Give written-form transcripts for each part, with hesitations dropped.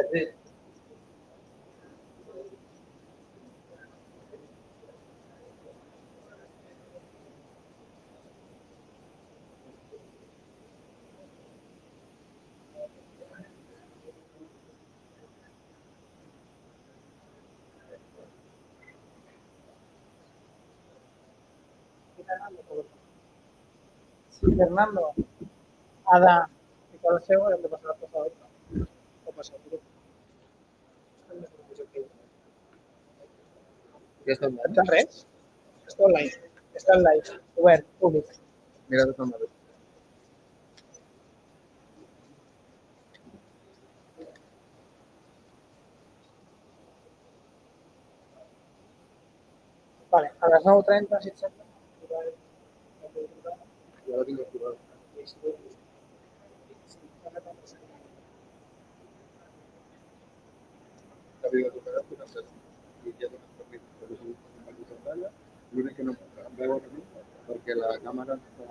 Si Fernando ha de ficar el seu, hem de passar a passar l'altre. O passar el grup. Ja està online. Està res? Està online. Està en live. Obert, públic. Mira de forma. Vale, a les 9:30, si et sembla. Ja la tinc activada. Arriba tu quedat, tu cansat. I ja dones permís per compartir pantalla. L'únic que no em veu ara perquè la càmera està...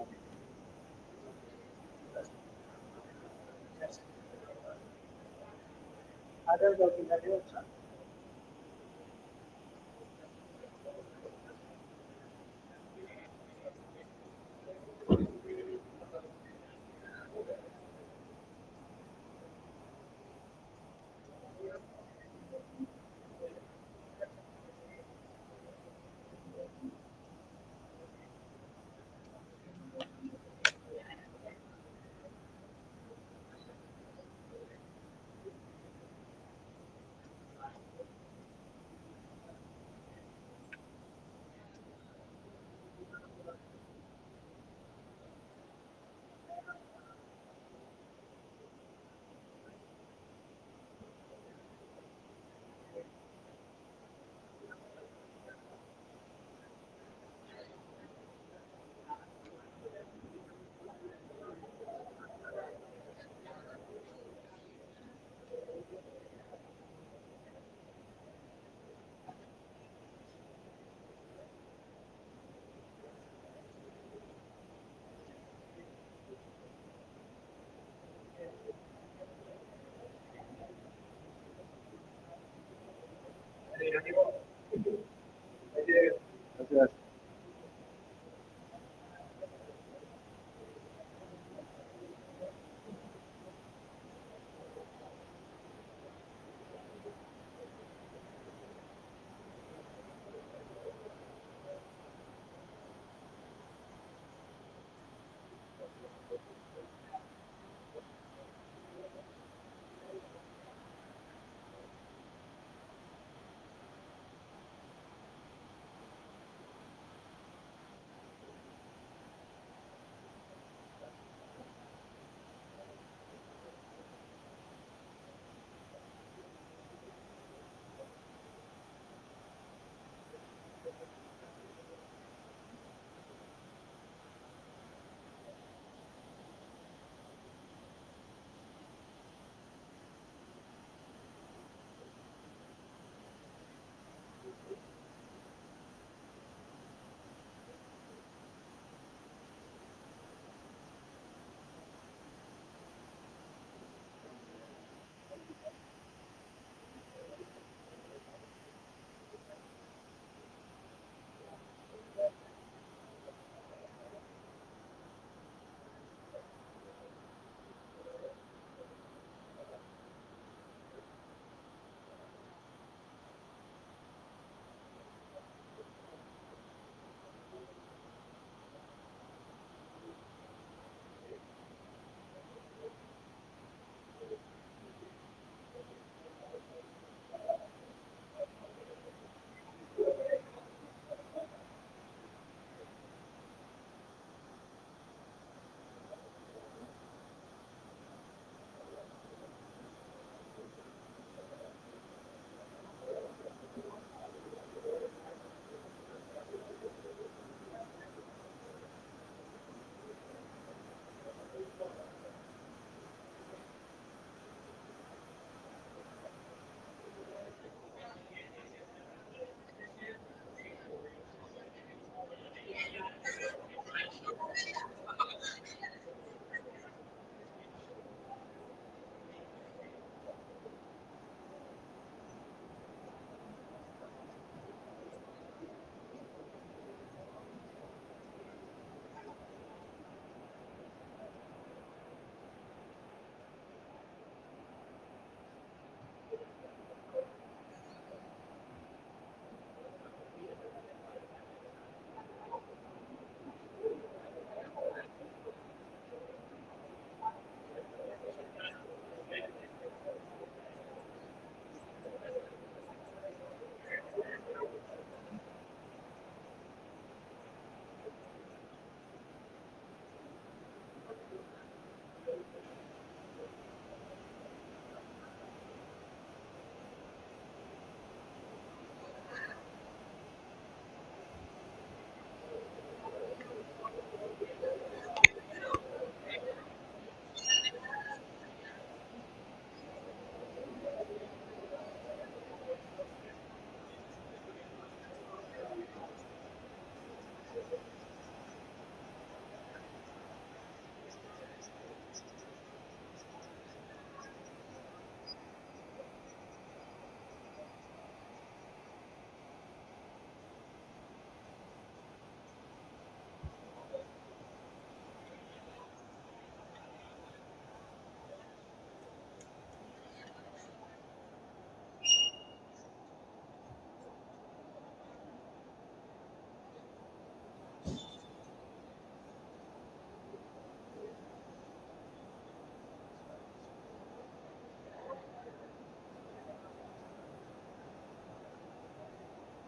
Ara és del 15 de 12. Gràcies.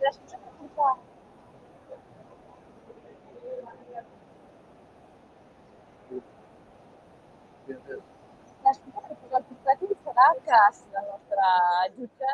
Las cosas que quizá l'excusa per posar el portàtil serà que si la nostra jutge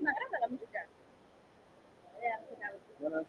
m'agrada la música. Buenas.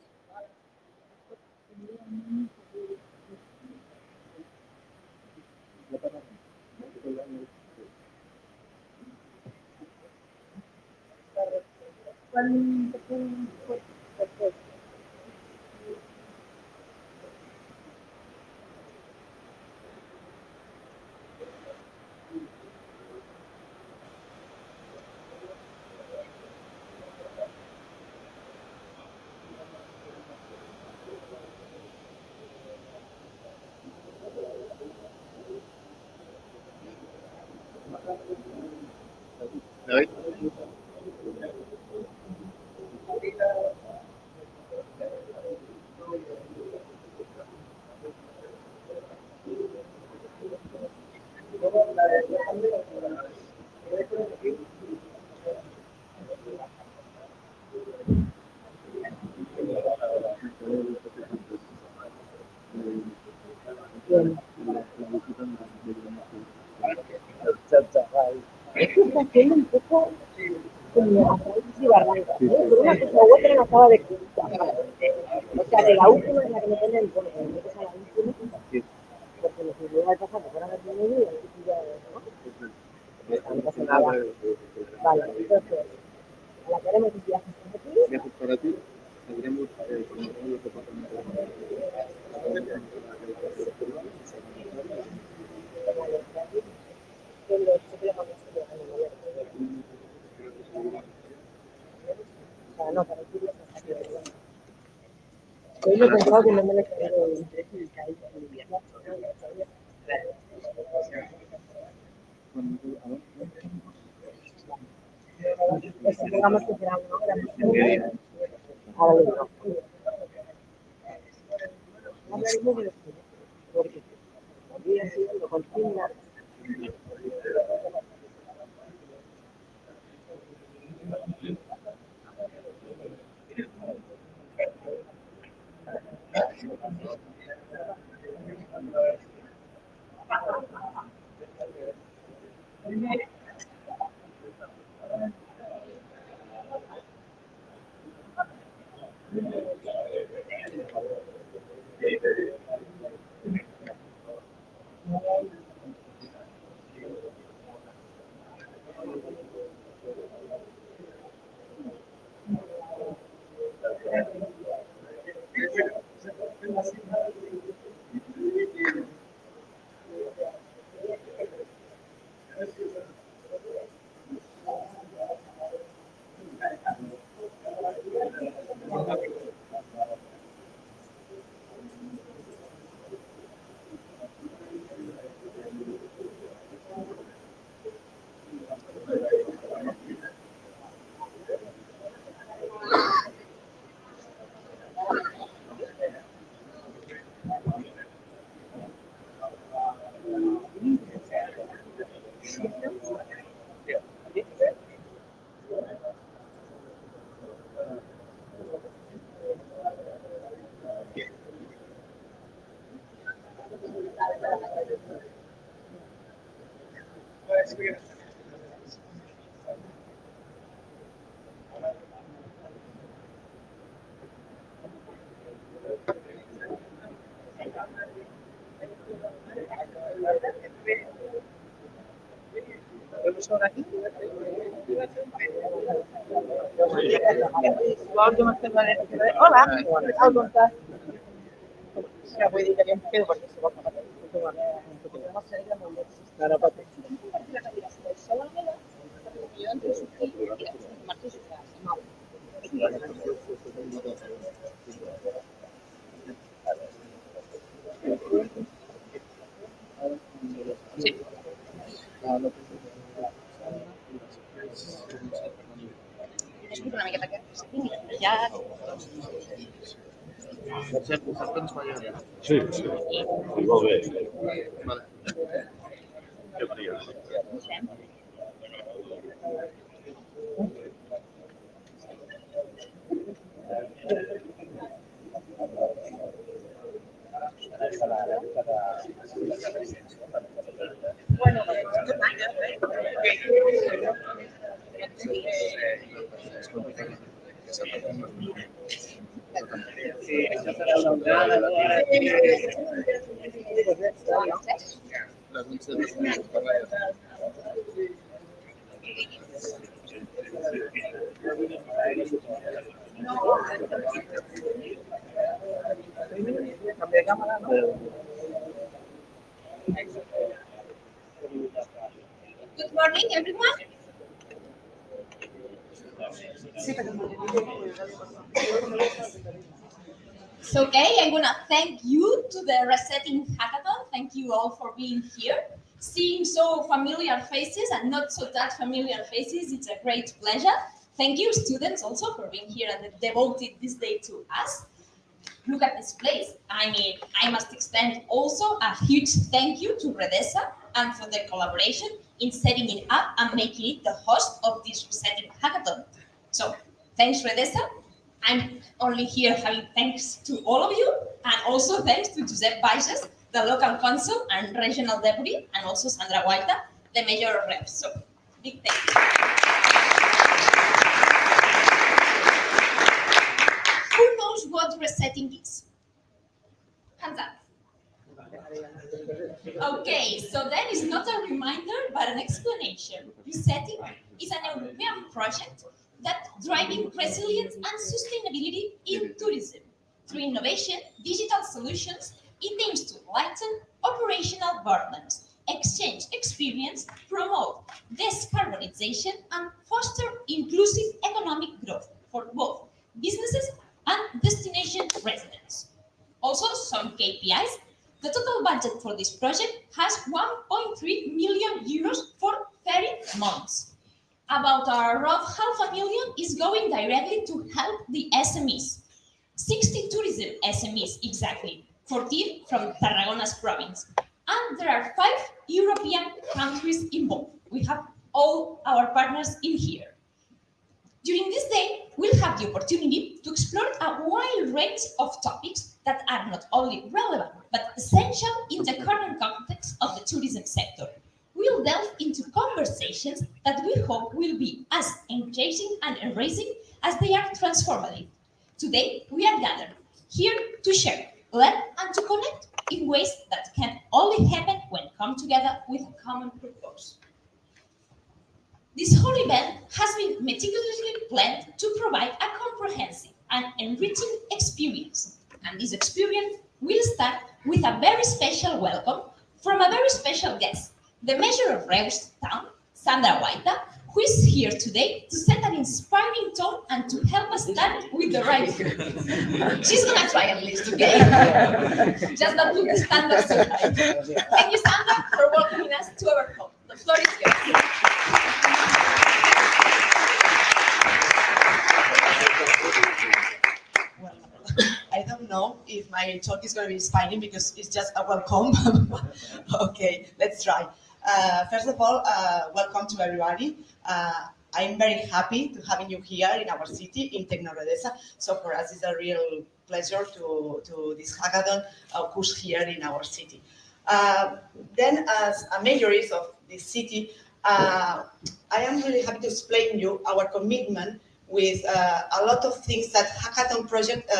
¿David? Está haciendo un poco como apocalipsis barranca, ¿no? Por una cosa u otra me acaba de contar. O sea, de la última es la que me ponen, bueno, que es a la última, porque los que de pasar por ahora de medio y así ya, ¿no? No pasa nada. Vale, entonces, a la que haremos un viaje por aquí. Viajes para ti. Tendremos los departamentos. Que los suplemos de o sea, no, para decirlo hasta que hoy lo he pensado que no me lo he quedado de interés en el país de invierno. Pues supongamos que será una hora más o menos. Ahora le digo. Hablaremos de los proyectos, porque seguía siendo consigna. ¿Podemos ahora aquí? Hola! Al comptar. Ja, vull dir que ja em quedo perquè si vol que Claro, papi. Sí. Escolta una miqueta que ja... Sí, sí. Molt bé. Vale. Que Maria. Canvia de càmera, no? Good morning, everyone. So, okay, I'm gonna thank you to the Resetting Hackathon. Thank you all for being here. Seeing so familiar faces and not so that familiar faces, it's a great pleasure. Thank you, students, also for being here and devoted this day to us. Look at this place. I mean, I must extend also a huge thank you to Redesa and for the collaboration in setting it up and making it the host of this Resetting Hackathon. So, thanks, Redesa. I'm only here having thanks to all of you, and also thanks to Josep Baixes, the local council and regional deputy, and also Sandra Guaita, the mayor of reps. So, big thank you. Who knows what resetting is? Hands up. Okay, so that is not a reminder, but an explanation. Resetting is an European project that driving resilience and sustainability in tourism. Through innovation, digital solutions, it aims to lighten operational burdens, exchange experience, promote decarbonization, and foster inclusive economic growth for both businesses and destination residents. Also, some KPIs. The total budget for this project has 1.3 million euros for 30 months. About a rough $500,000 is going directly to help the SMEs. 60 tourism SMEs exactly, 14 from Tarragona's province. And there are 5 European countries involved. We have all our partners in here. During this day, we'll have the opportunity to explore a wide range of topics that are not only relevant, but essential in the current context of the tourism sector. We'll delve into conversations that we hope will be as engaging and enriching as they are transformative. Today, we are gathered here to share, learn, and to connect in ways that can only happen when come together with a common purpose. This whole event has been meticulously planned to provide a comprehensive and enriching experience. And this experience will start with a very special welcome from a very special guest, the Mayor of Reus Town, Sandra Waita, who is here today to set an inspiring tone and to help us start with the right foot. She's gonna try at least, okay? Just not put the standards too high. Thank you, Sandra, for welcoming us to our home. The floor is yours. I don't know if my talk is going to be inspiring because it's just a welcome. Okay, let's try. First of all, welcome to everybody. I'm very happy to having you here in our city, in Tecnoredesa. So for us, it's a real pleasure to this hackathon occurs here in our city. Then, as a mayor of this city, I am really happy to explain you our commitment with a lot of things that Hackathon project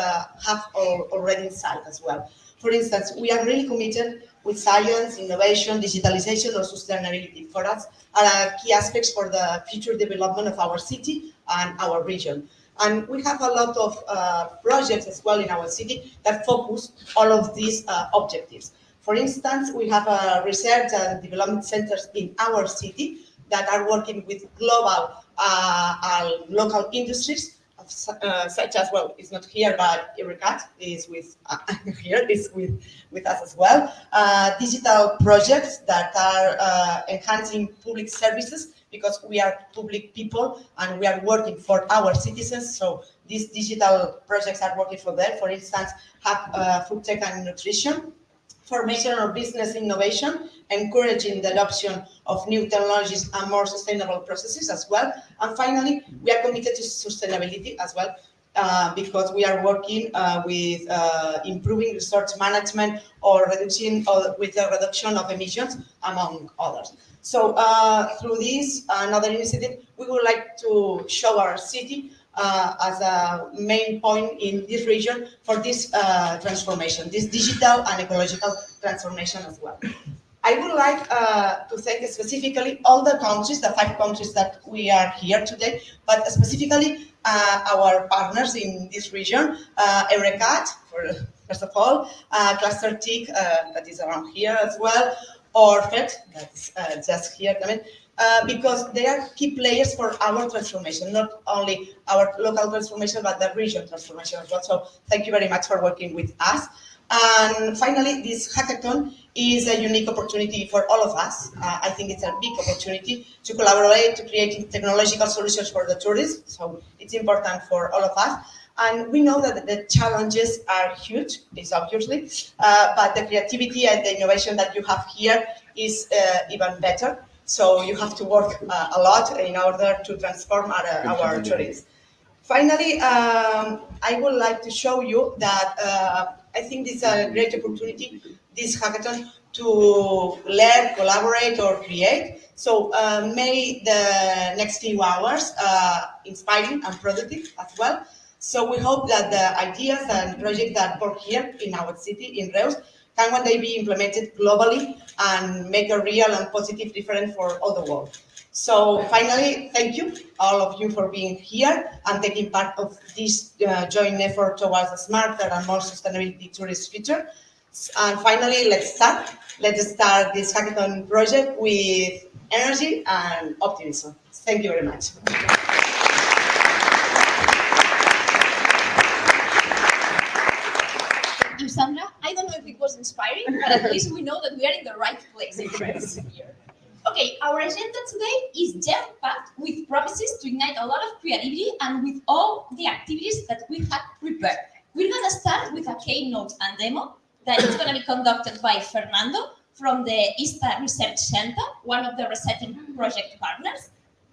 have already inside as well. For instance, we are really committed with science, innovation, digitalization, or sustainability. For us, are key aspects for the future development of our city and our region. And we have a lot of projects as well in our city that focus all of these objectives. For instance, we have research and development centers in our city that are working with global local industries, such as, well, it's not here, but Hackaton is with here, is with us as well. Digital projects that are enhancing public services, because we are public people and we are working for our citizens. So these digital projects are working for them. For instance, have food tech and nutrition, formation or business innovation, encouraging the adoption of new technologies and more sustainable processes as well. And finally, we are committed to sustainability as well, because we are working with improving resource management or reducing with the reduction of emissions, among others. So through this another initiative, we would like to show our city as a main point in this region for this transformation, this digital and ecological transformation as well. I would like to thank specifically all the countries, the 5 countries that we are here today, but specifically our partners in this region, Hackaton, first of all, Cluster TIC, that is around here as well, or FET, that's just here, because they are key players for our transformation, not only our local transformation, but the region transformation as well. So thank you very much for working with us. And finally, this hackathon is a unique opportunity for all of us. I think it's a big opportunity to collaborate, to create technological solutions for the tourists. So it's important for all of us. And we know that the challenges are huge, it's obviously, but the creativity and the innovation that you have here is even better. So you have to work a lot in order to transform our tourists. Finally, I would like to show you that I think this is a great opportunity, this hackathon, to learn, collaborate, or create. So may the next few hours inspiring and productive as well. So we hope that the ideas and projects that work here in our city, in Reus, can one day be implemented globally and make a real and positive difference for all the world. So finally, thank you, all of you, for being here and taking part of this joint effort towards a smarter and more sustainability tourist future. And finally, let's start this hackathon project with energy and optimism. Thank you very much. Thank you, Sandra. I don't know if it was inspiring, but at least we know that we are in the right place in France here. Okay, our agenda today is jam-packed with promises to ignite a lot of creativity and with all the activities that we had prepared. We're going to start with a keynote and demo that is going to be conducted by Fernando, from the ISTA Research Center, one of the Resetting project partners.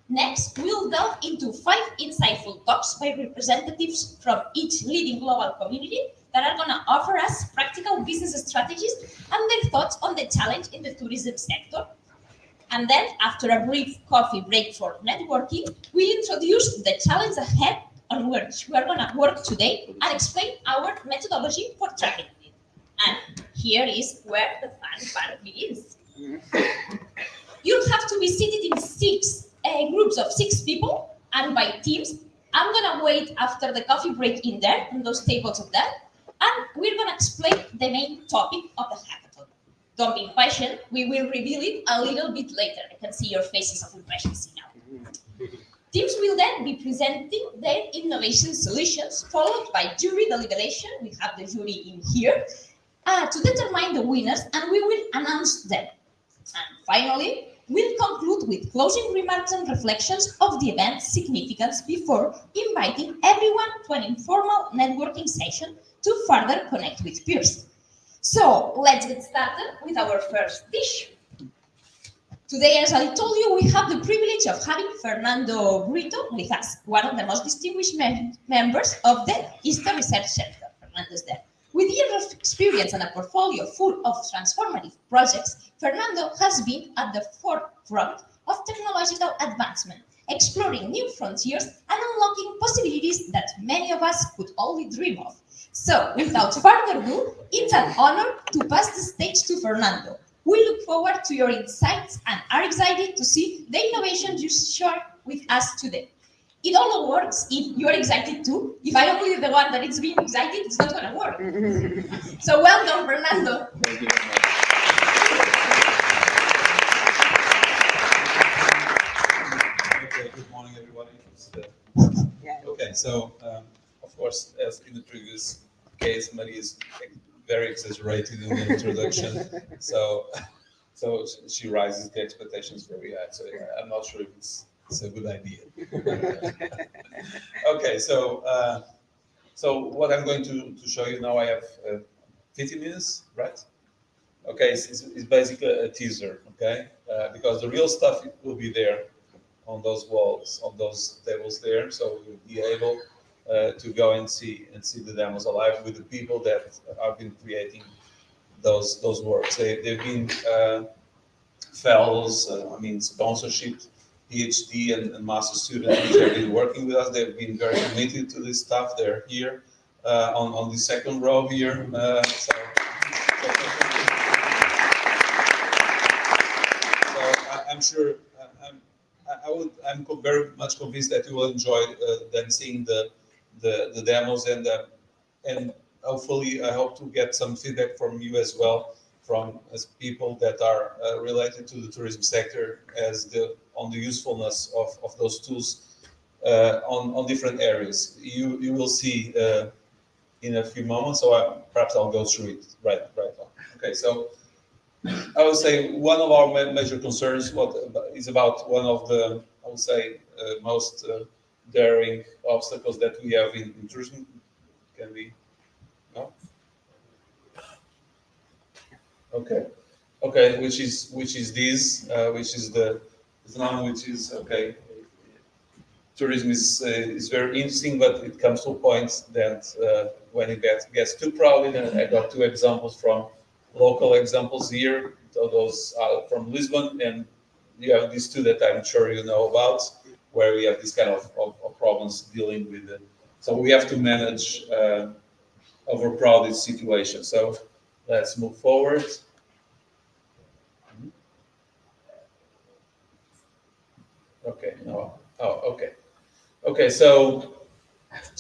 Next, we'll delve into 5 insightful talks by representatives from each leading global community that are going to offer us practical business strategies and their thoughts on the challenge in the tourism sector. And then, after a brief coffee break for networking, we'll introduce the challenge ahead on which we're going to work today and explain our methodology for tracking it. And here is where the fun part begins. You'll have to be seated in 6 groups of 6 people, and by teams. I'm going to wait after the coffee break in there, on those tables of there, and we're going to explain the main topic of the hackathon. Don't be impatient, we will reveal it a little bit later. I can see your faces of impatience now. Teams will then be presenting their innovation solutions, followed by jury deliberation. We have the jury in here to determine the winners, and we will announce them. And finally, we'll conclude with closing remarks and reflections of the event's significance before inviting everyone to an informal networking session to further connect with peers. So let's get started with our first dish. Today, as I told you, we have the privilege of having Fernando Brito with us, one of the most distinguished members of the ISTA Research Center. Fernando's there. With years of experience and a portfolio full of transformative projects, Fernando has been at the forefront of technological advancement, exploring new frontiers and unlocking possibilities that many of us could only dream of. So, without further ado, it's an honor to pass the stage to Fernando. We look forward to your insights and are excited to see the innovations you share with us today. It all works if you're excited too. If I'm only the one that is being excited, it's not going to work. So welcome, Fernando. Thank you very much. Okay, good morning, everybody. Okay, so of course, as in the previous case, Maria is very exaggerated in the introduction, so she rises the expectations very high. So I'm not sure if it's a good idea. Okay, so what I'm going to show you now, I have 50 minutes, right? Okay, it's basically a teaser, okay? Because the real stuff will be there on those walls, on those tables there, so you'll be able to go and see the demos alive with the people that have been creating those works. They've been fellows, sponsorship, PhD and master students which have been working with us. They've been very committed to this stuff. They're here on the second row here. I'm sure. I'm very much convinced that you will enjoy then seeing the demos and hopefully I hope to get some feedback from you as well, as people that are related to the tourism sector on the usefulness of those tools on different areas. You will see in a few moments, so perhaps I'll go through it right on. Okay, so I would say one of our major concerns is about one of the, I would say, most daring obstacles that we have in tourism. Can we? No? Okay. Okay, which is this, which is the one which is okay. Tourism is very interesting, but it comes to a point that when it gets too crowded, and I got 2 examples from local examples here. So those are from Lisbon, and you have these 2 that I'm sure you know about, where we have this kind of problems dealing with it. So we have to manage overcrowded situations. So let's move forward. Okay. No. Oh, okay. Okay. So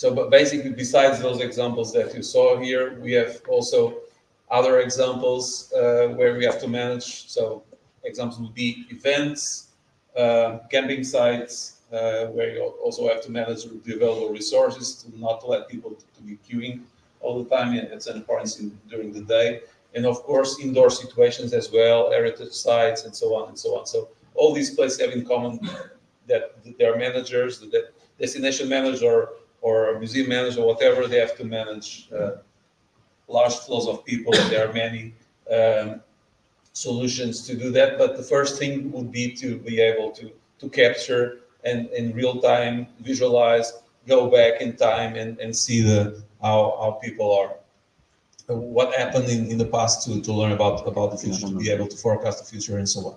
but basically, besides those examples that you saw here, we have also other examples where we have to manage. So examples would be events, camping sites, where you also have to manage the available resources to not let people to be queuing all the time at certain points during the day. And of course, indoor situations as well, heritage sites, and so on and so on. So all these places have in common that their managers, the destination manager or museum manager, or whatever, they have to manage large flows of people. There are many solutions to do that. But the first thing would be to be able to capture and in real time visualize, go back in time and see how people are, what happened in the past to learn about the future, to be able to forecast the future and so on.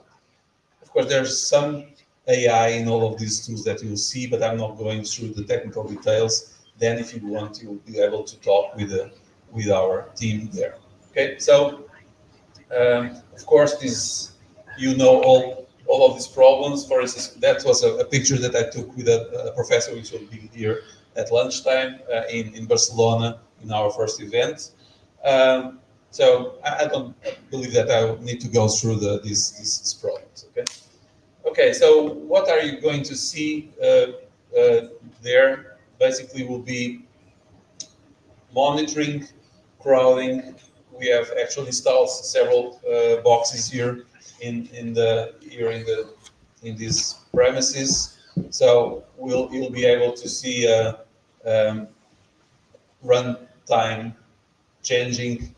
Of course, there's some AI in all of these tools that you'll see, but I'm not going through the technical details. Then, if you want, you'll be able to talk with our team there. Okay, so of course, this all of these problems. For instance, that was a picture that I took with a professor, which will be here at lunchtime in Barcelona in our first event. So I don't believe that I need to go through these problems. Okay. Okay. So what are you going to see there? Basically, will be monitoring, crowding. We have actually installed several boxes here in these premises. So you'll be able to see runtime changing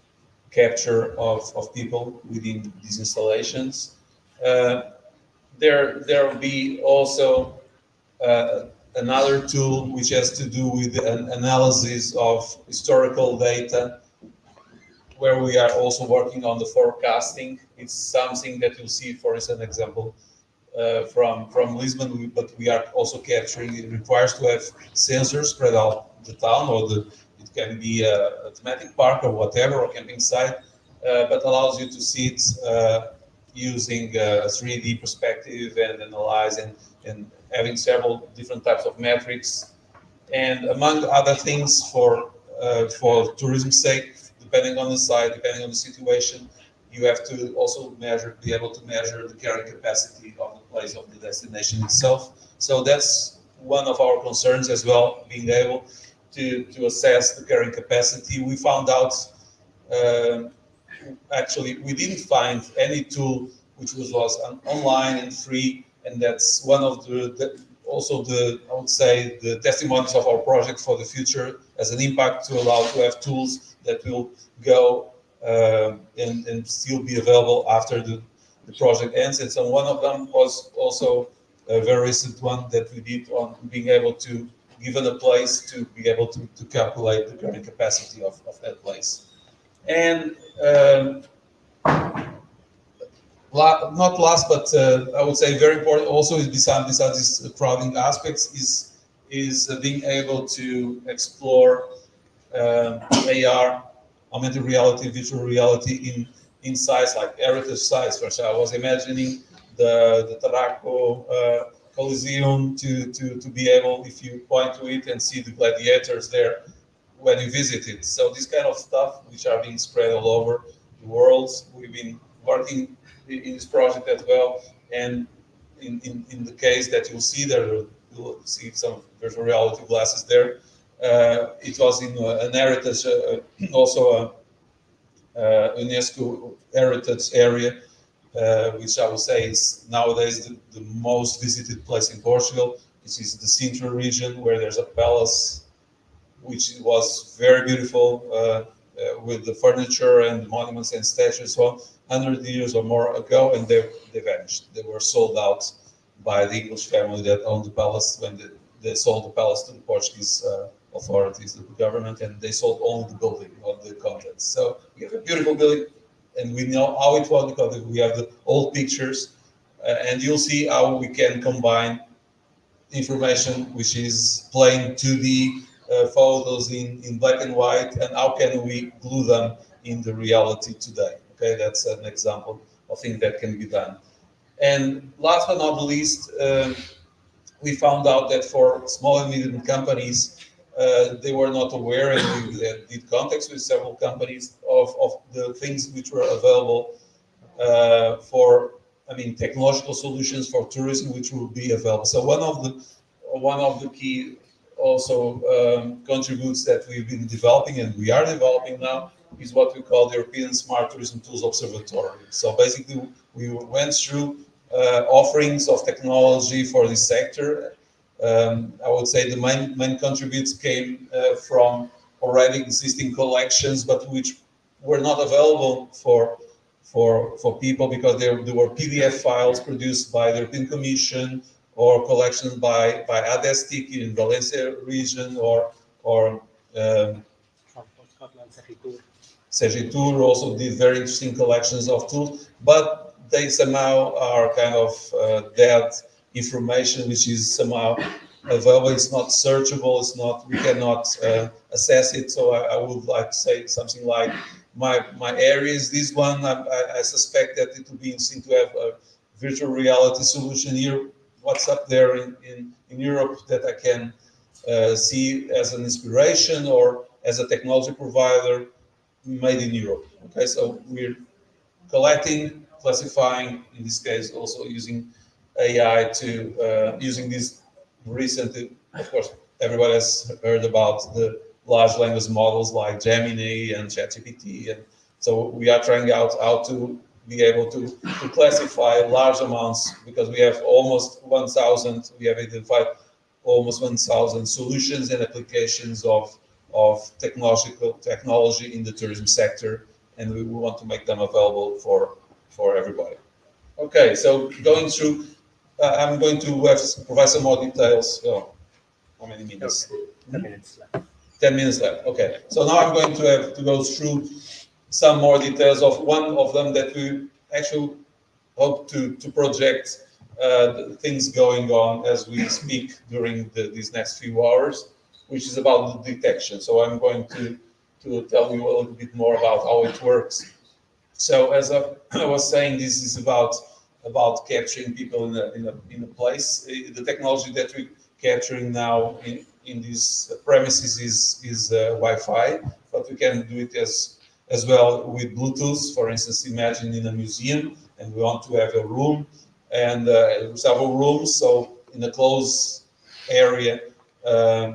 capture of people within these installations. There will be also another tool which has to do with an analysis of historical data, where we are also working on the forecasting. It's something that you'll see, for example, from Lisbon, but we are also capturing. It requires to have sensors spread out the town, or it can be a thematic park or whatever, or camping site, but allows you to see it using a 3D perspective and analyze and having several different types of metrics. And among other things, for tourism's sake, depending on the site, depending on the situation, you have to also be able to measure the carrying capacity of the place, of the destination itself. So that's one of our concerns as well, being able to assess the carrying capacity. We found out, actually, we didn't find any tool which was online and free, and that's one of I would say, the testimonies of our project for the future as an impact, to allow to have tools that will go and still be available after the project ends. And so one of them was also a very recent one that we did on being able to, given a place, to be able to calculate the carrying capacity of that place. And not last, but I would say very important also, is besides these crowding aspects, is being able to explore AR, augmented reality, virtual reality in sites like heritage sites. For example, I was imagining the Tarraco Coliseum to be able, if you point to it, and see the gladiators there when you visit it. So this kind of stuff, which are being spread all over the world, we've been working in this project as well. And in the case that you'll see there, you'll see some virtual reality glasses there. It was in an heritage, also a UNESCO heritage area, which I would say is nowadays the most visited place in Portugal. This is the Sintra region, where there's a palace which was very beautiful, with the furniture and the monuments and statues, so 100 years or more ago, and they vanished. They were sold out by the English family that owned the palace when they sold the palace to the Portuguese authorities, the government, and they sold only the building, not the contents. So we have a beautiful building, and we know how it was because we have the old pictures, and you'll see how we can combine information which is plain 2D photos in black and white, and how can we glue them in the reality today. Okay, that's an example of things that can be done. And last but not least, we found out that for small and medium companies, they were not aware, and we did contacts with several companies of the things which were available for, technological solutions for tourism, which will be available. So one of the key also contributes that we've been developing, and we are developing now, is what we call the European Smart Tourism Tools Observatory. So basically, we went through offerings of technology for this sector. I would say the main contributes came from already existing collections, but which were not available for people, because there were PDF files produced by the European Commission or collections by ADESTIC in Valencia region, or Segitur also did very interesting collections of tools, but they somehow are kind of dead information, which is somehow available. It's not searchable. It's not. We cannot assess it. So I would like to say something like, my area is this one. I suspect that it would be interesting to have a virtual reality solution here. What's up there in Europe that I can see as an inspiration or as a technology provider made in Europe. Okay, so we're collecting, classifying, in this case also using AI to using these recent, of course, everybody has heard about the large language models like Gemini and ChatGPT, and so we are trying out how to be able to classify large amounts, because we have almost 1,000, we have identified almost 1,000 solutions and applications of technology in the tourism sector, and we want to make them available for everybody. Okay, so going through, I'm going to provide some more details. Oh, how many minutes? 10 minutes left. 10 minutes left. Okay, so now I'm going to have to go through some more details of one of them that we actually hope to project things going on as we speak during these next few hours, which is about the detection. So I'm going to tell you a little bit more about how it works. So as I was saying, this is about capturing people in a place. The technology that we're capturing now in these premises is Wi-Fi, but we can do it as well with Bluetooth. For instance, imagine in a museum and we want to have a room and several rooms. So in a closed area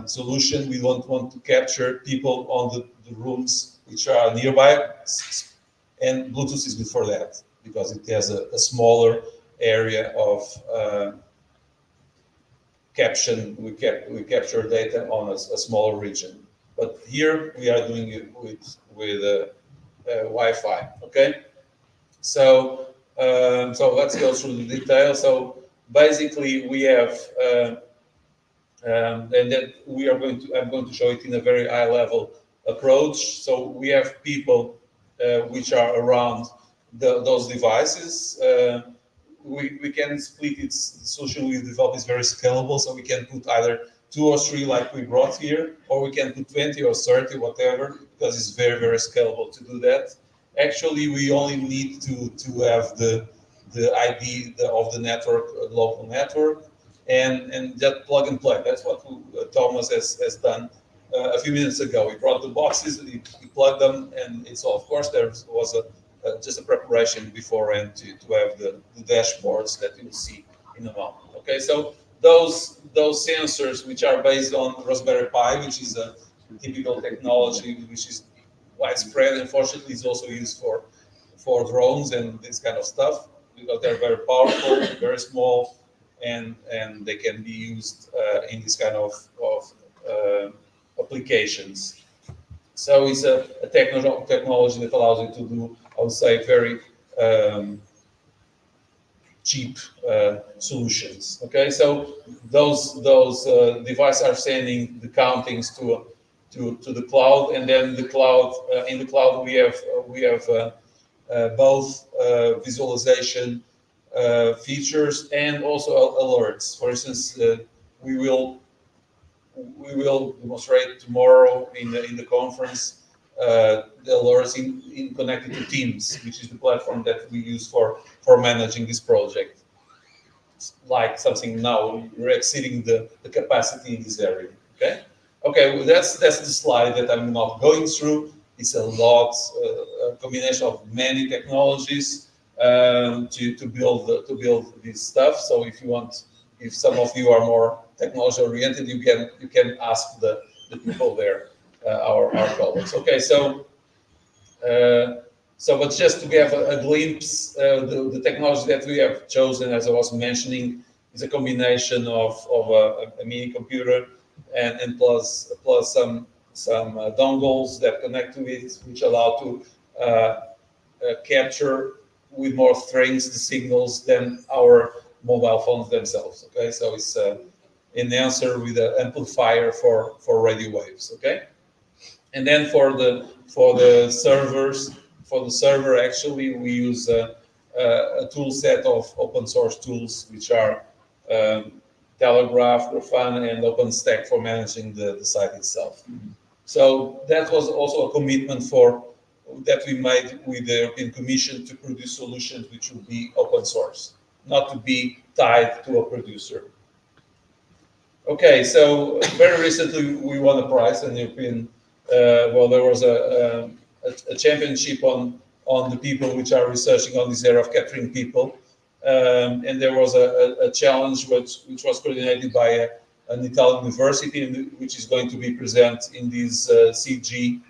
solution, we don't want to capture people on the rooms which are nearby. And Bluetooth is good for that because it has a smaller area of caption. We capture data on a smaller region. But here we are doing it with Wi-Fi. Okay, so let's go through the details. So basically, we have and then I'm going to show it in a very high level approach. So we have people which are around those devices. We can split it. The solution we developed is very scalable, so we can put either 2 or 3 like we brought here, or we can put 20 or 30, whatever, because it's very, very scalable to do that. Actually, we only need to have the ID of the network, local network, and that plug and play. That's what Thomas has done a few minutes ago. He brought the boxes, he plugged them, and it's all. Of course, there was just a preparation beforehand to have the dashboards that you'll see in a moment. Okay, so those sensors, which are based on Raspberry Pi, which is a typical technology which is widespread, unfortunately, is also used for drones and this kind of stuff, because they're very powerful, very small, and they can be used in this kind of applications. So it's a technology that allows you to do, I would say, very cheap solutions. Okay, so those devices are sending the countings to the cloud, and then the cloud in the cloud we have both visualization features and also alerts. For instance, we will demonstrate tomorrow in the conference the alerts in connected to Teams, which is the platform that we use for managing this project. Like something now we're exceeding the capacity in this area. Okay, well, that's the slide that I'm not going through. It's a lot, a combination of many technologies to build this stuff. So if some of you are more technology oriented, you can ask the people there, our colleagues. Okay, so but just to give a glimpse, the technology that we have chosen, as I was mentioning, is a combination of a mini computer and plus some dongles that connect to it, which allow to capture with more strength the signals than our mobile phones themselves. Okay, so it's an answer with an amplifier for radio waves. Okay, and then for the servers, for the server, actually we use a tool set of open source tools, which are Telegraph, Grafana, and OpenStack for managing the site itself. So that was also a commitment that we made with the European Commission to produce solutions which would be open source, not to be tied to a producer. Okay, so very recently we won a prize in the European. Well, there was a championship on the people which are researching on this area of capturing people, and there was a challenge which was coordinated by an Italian university, which is going to be present in this CG.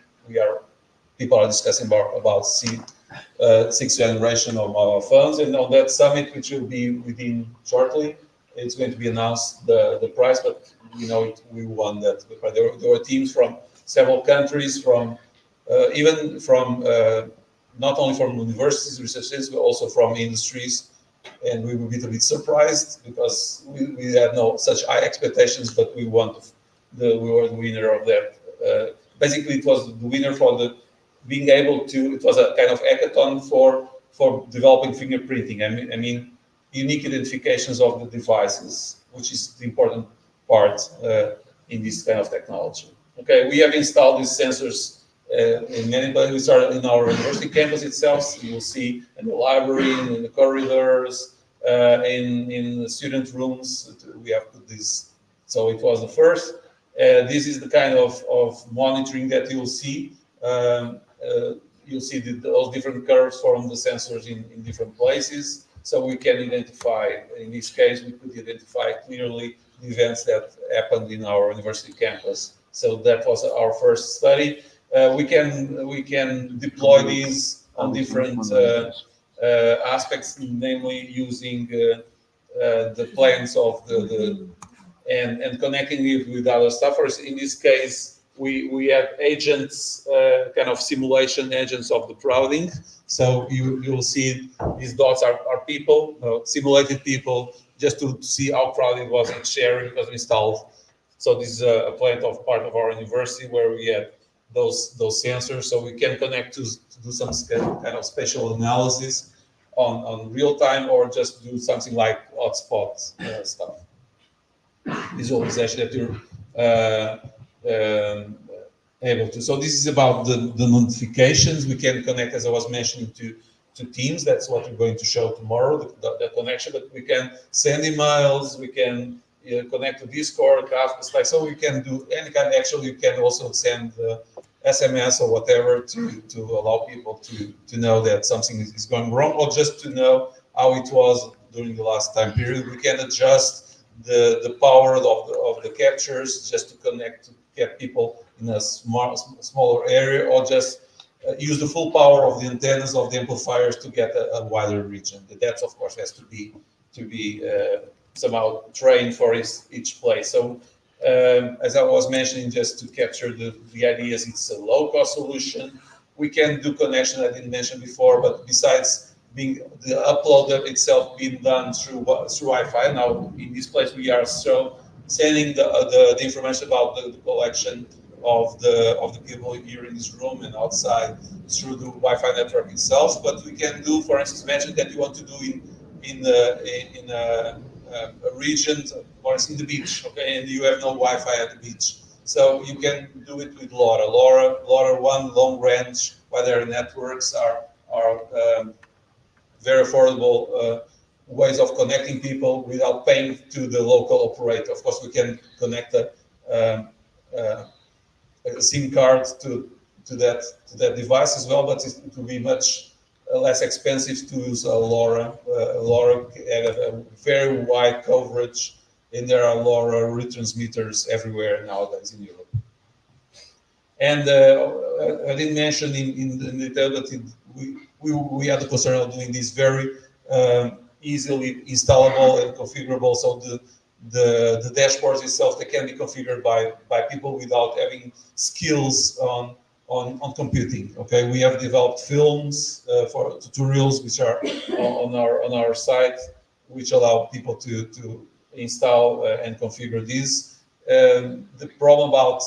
People are discussing about sixth generation of mobile phones, and on that summit, which will be within shortly, it's going to be announced the prize. But we won that. There were teams from several countries, even from not only from universities, researchers, but also from industries. And we were a bit surprised because we had no such high expectations, but we were the winner of that. Basically, it was the winner for the being able to. It was a kind of hackathon for developing fingerprinting. I mean, unique identifications of the devices, which is the important part in this kind of technology. Okay, we have installed these sensors in many places. We started in our university campus itself. So you will see in the library, in the corridors, in the student rooms. We have put this. So it was the first. This is the kind of monitoring that you'll see. You'll see those different curves from the sensors in different places. So we can identify, in this case, we could identify clearly the events that happened in our university campus. So that was our first study. We can deploy these on different aspects, namely using the planes of and connecting it with other stuffers. In this case, we have agents, kind of simulation agents of the crowding. So you'll see these dots are people, simulated people, just to see how crowded was each area because we installed. So this is a plant of part of our university where we had those sensors, so we can connect to do some kind of spatial analysis on real time, or just do something like hotspot stuff, visualization that you're able to. So this is about the notifications. We can connect, as I was mentioning, to Teams. That's what we're going to show tomorrow, the connection. But we can send emails, we can connect to Discord, Kafka, Slack. So we can do any kind. Actually, you can also send SMS or whatever to allow people to know that something is going wrong, or just to know how it was during the last time period. We can adjust the power of the captures just to connect, to get people in a smaller area, or just use the full power of the antennas of the amplifiers to get a wider region. The depth, of course, has to be somehow trained for each place. So as I was mentioning, just to capture the ideas, it's a low-cost solution. We can do connection I didn't mention before, but besides being the upload itself being done through Wi-Fi. Now in this place we are sending the information about the collection of the people here in this room and outside through the Wi-Fi network itself. But we can do, for instance, mention that you want to do in a region, or in the beach, okay, and you have no Wi-Fi at the beach. So you can do it with LoRa. LoRa one long range wireless networks are very affordable ways of connecting people without paying to the local operator. Of course, we can connect a SIM card to that device as well, but it will be much less expensive to use a LoRa. LoRa have a very wide coverage, and there are LoRa retransmitters everywhere nowadays in Europe. And I didn't mention in detail that we had the concern of doing this very easily installable and configurable. So the dashboards itself, they can be configured by people without having skills on on computing. Okay, we have developed films for tutorials which are on our site, which allow people to install and configure these. The problem about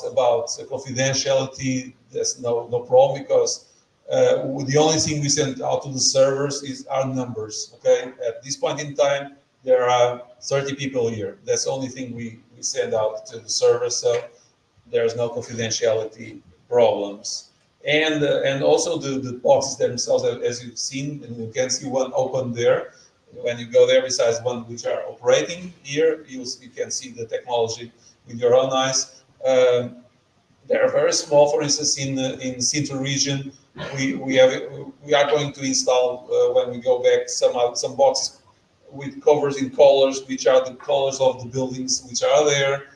confidentiality, there's no problem because the only thing we send out to the servers is our numbers. Okay, at this point in time, there are 30 people here. That's the only thing we send out to the server, so there's no confidentiality problems. And also the boxes themselves, as you've seen, and you can see one open there. When you go there, besides one which are operating here, you can see the technology with your own eyes. They are very small. For instance, in Central region, we are going to install when we go back some boxes with covers in colors, which are the colors of the buildings which are there,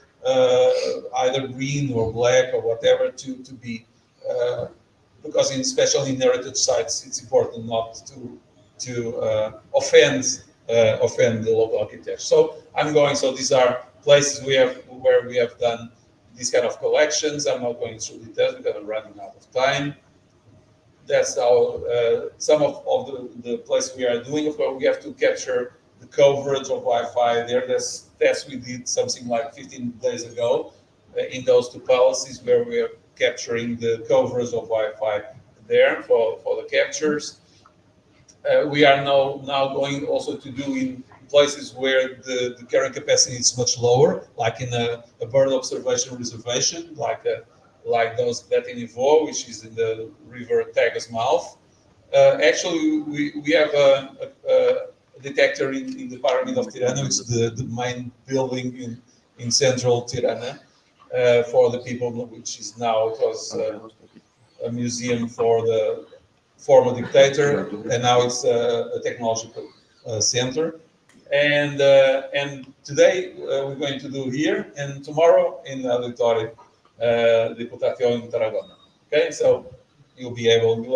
either green or black or whatever to be. Because especially in heritage sites, it's important not to offend the local architecture. So I'm going. So these are places where we have done these kind of collections. I'm not going through details because I'm running out of time. That's how some of the places we are doing. Of course, we have to capture the coverage of Wi-Fi there. That's tests we did something like 15 days ago in those two palaces where we are capturing the coverage of Wi-Fi there for the captures. We are now going also to do in places where the carrying capacity is much lower, like in a bird observation reservation, like those that in Ivo, which is in the river Tagus mouth. Actually, we have a detector in the Pyramid of Tirana, which is the main building in central Tirana for the people, which is now, it was a museum for the former dictator, and now it's a technological center. And today we're going to do here, and tomorrow in Auditório Diputación in Tarragona. Okay, so you'll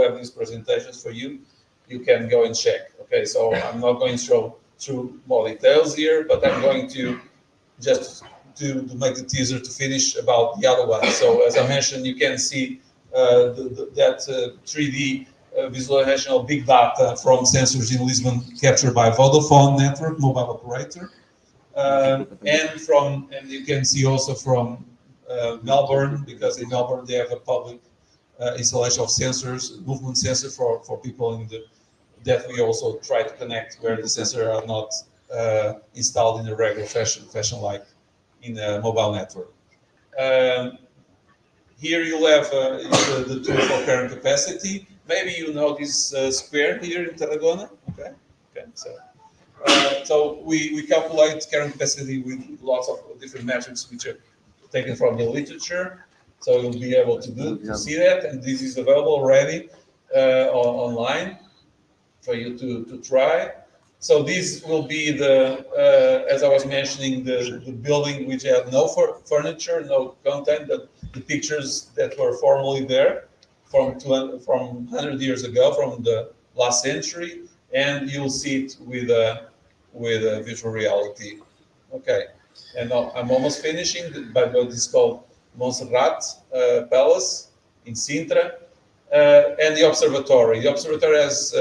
have these presentations for you. You can go and check. Okay, so I'm not going through more details here, but I'm going to just to make the teaser to finish about the other one. So as I mentioned, you can see that 3D visualization of big data from sensors in Lisbon captured by Vodafone network, mobile operator. And you can see also from Melbourne, because in Melbourne they have a public installation of sensors, movement sensor for people that we also try to connect where the sensors are not installed in a regular fashion like in a mobile network. Here you'll have the tool for current capacity. Maybe you know this square here in Tarragona. Okay. So we calculate current capacity with lots of different metrics which are taken from the literature. So you'll be able to see that, and this is available already online for you to try. So this will be as I was mentioning, the building which had no furniture, no content, but the pictures that were formerly there from 100 years ago, from the last century, and you'll see it with virtual reality. Okay, and I'm almost finishing. By the way, this is called Montserrat Palace in Sintra, and the observatory. The observatory has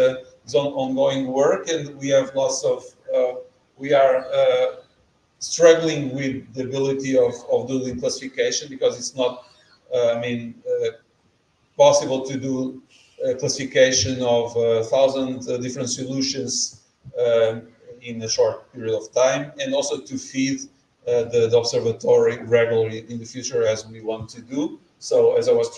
its own ongoing work, and we have lots of. We are struggling with the ability of doing classification because it's not, possible to do classification of 1,000 different solutions in a short period of time, and also to feed the observatory regularly in the future as we want to do. So as I was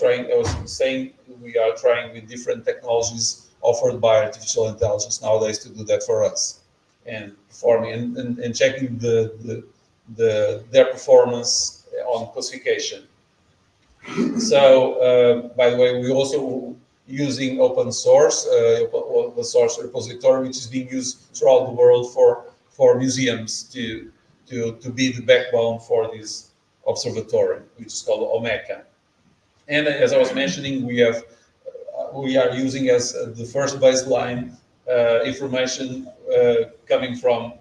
saying, we are trying with different technologies offered by artificial intelligence nowadays to do that for us and performing and checking their performance on classification. So, by the way, we also using open source repository, which is being used throughout the world for museums to be the backbone for this observatory, which is called OMECA. And as I was mentioning, we are using as the first baseline information coming from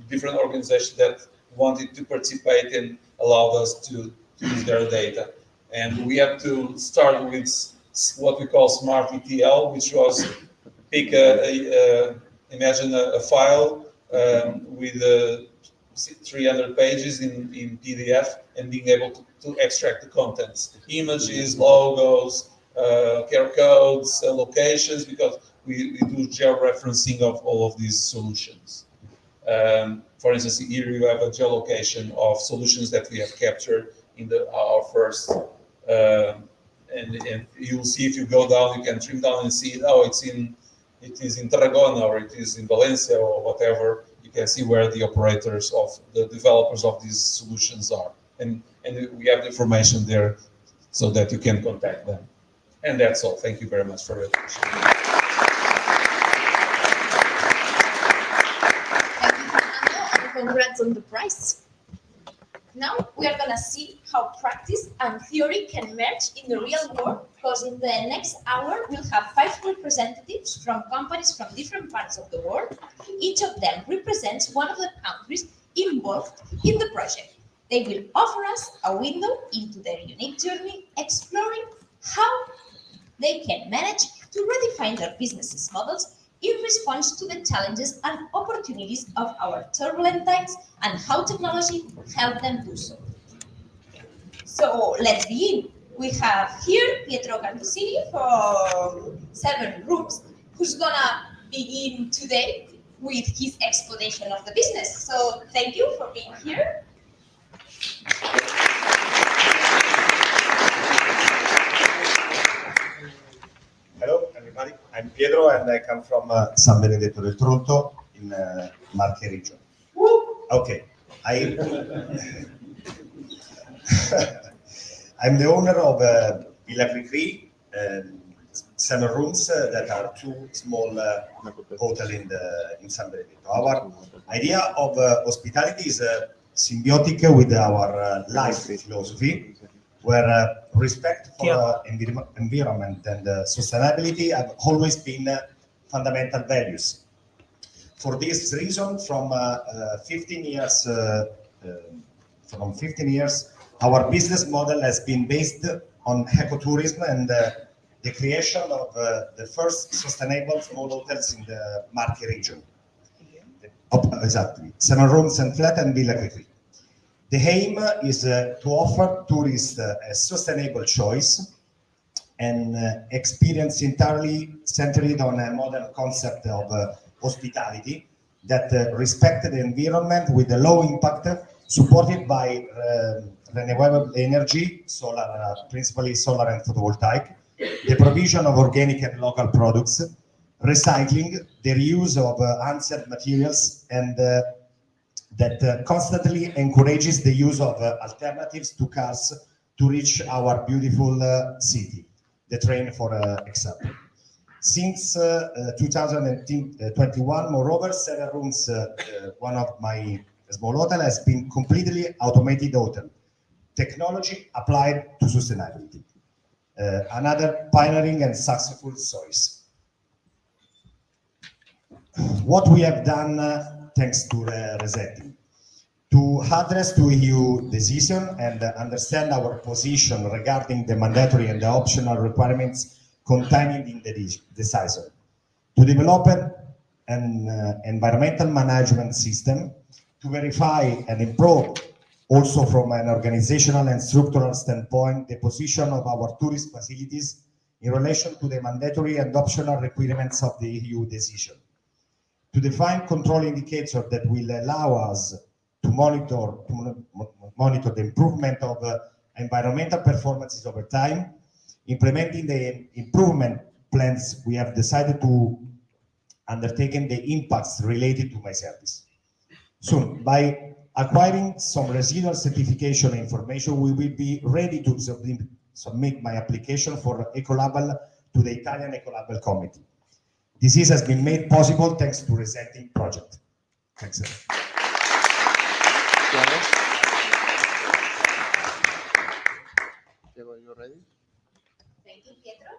different organizations that wanted to participate and allowed us to use their data. And we have to start with what we call smart ETL, which was imagine a file with 300 pages in PDF and being able to extract the contents, images, logos, QR codes, locations, because we do georeferencing of all of these solutions. For instance, here you have a geolocation of solutions that we have captured in our first, and you'll see if you go down, you can trim down and see, oh, it is in Tarragona or it is in Valencia or whatever. You can see where the operators of the developers of these solutions are, and we have the information there so that you can contact them. And that's all. Thank you very much for your attention. Thank you, Fernando, and congrats on the prize. Now we are going to see how practice and theory can merge in the real world, because in the next hour we'll have 5 representatives from companies from different parts of the world. Each of them represents one of the countries involved in the project. They will offer us a window into their unique journey, exploring how they can manage to redefine their business models in response to the challenges and opportunities of our turbulent times and how technology helped them do so. So let's begin. We have here Pietro Cantosini from 7 Rooms, who's gonna begin today with his explanation of the business. So thank you for being here. Hello, everybody. I'm Pietro, and I come from San Benedetto del Tronto in Marche region. Okay, I'm the owner of Villa Cricri, 7 rooms that are 2 small hotels in San Benedetto. Our idea of hospitality is symbiotic with our life philosophy, where respect for environment and sustainability have always been fundamental values. For this reason, from 15 years, our business model has been based on ecotourism and the creation of the first sustainable small hotels in the Marche region. Exactly, 7 rooms and flat and Villa Cricri. The aim is to offer tourists a sustainable choice and experience entirely centered on a modern concept of hospitality that respects the environment with a low impact, supported by renewable energy, solar, principally solar and photovoltaic, the provision of organic and local products, recycling, the reuse of unsaid materials, and that constantly encourages the use of alternatives to cars to reach our beautiful city, the train for example. Since 2021, moreover, 7 rooms, one of my small hotel, has been completely automated hotel, technology applied to sustainability. Another pioneering and successful choice. What we have done thanks to resetting, to address to EU decision and understand our position regarding the mandatory and the optional requirements contained in the decision, to develop an environmental management system, to verify and improve also from an organizational and structural standpoint the position of our tourist facilities in relation to the mandatory and optional requirements of the EU decision, to define control indicators that will allow us to monitor the improvement of environmental performances over time, implementing the improvement plans we have decided to undertake, the impacts related to my service. Soon, by acquiring some residual certification information, we will be ready to submit my application for Ecolabel to the Italian Ecolabel Committee. This has been made possible thanks to Resetting project. Thanks. Diego, you ready? Thank you, Pietro.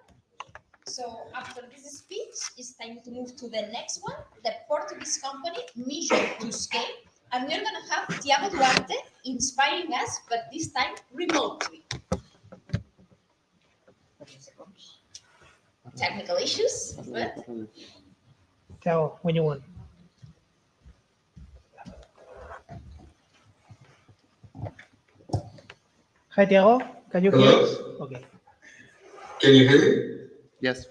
So after this speech, it's time to move to the next one, the Portuguese company, Mission to Scale. And we're going to have Tiago Duarte inspiring us, but this time remotely. technical issues, but Ciao, when you want. Hi, Tiago. Can you hear Hello? us? Okay. Can you hear me? Yes.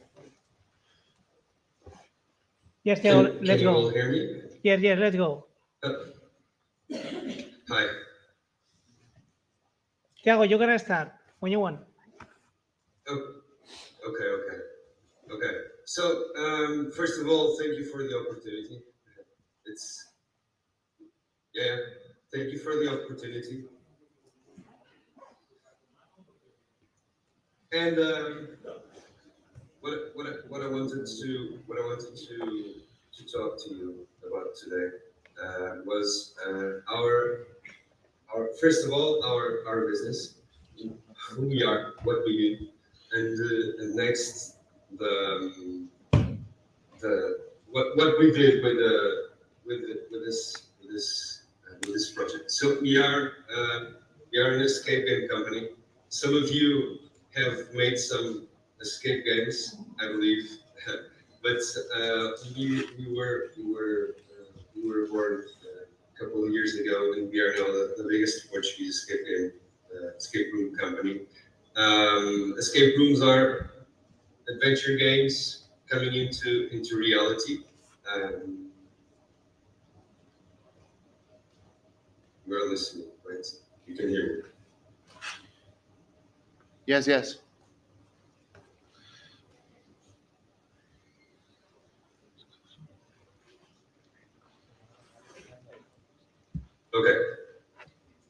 Yes, Tiago, Can let's you all go. hear me? Yes, let's go. Hi. Tiago, you can start when you want. Oh, okay. So, first of all, thank you for the opportunity. Thank you for the opportunity. And what I wanted to talk to you about today was our first of all our business, who we are, what we do, and next the what we did with this project. So we are an escape game company. Some of you have made some escape games, I believe, but we were born a couple of years ago, and we are now the biggest Portuguese escape room company. Escape rooms are adventure games coming into reality. You're listening, right? You can hear me. Yes. Okay.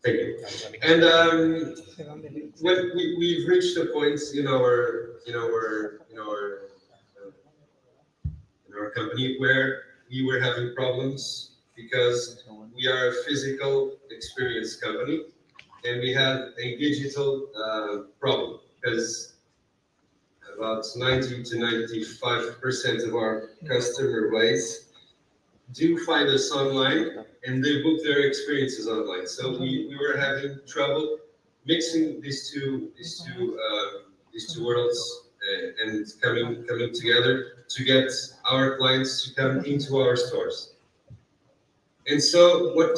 Thank you. And when we've reached a point in our company where we were having problems because we are a physical experience company, and we had a digital problem because about 90 to 95% of our customer base do find us online and they book their experiences online. So we were having trouble mixing these two worlds and coming together to get our clients to come into our stores. And so but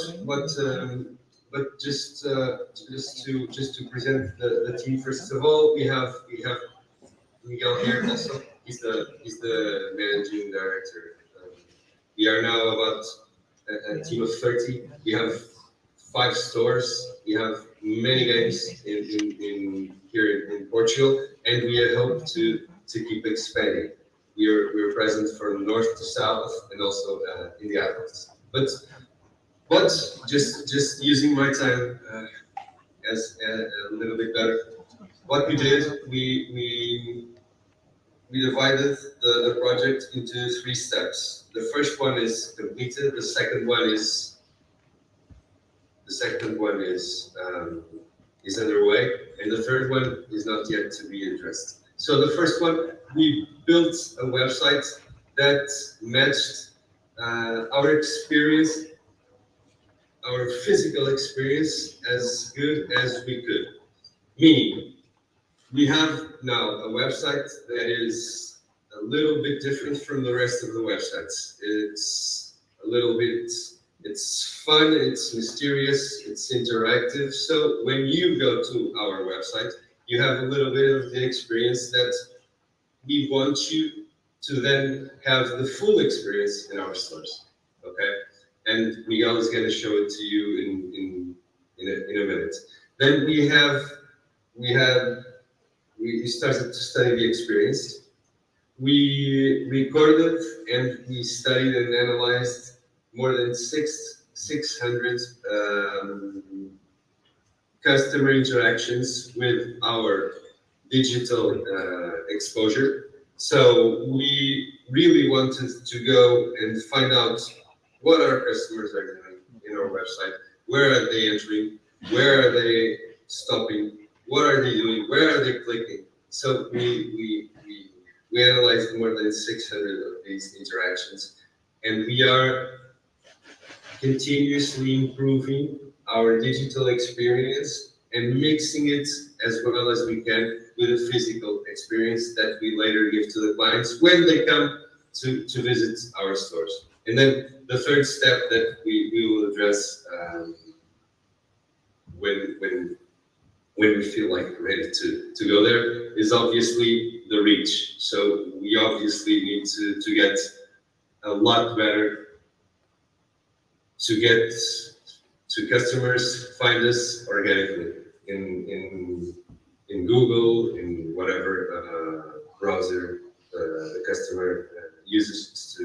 just to present the team, first of all, we have Miguel here also. He's the managing director. We are now about a team of 30. We have 5 stores. We have many games in here in Portugal, and we hope to keep expanding. We're present from north to south and also in the islands. But just using my time as a little bit better. What we did, we divided the project into 3 steps. The first one is completed. The second one is underway, and the third one is not yet to be addressed. So the first one, we built a website that matched our experience, our physical experience, as good as we could. Meaning, we have now a website that is a little bit different from the rest of the websites. It's fun, it's mysterious, it's interactive. So when you go to our website, you have a little bit of the experience that we want you to then have the full experience in our stores. Okay? And Miguel is going to show it to you in a minute. Then we started to study the experience. We recorded and we studied and analyzed more than 600 customer interactions with our digital exposure. So we really wanted to go and find out what our customers are doing in our website. Where are they entering? Where are they stopping? What are they doing? Where are they clicking? So we analyzed more than 600 of these interactions, and we are continuously improving our digital experience and mixing it as well as we can with a physical experience that we later give to the clients when they come to visit our stores. And then the third step that we will address when we feel like ready to go there is obviously the reach. So we obviously need to get a lot better to get to customers find us organically in Google, in whatever browser the customer uses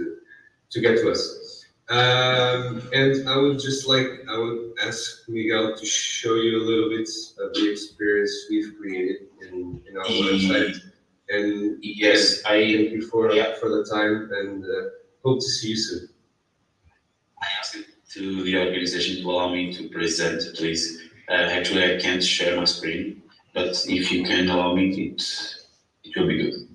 to get to us. And I would ask Miguel to show you a little bit of the experience we've created in our website. And yes, I thank you for the time and hope to see you soon. I asked to the organization to allow me to present, please. Actually, I can't share my screen, but if you can allow me, it will be good.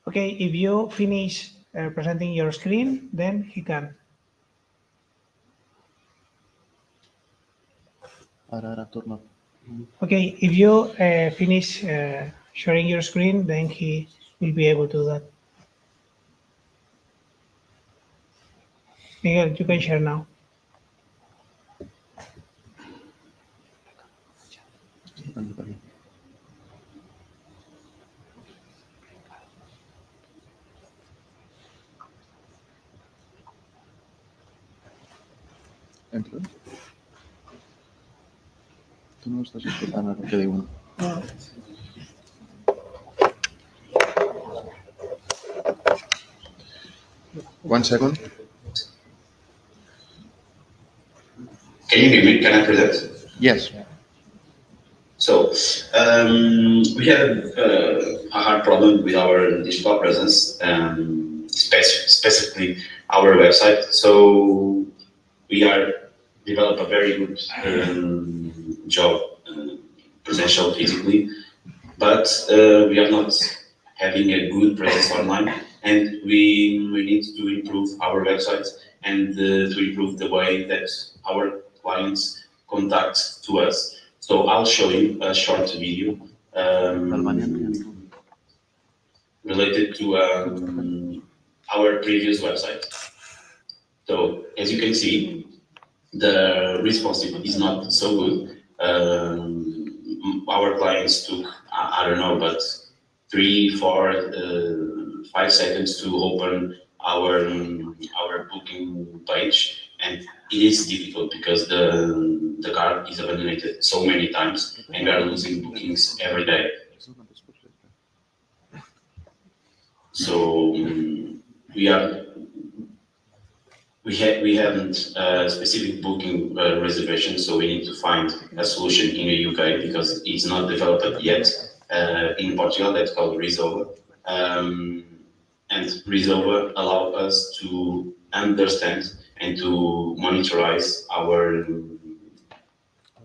Okay, if you finish presenting your screen, then he can. Okay, if you finish sharing your screen, then he will be able to do that. Miguel, you can share now. Entra. Tú no estás escuchando lo que digo. No. One second. Can you hear me? Can I present? Yes. So, we have a hard problem with our digital presence, specifically our website. So, we are develop a very good job, presential physically, but we are not having a good presence online, and we need to improve our website and to improve the way that our clients contact to us. So I'll show you a short video related to our previous website. So as you can see, the response is not so good. Our clients took, I don't know, but 3, 4, 5 seconds to open our booking page, and it is difficult because the card is abandoned so many times, and we are losing bookings every day. So we haven't specific booking reservation, so we need to find a solution in the UK because it's not developed yet. In Portugal, that's called Resolver. And Resolver allow us to understand and to monitorize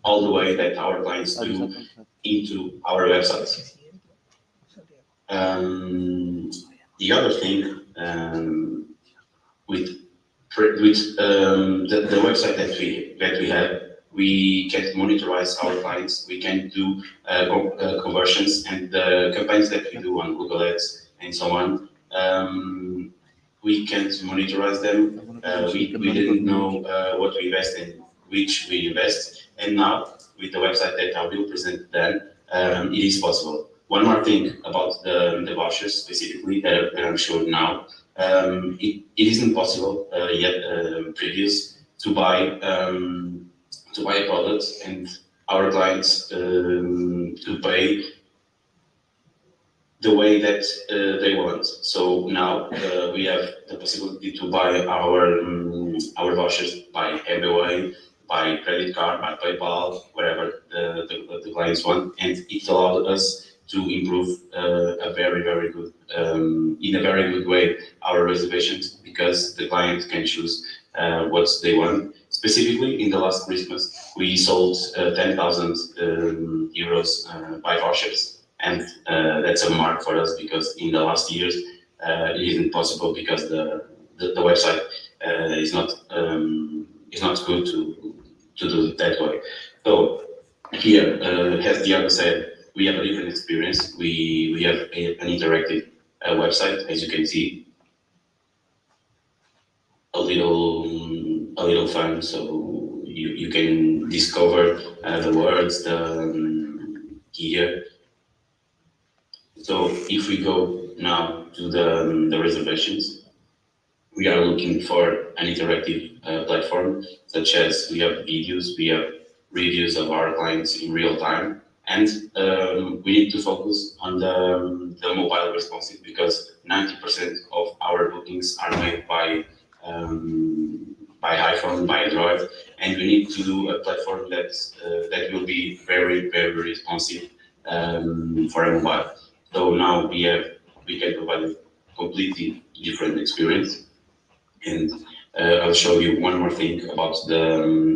all the way that our clients do into our website. The other thing with the website that we have, we can monitorize our clients. We can do conversions and the campaigns that we do on Google Ads and so on. We can't monitorize them. We didn't know what we invest in, which we invest, and now with the website that I will present then, it is possible. One more thing about the vouchers specifically that I'm showing now. It isn't possible yet previous to buy a product and our clients to pay the way that they want. So now we have the possibility to buy our vouchers by MBWay, by credit card, by PayPal, wherever the clients want, and it allowed us to improve a very good in a very good way our reservations because the client can choose what they want. Specifically, in the last Christmas, we sold 10,000 euros by vouchers. and that's a mark for us because in the last years it isn't possible because the website is not good to do it that way. So here, as Diego said, we have a different experience. We have an interactive website, as you can see, a little fun, so you can discover the words here. So if we go now to the reservations, we are looking for an interactive platform, such as we have videos, we have reviews of our clients in real time, and we need to focus on the mobile responsive because 90% of our bookings are made by iPhone, by Android, and we need to do a platform that will be very, very responsive for a mobile. So now we can provide a completely different experience. And I'll show you one more thing about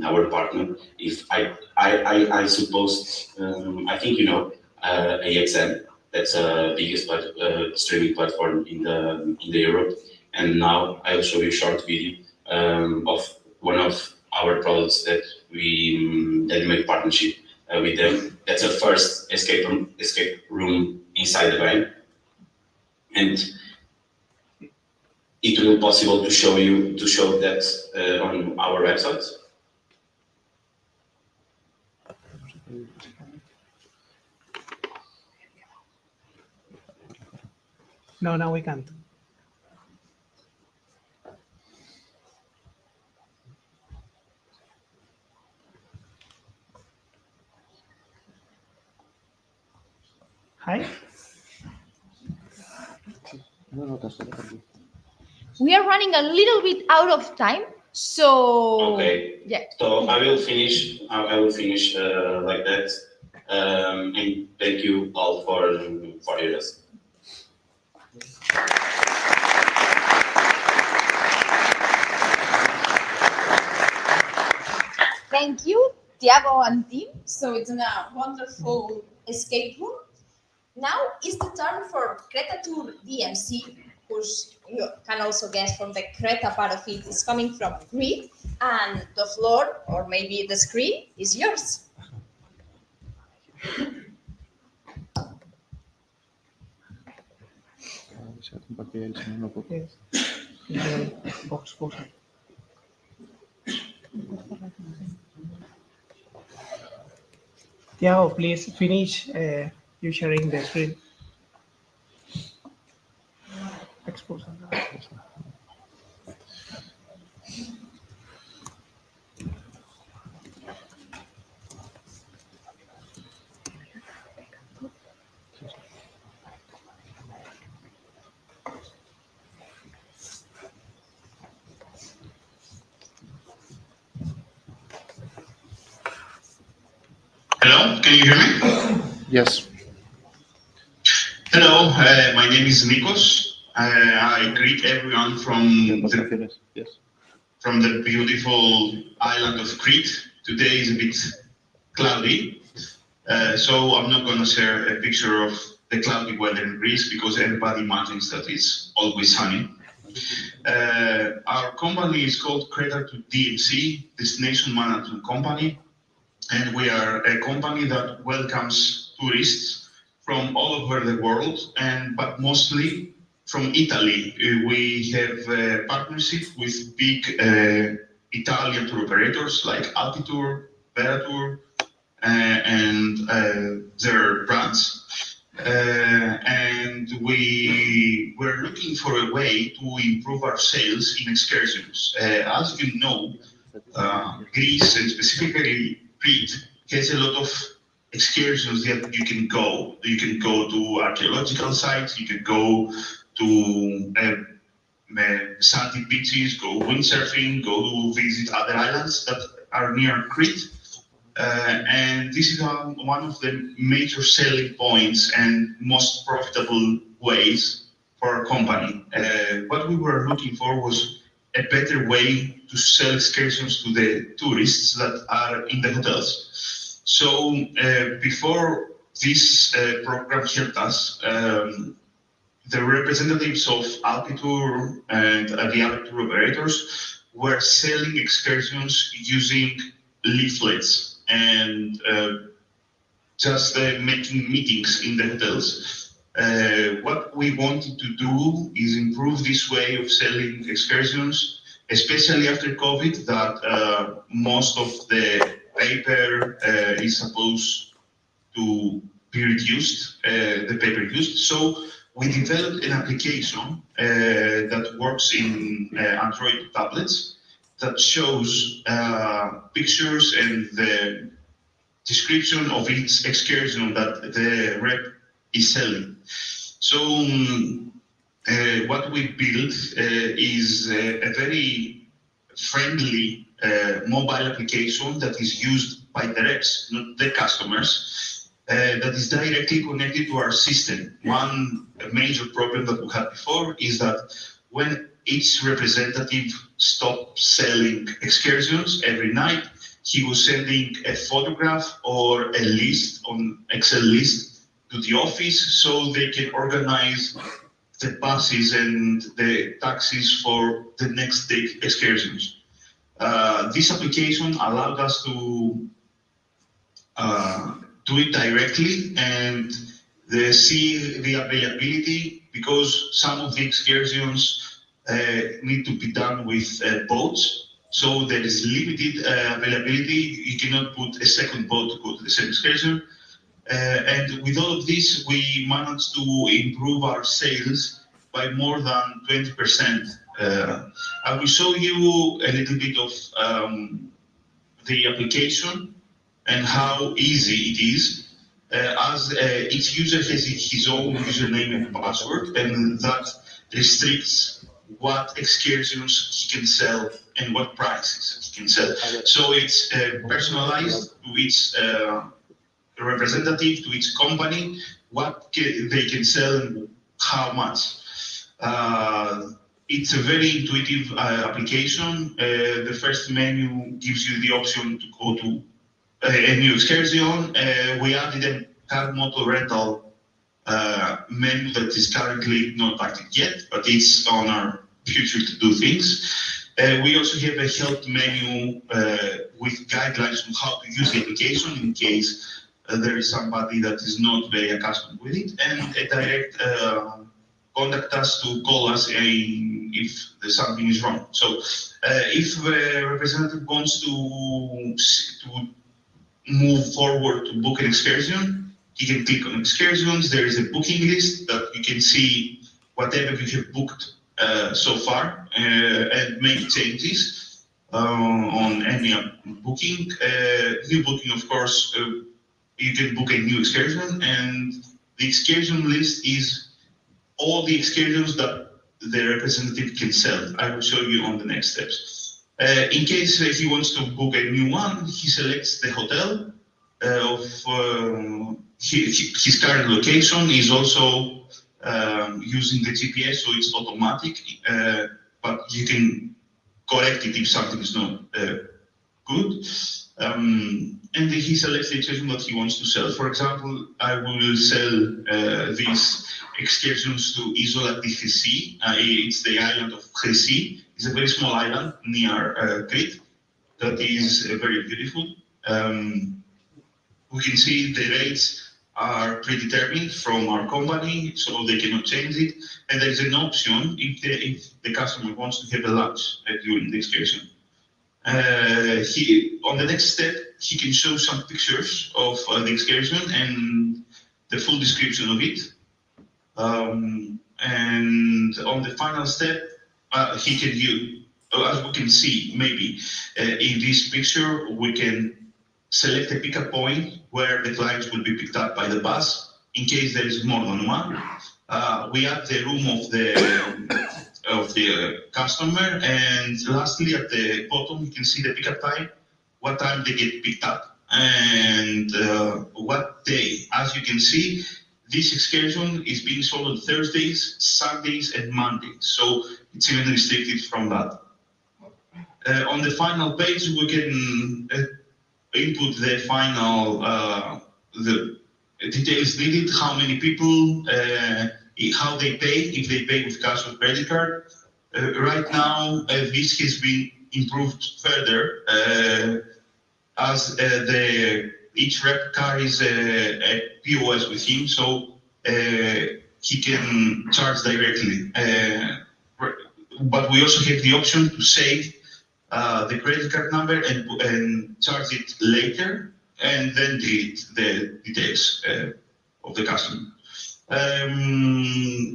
our partner. If I suppose I think you know AXN. That's the biggest streaming platform in the Europe. And now I'll show you a short video of one of our products that we make partnership with them. That's a first escape room inside the bank, and it will be possible to show that on our website. No, now we can't. Hi. We are running a little bit out of time, so Okay. yeah. So I will finish. I will finish like that. And thank you all for hearing us. Thank you, Tiago and team. So it's a wonderful escape room. Now is the turn for Creta Tour DMC, which you can also guess from the Creta part of it is coming from Greece, and the floor, or maybe the screen, is yours. Tiago, please finish you sharing the screen. Expose. Hello, can you hear me? Yes. Hello, my name is Nikos. I greet everyone from the beautiful island of Crete. Today is a bit cloudy, so I'm not going to share a picture of the cloudy weather in Greece because everybody imagines that it's always sunny. Our company is called Creta to DMC, Destination Management Company. And we are a company that welcomes tourists from all over the world, but mostly from Italy. We have a partnership with big Italian tour operators like Altitour, Veratour, and their brands. And we were looking for a way to improve our sales in excursions. As you know, Greece, and specifically Crete, has a lot of excursions that you can go. You can go to archaeological sites, you can go to sandy beaches, go windsurfing, go to visit other islands that are near Crete. And this is one of the major selling points and most profitable ways for our company. What we were looking for was a better way to sell excursions to the tourists that are in the hotels. So before this program helped us. The representatives of Alpitour and the other tour operators were selling excursions using leaflets and just making meetings in the hotels. What we wanted to do is improve this way of selling excursions, especially after COVID, that most of the paper is supposed to be reduced, the paper used. So we developed an application that works in Android tablets that shows pictures and the description of each excursion that the rep is selling. So what we built is a very friendly mobile application that is used by the reps, not the customers, that is directly connected to our system. One major problem that we had before is that when each representative stopped selling excursions every night, he was sending a photograph or a list on Excel list to the office so they can organize the buses and the taxis for the next day excursions. This application allowed us to do it directly and see the availability, because some of the excursions need to be done with boats. So there is limited availability. You cannot put a second boat to go to the same excursion. And with all of this, we managed to improve our sales by more than 20%. I will show you a little bit of the application and how easy it is. As each user has his own username and password, and that restricts what excursions he can sell and what prices he can sell. So it's personalized to each representative, to each company, what they can sell and how much. It's a very intuitive application. The first menu gives you the option to go to a new excursion. We added a car motor rental menu that is currently not active yet, but it's on our future to do things. We also have a help menu with guidelines on how to use the application in case there is somebody that is not very accustomed with it, and a direct contact us to call us if something is wrong. So if the representative wants to move forward to book an excursion, he can click on excursions. There is a booking list that you can see whatever you have booked so far and make changes on any booking. New booking, of course, you can book a new excursion, and the excursion list is all the excursions that the representative can sell. I will show you on the next steps. In case he wants to book a new one, he selects the hotel of his current location. Is also using the GPS, so it's automatic, but you can correct it if something is not good. And he selects the excursion that he wants to sell. For example, I will sell these excursions to Isola di Crisi. It's the island of Crisi. It's a very small island near Crete that is very beautiful. We can see the rates are predetermined from our company, so they cannot change it. And there is an option if the customer wants to have a lunch during the excursion. On the next step, he can show some pictures of the excursion and the full description of it. And on the final step, he can use, as we can see, maybe in this picture, we can select a pickup point where the clients will be picked up by the bus. In case there is more than one, we add the room of the customer, and lastly at the bottom you can see the pickup time, what time they get picked up, and what day. As you can see, this excursion is being sold on Thursdays, Sundays, and Mondays, so it's even restricted from that. On the final page, we can input the final details needed, how many people, how they pay, if they pay with cash or credit card. Right now, this has been improved further as each rep carries a POS with him, so he can charge directly. But we also have the option to save the credit card number and charge it later, and then delete the details of the customer.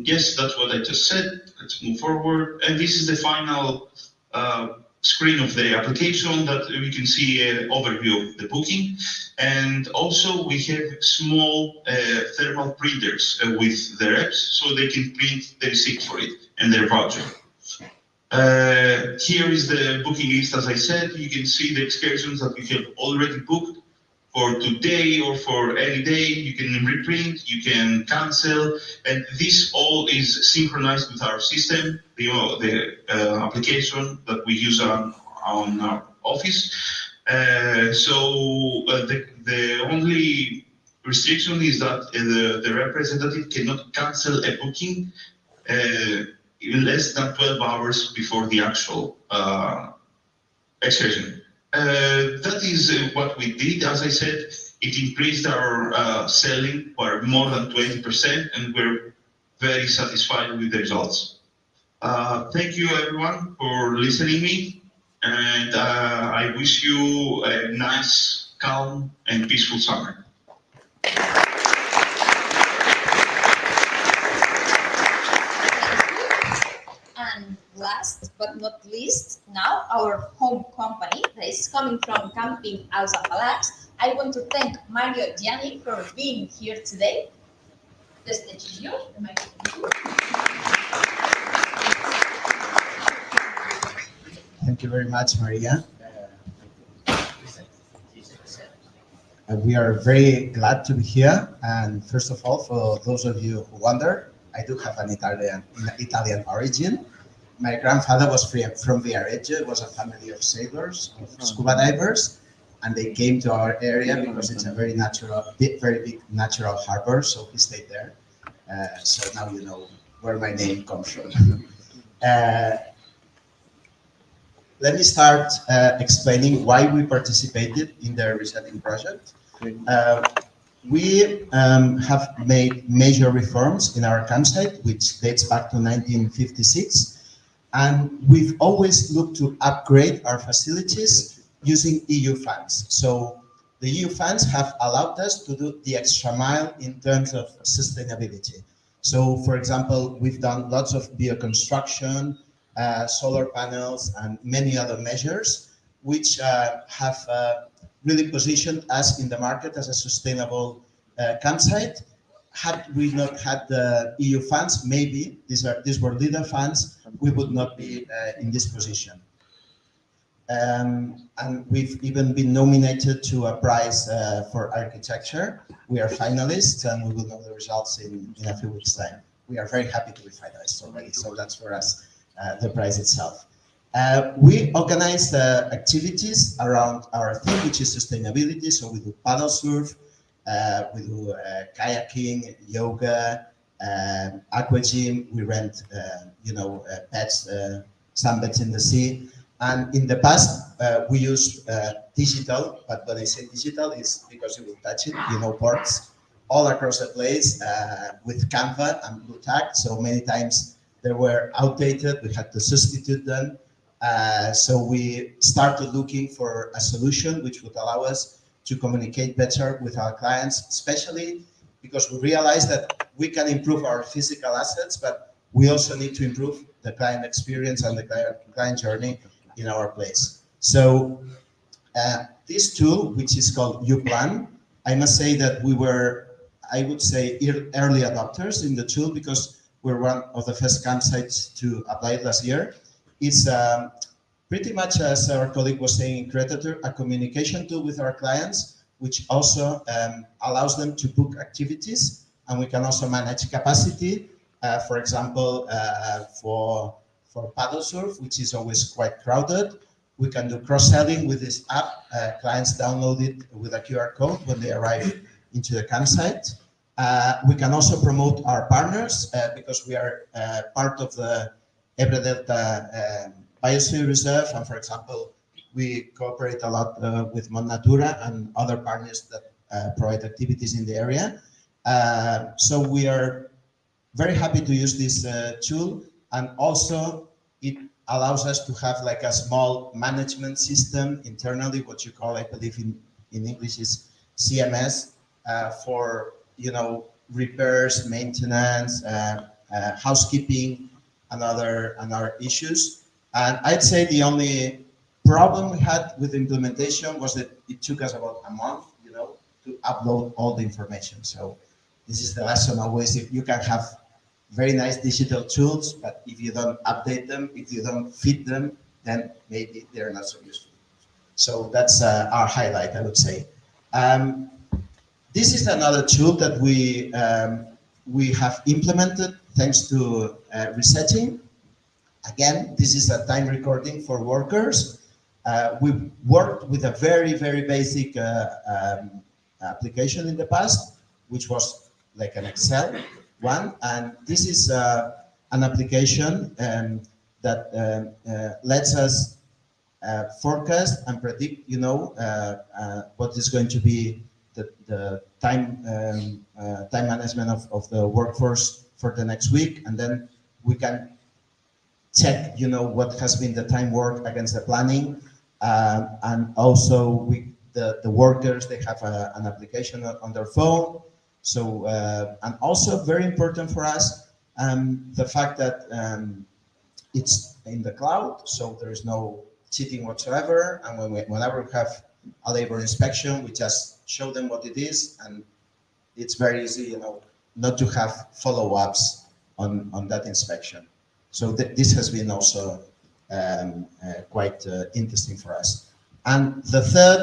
Yes, that's what I just said. Let's move forward. And this is the final screen of the application that we can see an overview of the booking. And also we have small thermal printers with the reps, so they can print the receipt for it and their voucher. Here is the booking list. As I said, you can see the excursions that we have already booked for today or for any day. You can reprint, you can cancel, and this all is synchronized with our system, the application that we use on our office. The only restriction is that the representative cannot cancel a booking less than 12 hours before the actual excursion. That is what we did. As I said, it increased our selling by more than 20%, and we're very satisfied with the results. Thank you, everyone, for listening to me, and I wish you a nice, calm, and peaceful summer. And last but not least, now our home company that is coming from Camping Alsa Palax. I want to thank Mario Gianni for being here today. The stage is yours. The microphone. Thank you very much, Maria. We are very glad to be here. And first of all, for those of you who wonder, I do have an Italian origin. My grandfather was from Viareggio. It was a family of sailors, of scuba divers, and they came to our area because it's a very big natural harbor. So he stayed there. So now you know where my name comes from. Let me start explaining why we participated in the Resetting project. We have made major reforms in our campsite, which dates back to 1956. And we've always looked to upgrade our facilities using EU funds. So the EU funds have allowed us to do the extra mile in terms of sustainability. So, for example, we've done lots of bioconstruction, solar panels, and many other measures, which have really positioned us in the market as a sustainable campsite. Had we not had the EU funds, maybe these were leader funds, we would not be in this position. And we've even been nominated to a prize for architecture. We are finalists, and we will know the results in a few weeks' time. We are very happy to be finalists already, so that's for us the prize itself. We organize activities around our theme, which is sustainability. So we do paddle surf, we do kayaking, yoga, aqua gym. We rent, pets, sunbeds in the sea. And in the past, we used digital, but when I say digital, it's because you will touch it, ports all across the place with Canva and Blue Tag. So many times they were outdated. We had to substitute them. So we started looking for a solution which would allow us to communicate better with our clients, especially because we realized that we can improve our physical assets, but we also need to improve the client experience and the client journey in our place. So this tool, which is called UPlan, I must say that we were, I would say, early adopters in the tool because we're one of the first campsites to apply it last year. It's pretty much, as our colleague was saying, created a communication tool with our clients, which also allows them to book activities, and we can also manage capacity. For example, for paddle surf, which is always quite crowded, we can do cross-selling with this app. Clients download it with a QR code when they arrive into the campsite. We can also promote our partners because we are part of the Ebre Delta Biosphere Reserve, and for example, we cooperate a lot with Mont Natura and other partners that provide activities in the area. So we are very happy to use this tool, and also it allows us to have like a small management system internally, what you call, I believe in English is CMS, for repairs, maintenance, housekeeping, and other issues. And I'd say the only problem we had with the implementation was that it took us about a month, to upload all the information. So this is the lesson always. If you can have very nice digital tools, but if you don't update them, if you don't feed them, then maybe they're not so useful. So that's our highlight, I would say. This is another tool that we have implemented thanks to resetting. Again, this is a time recording for workers. We've worked with a very, very basic application in the past, which was like an Excel one. And this is an application that lets us forecast and predict, what is going to be the time management of the workforce for the next week, and then we can check, what has been the time work against the planning, and also the workers, they have an application on their phone. So and also very important for us, the fact that it's in the cloud, so there is no cheating whatsoever. And whenever we have a labor inspection, we just show them what it is, and it's very easy, not to have follow-ups on that inspection. So this has been also quite interesting for us. And the third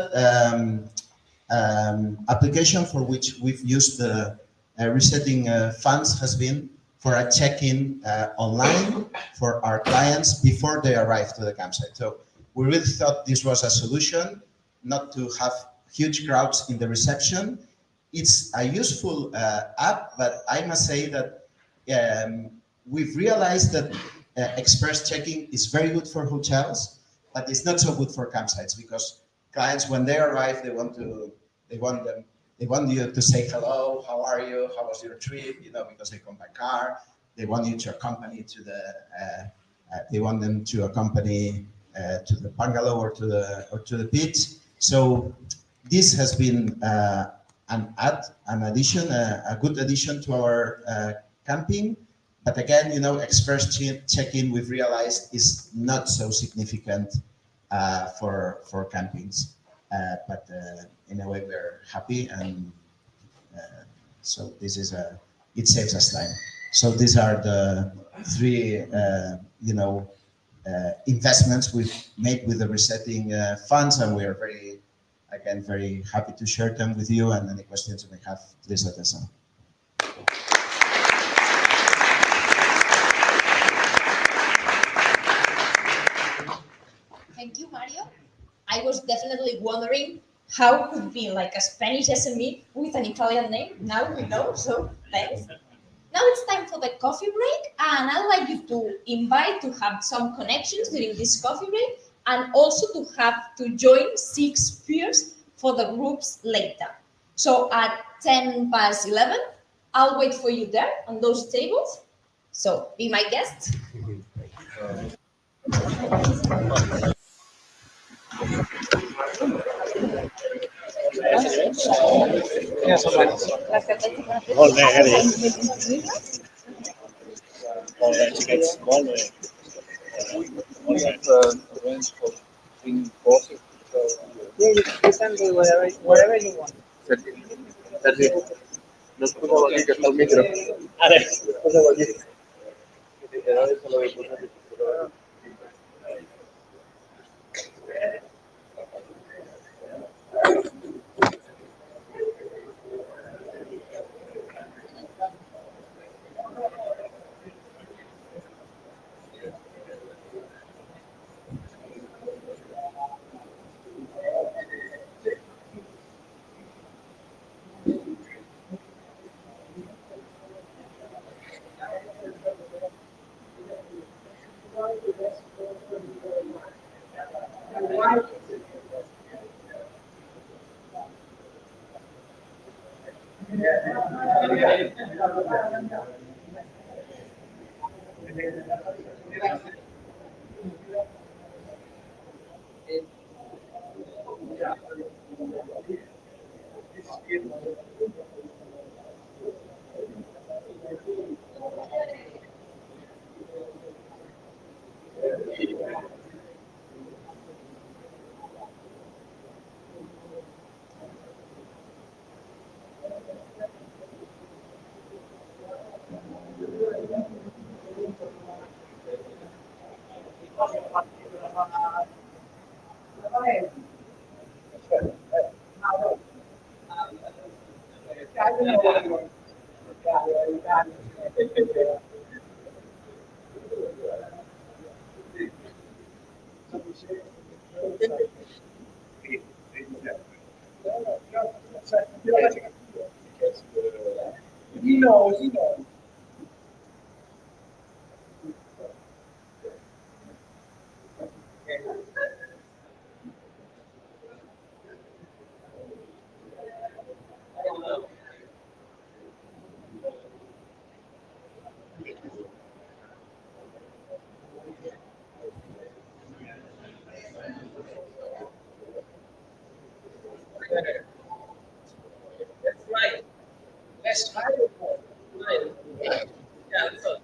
application for which we've used the resetting funds has been for a check-in online for our clients before they arrive to the campsite. So we really thought this was a solution, not to have huge crowds in the reception. It's a useful app, but I must say that we've realized that express check-in is very good for hotels, but it's not so good for campsites, because clients, when they arrive, they want you to say hello, how are you, how was your trip, because they come by car. They want you to accompany to they want them to accompany to the bungalow or to the beach. So this has been an addition, a good addition to our camping. But again, express check-in, we've realized, is not so significant for campings. But in a way, we're happy, and so this is it saves us time. So these are the three, investments we've made with the resetting funds, and we are very happy to share them with you. And any questions you may have, please let us know. Thank you, Mario. I was definitely wondering how could be like a Spanish SME with an Italian name. Now we know, so thanks. Now it's time for the coffee break, and I'd like you to invite to have some connections during this coffee break, and also to join 6 peers for the groups later. So at 11:10, I'll wait for you there on those tables. So be my guest. Molt bé, gràcies. Molt bé, xiquets, molt bé. Yeah, you can do whatever you want. Sergi, no es poseu aquí, que està el micro. Ara. No es poseu aquí. He knows, he knows. That's right. Let's try it. Right. Yeah, that's all.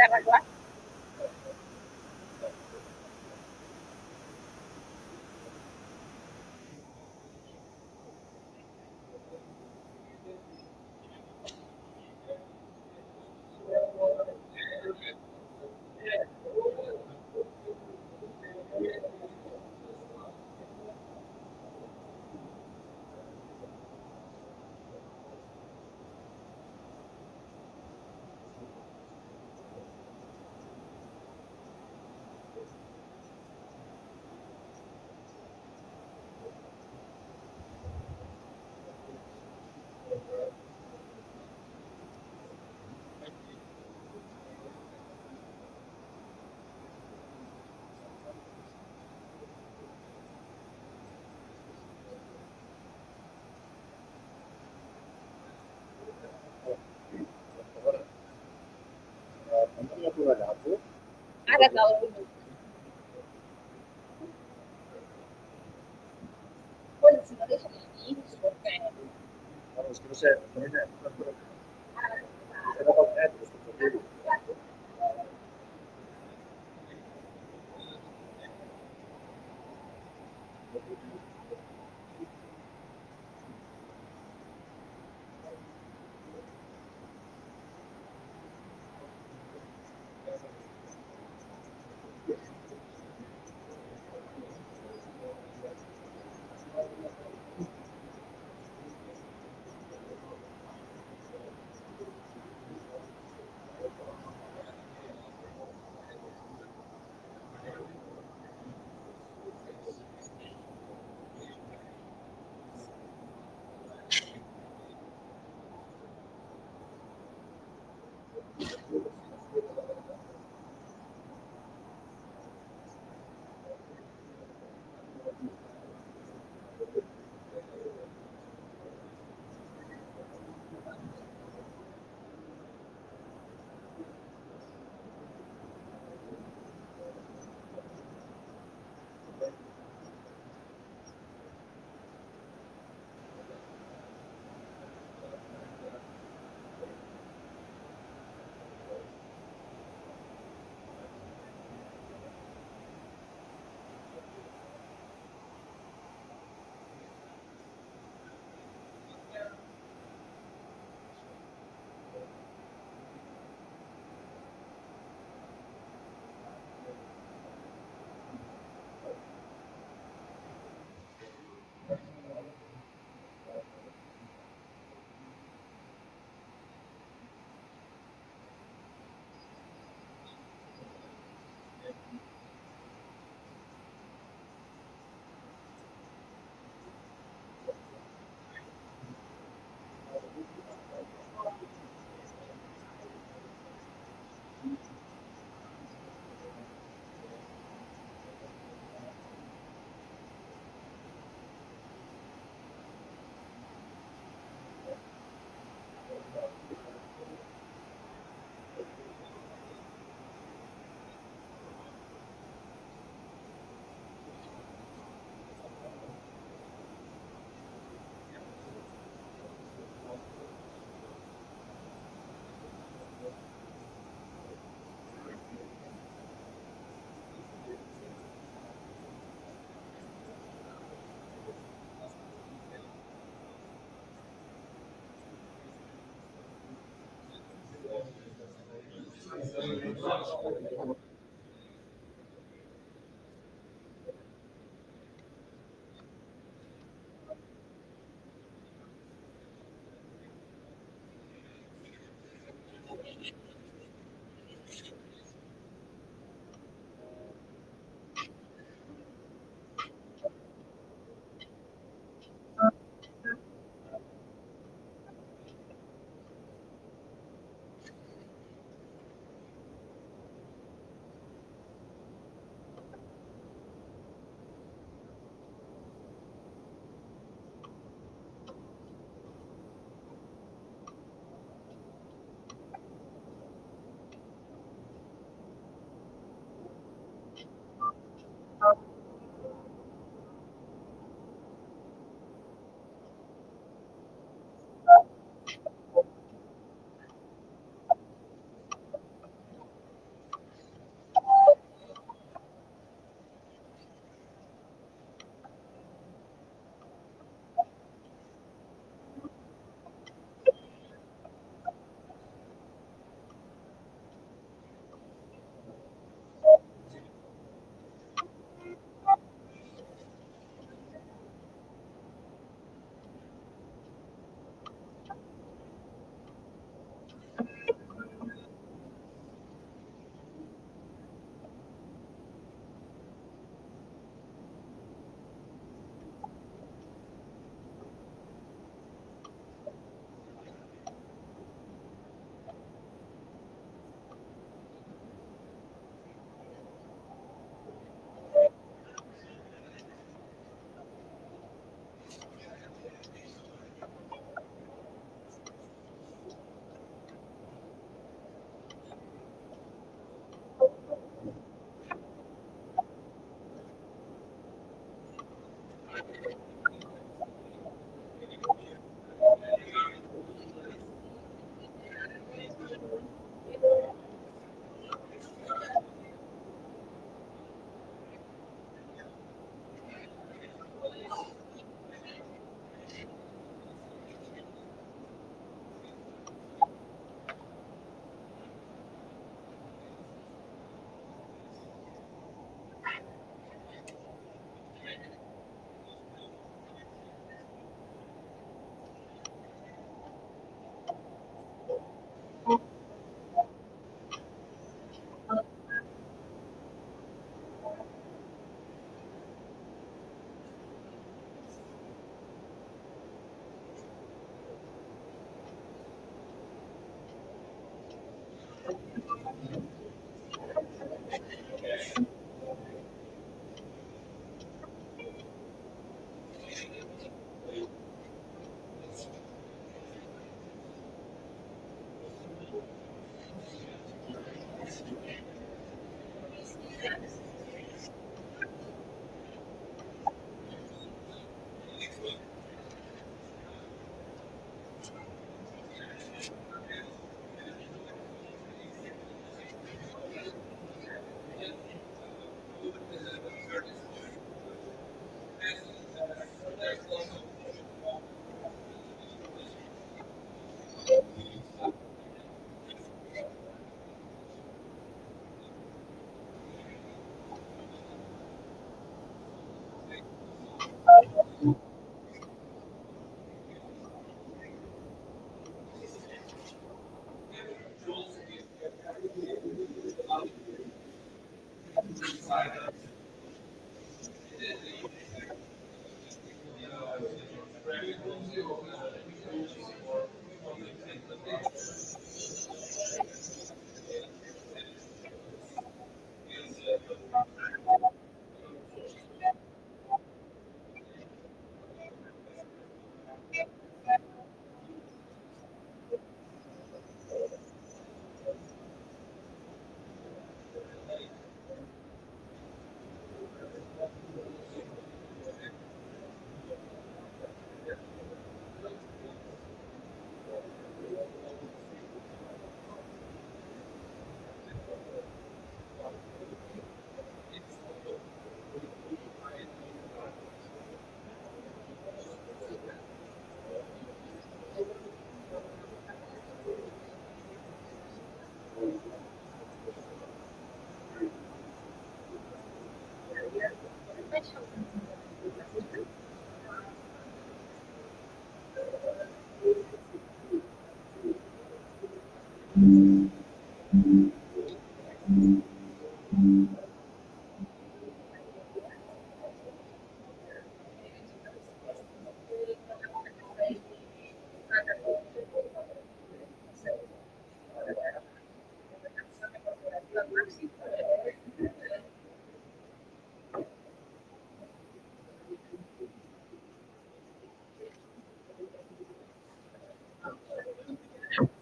arreglar. Ara acabo. Bueno, si no déjame aquí, porque... Bueno, es que no sé,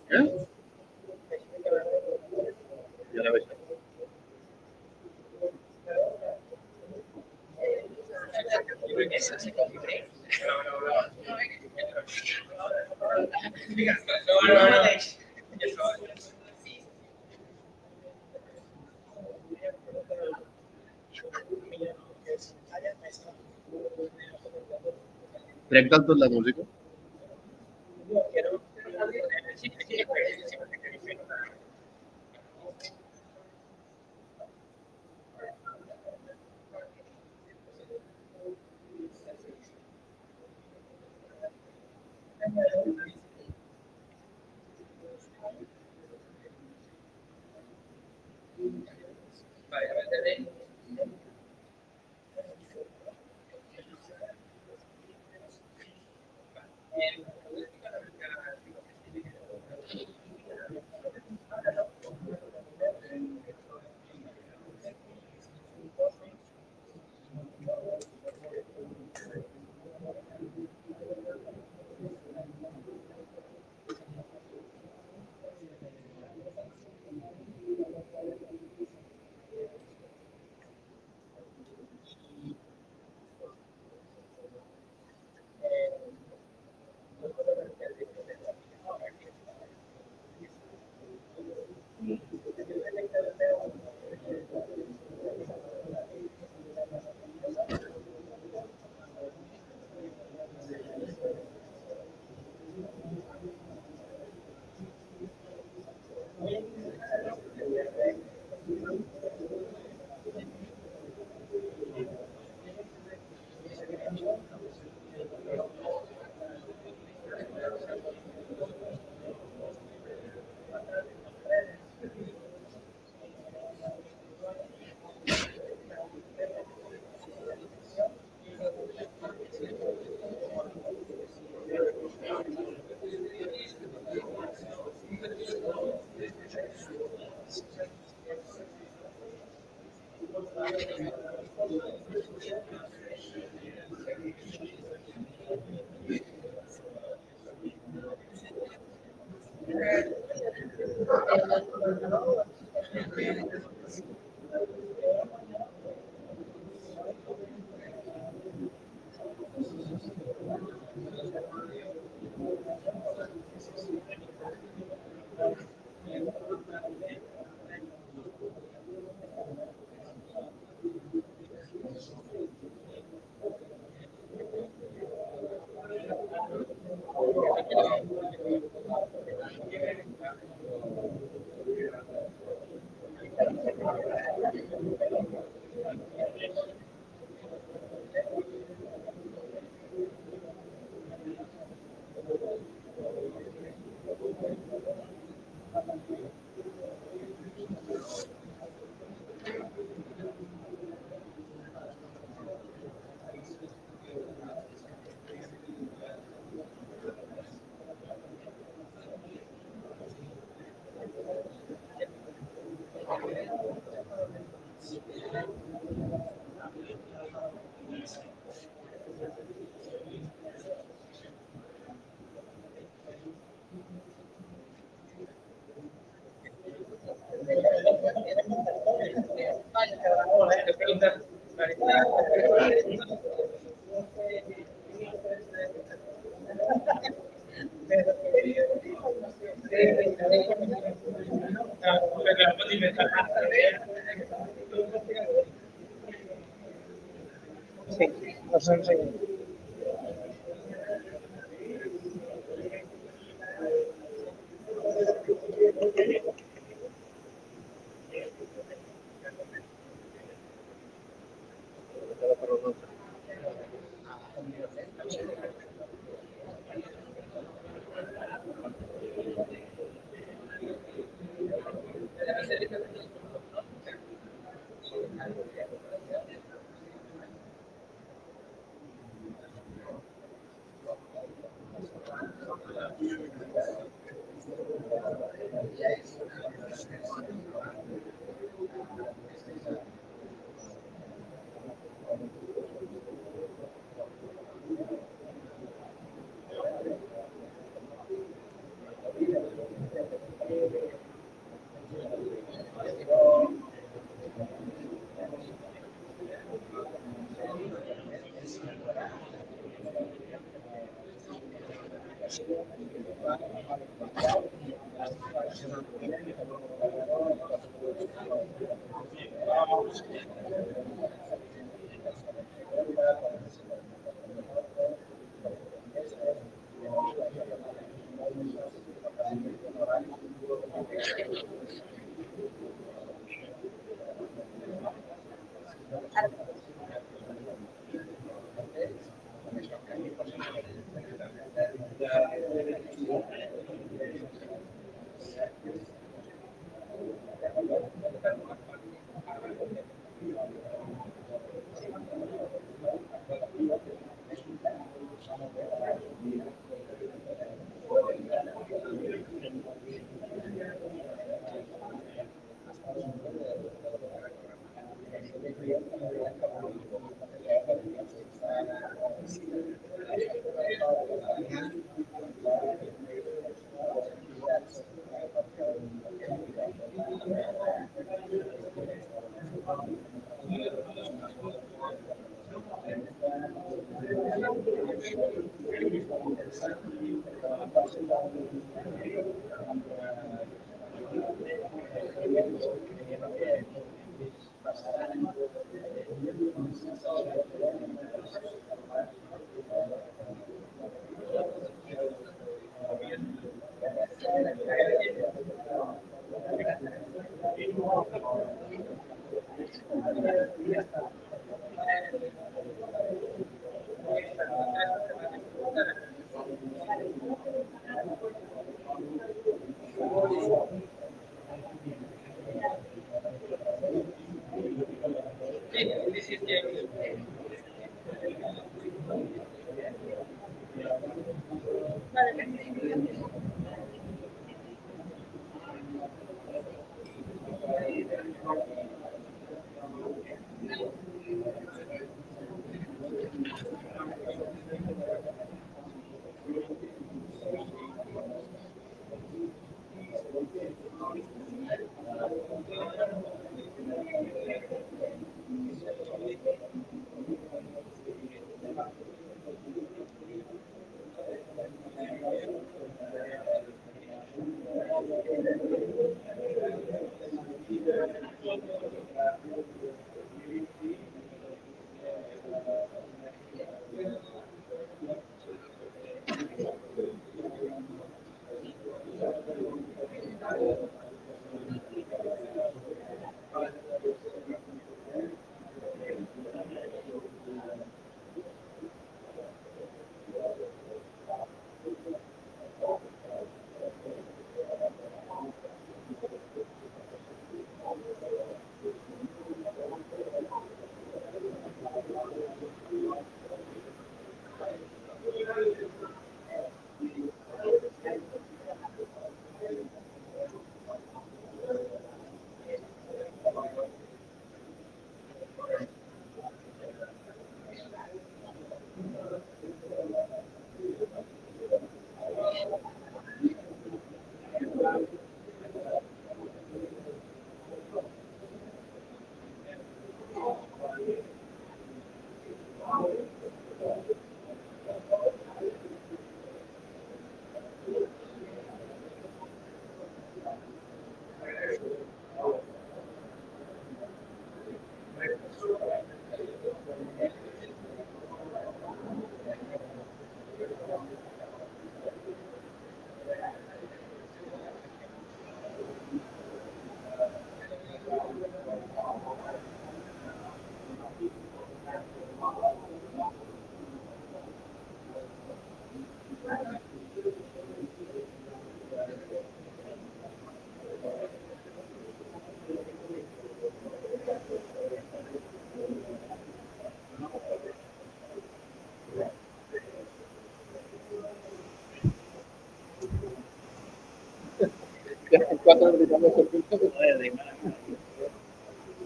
¿Eh? Ya la ves. Trec del tot la música? Sí, los enseño.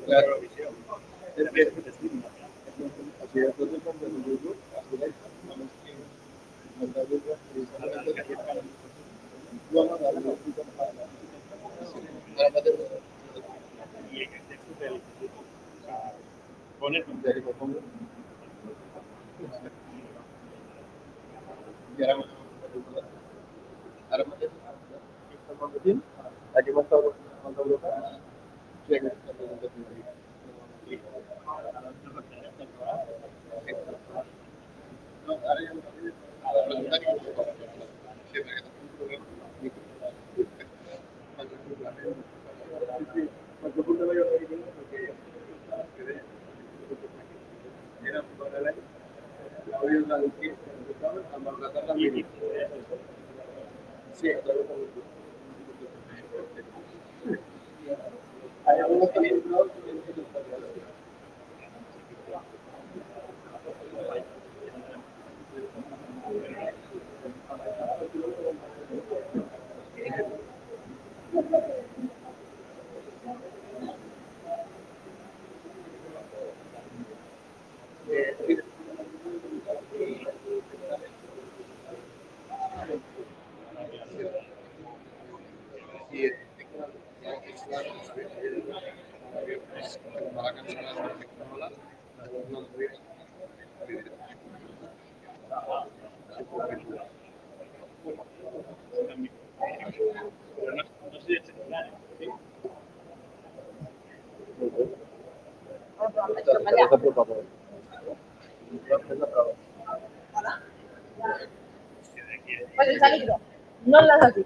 Claro. Es que, así es, entonces, cuando el grupo, así es, vamos que mandar el grupo, no, no, dale, no, ahora mate. Y en el texto del poner un teléfono, pongo. Y ahora mate. ¿Está cuánto tiempo? Aquí va a estar cuánto bloqueo. Sí, aquí está el no, ahora ya no. Resulta que siempre que tengo un problema, cuando punto lo yo porque era para la hoy una de que a maltratar la vida. Sí, a través de hay algunos también no tienen que estar. Pues el saludo. No las así.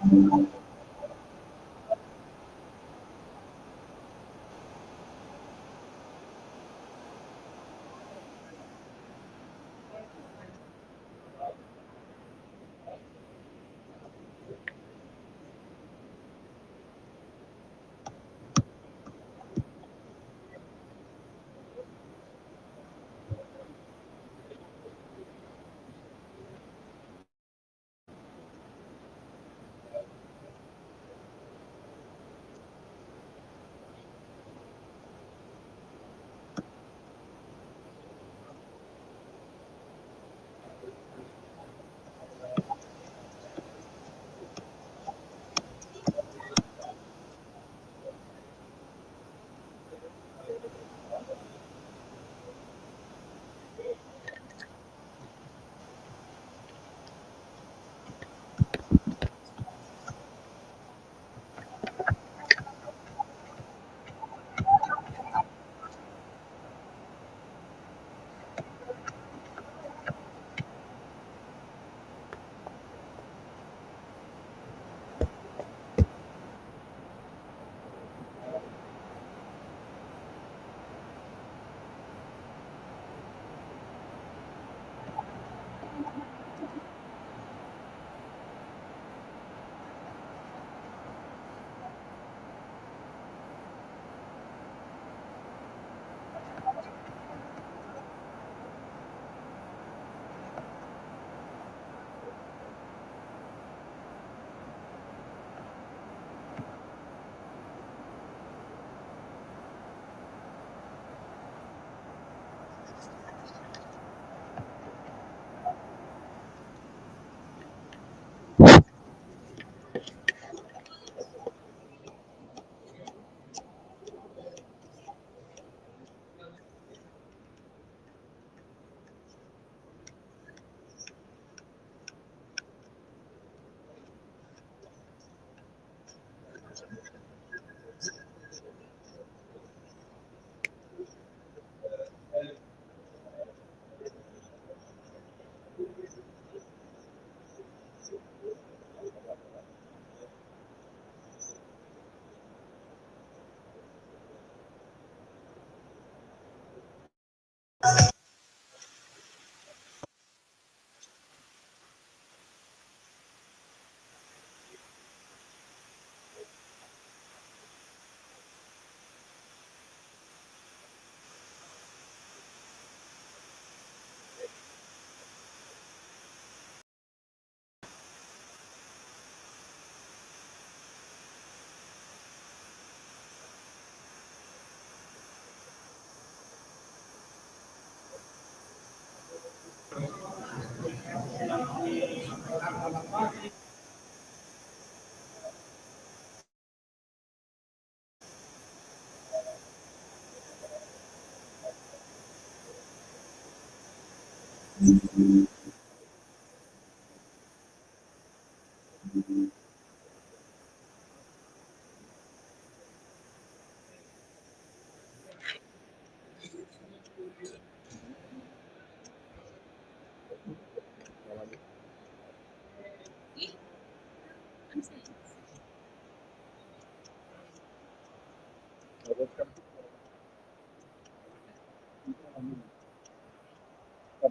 Per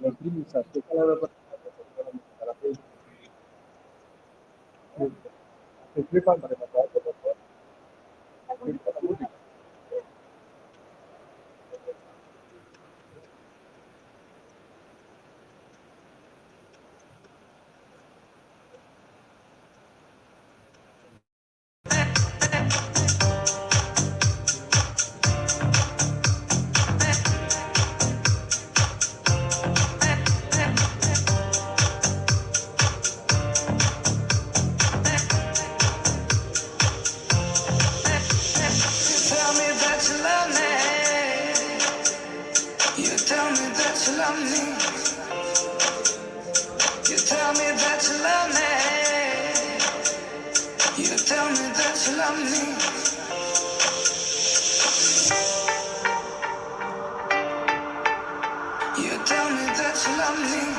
il primo set, qual è la partita? Se qui quando arriva dopo, la musica. Tell me that you love me. You tell me that you love me. You tell me that you love me. You tell me that you love me. You tell me that you love me.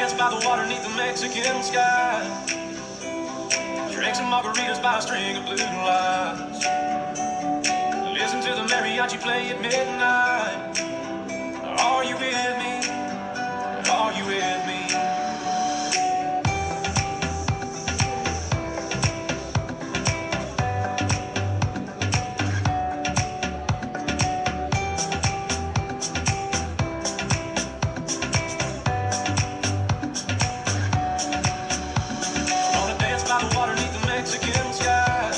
dance by the water neath the Mexican sky. Drink some margaritas by a string of blue lights. Listen to the mariachi play at midnight. Are you with me? Are you with me? By the water neath the Mexican sky.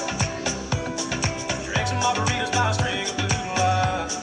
Drink some margaritas by a string of blue lights.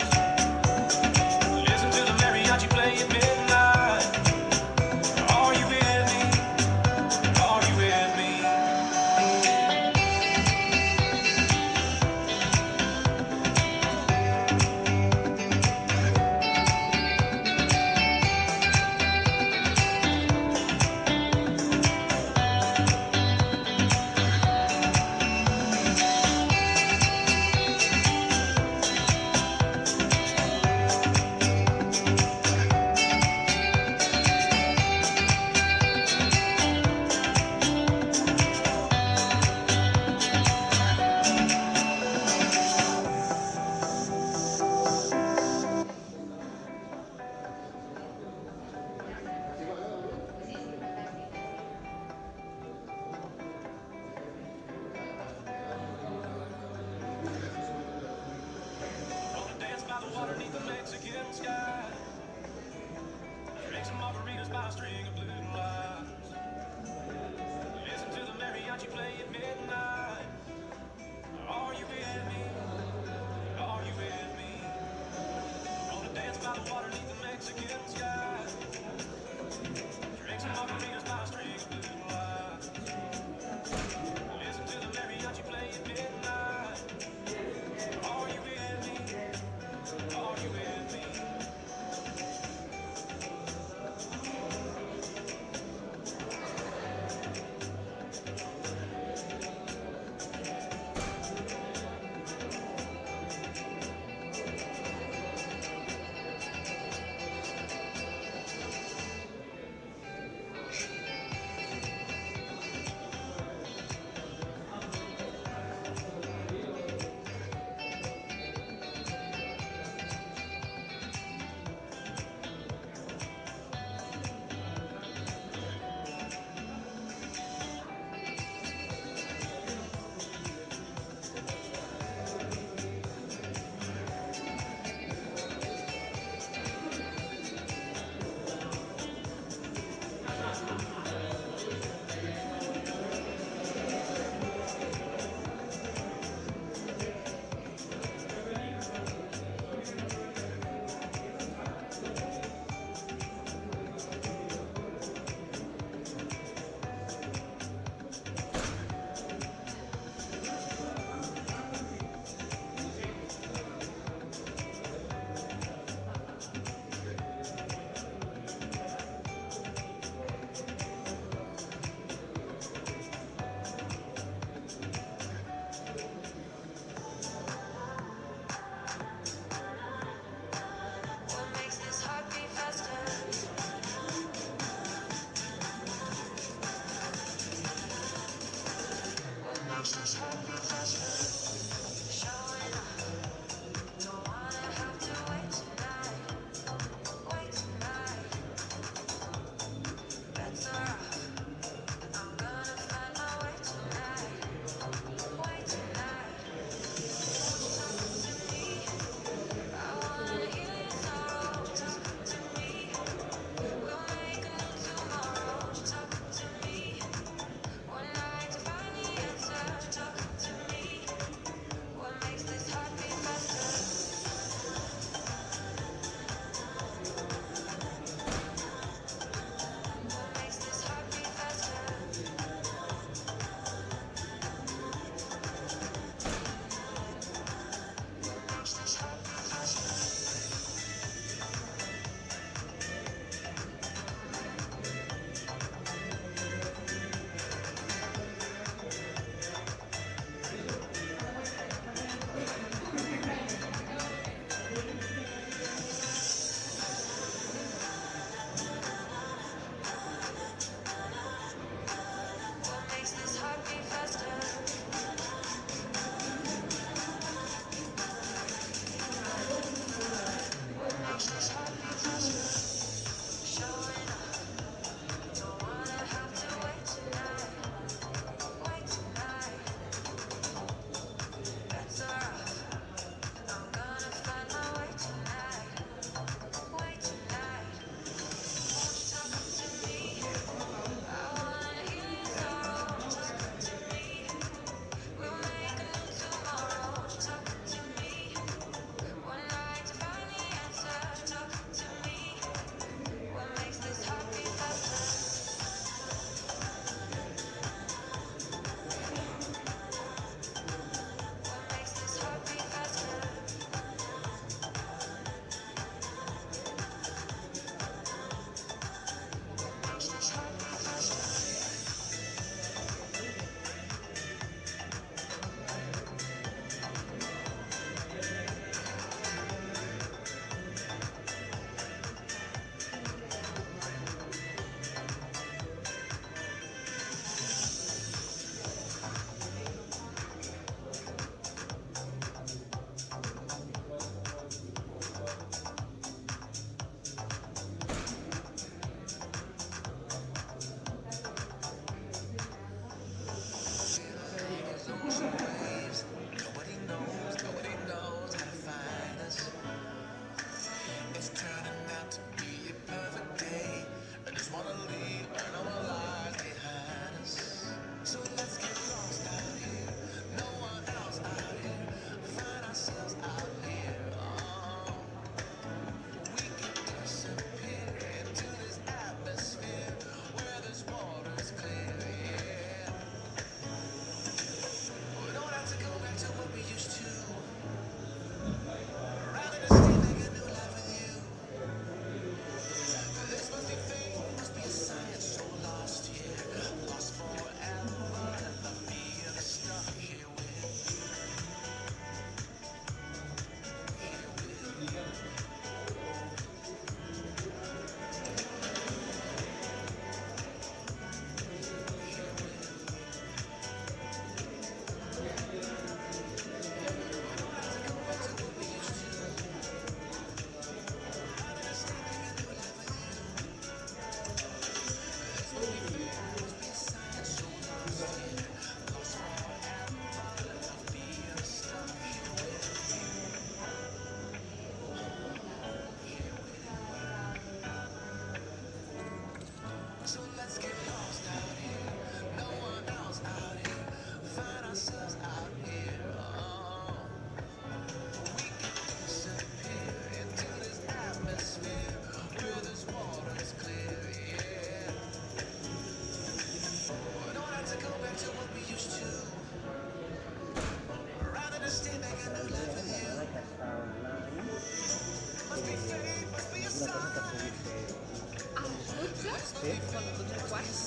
són 12 quarts,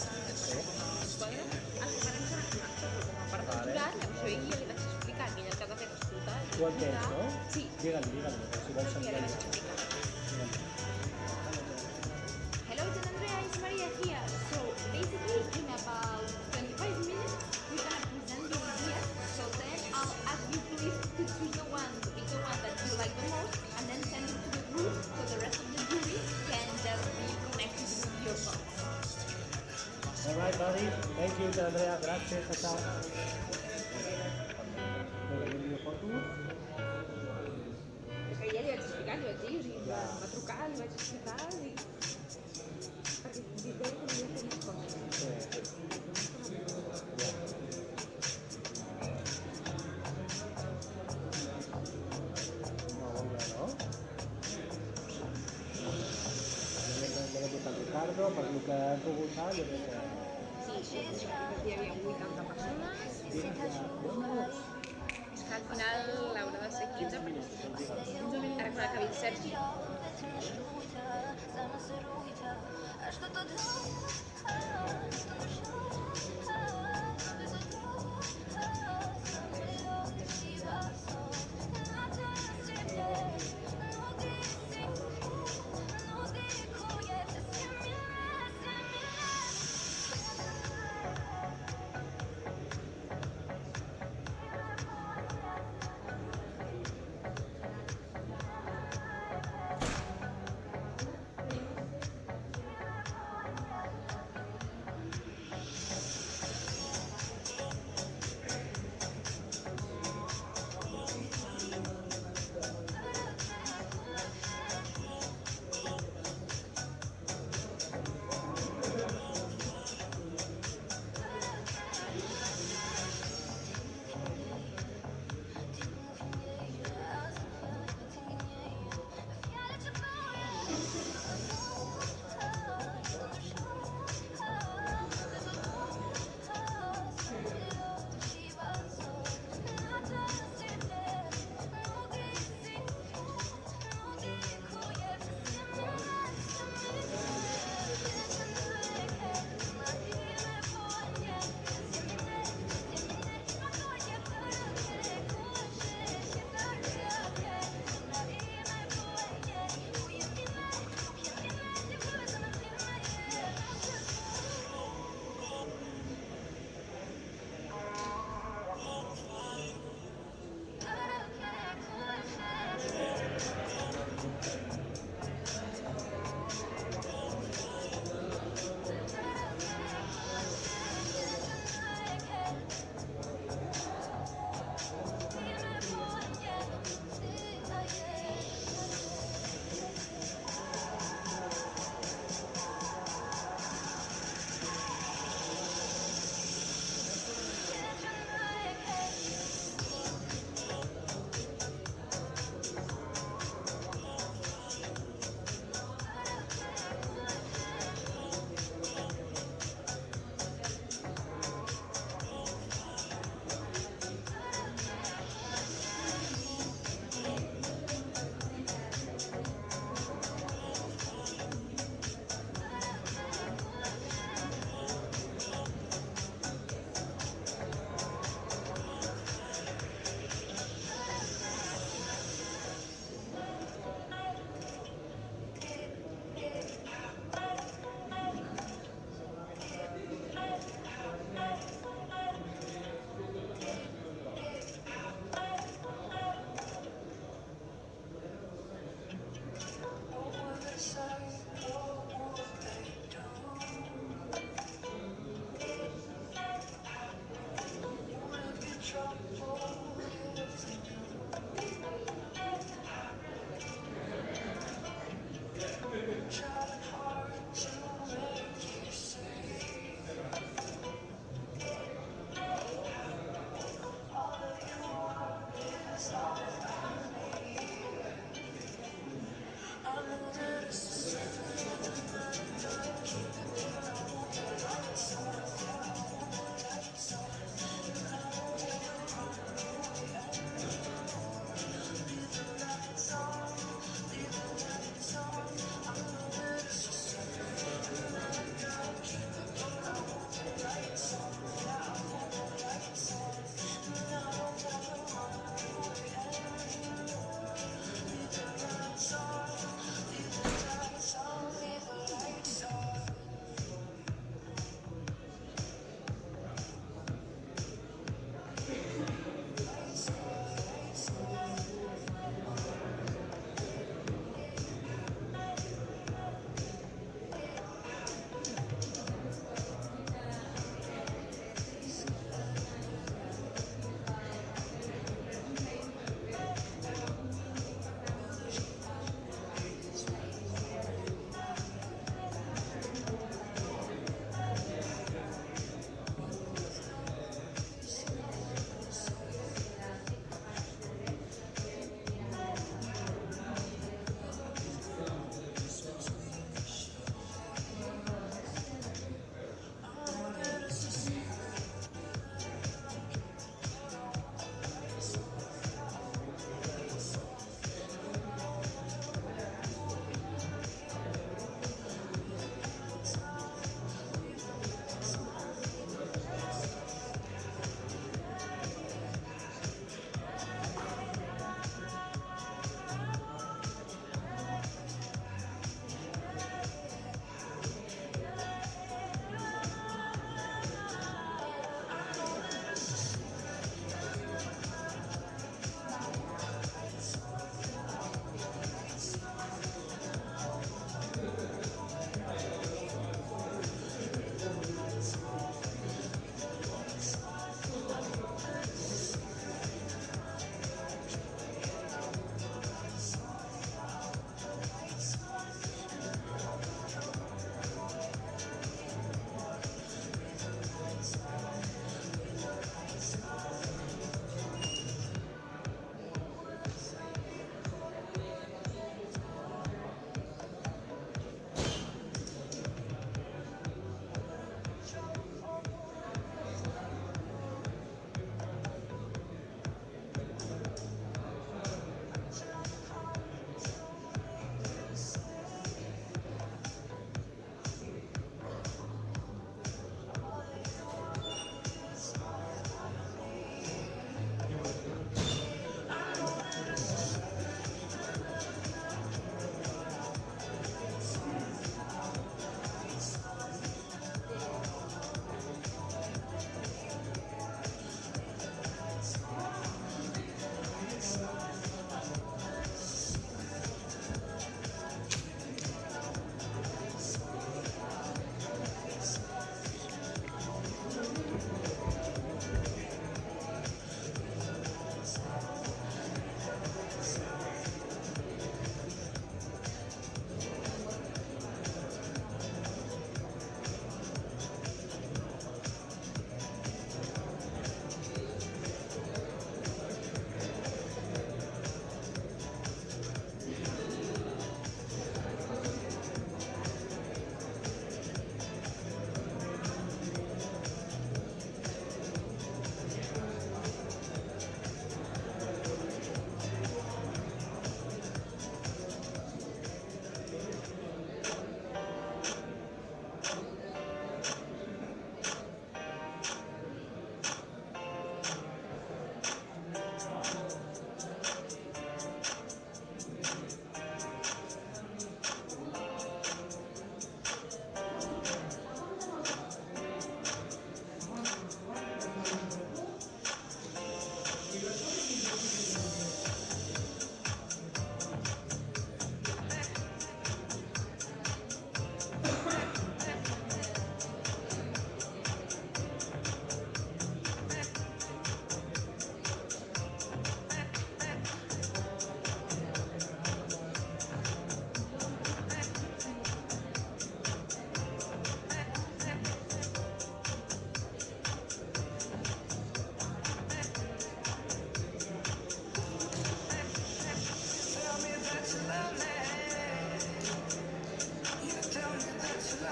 quadre, el que farem serà una part del jurat, amb això ell ja li vaig explicar que ell el que ha de fer és escoltar. Ho entens, no? Sí. Digue-li, si vols Ja li vaig entendre. explicar. Hello, Jan Andrea, it's Maria here. So basically, in about 25 minutes, we're gonna present the ideas. So then I'll ask you please to choose the one that you like the most, and then send it to the group so the rest of the jury can just be connected with your thoughts. All right, buddy. Thank you, Andrea. Grazie. Ciao. És que ja li vaig explicar, li vaig dir, o sigui, va trucar, li vaig explicar, perquè li deia que volia fer més coses. Ricardo, per el que hem pogut saber, jo crec que... Sí, hi havia 80 persones. És que al final haurà de ser 15 perquè ara quan acabi el Sergi.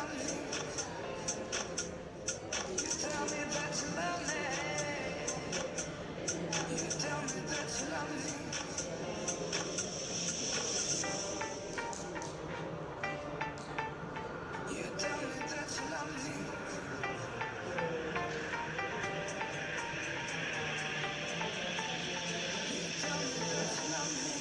love me. You tell me that you love me. You tell me that you love me. You tell me that you love me. You tell me that you love me.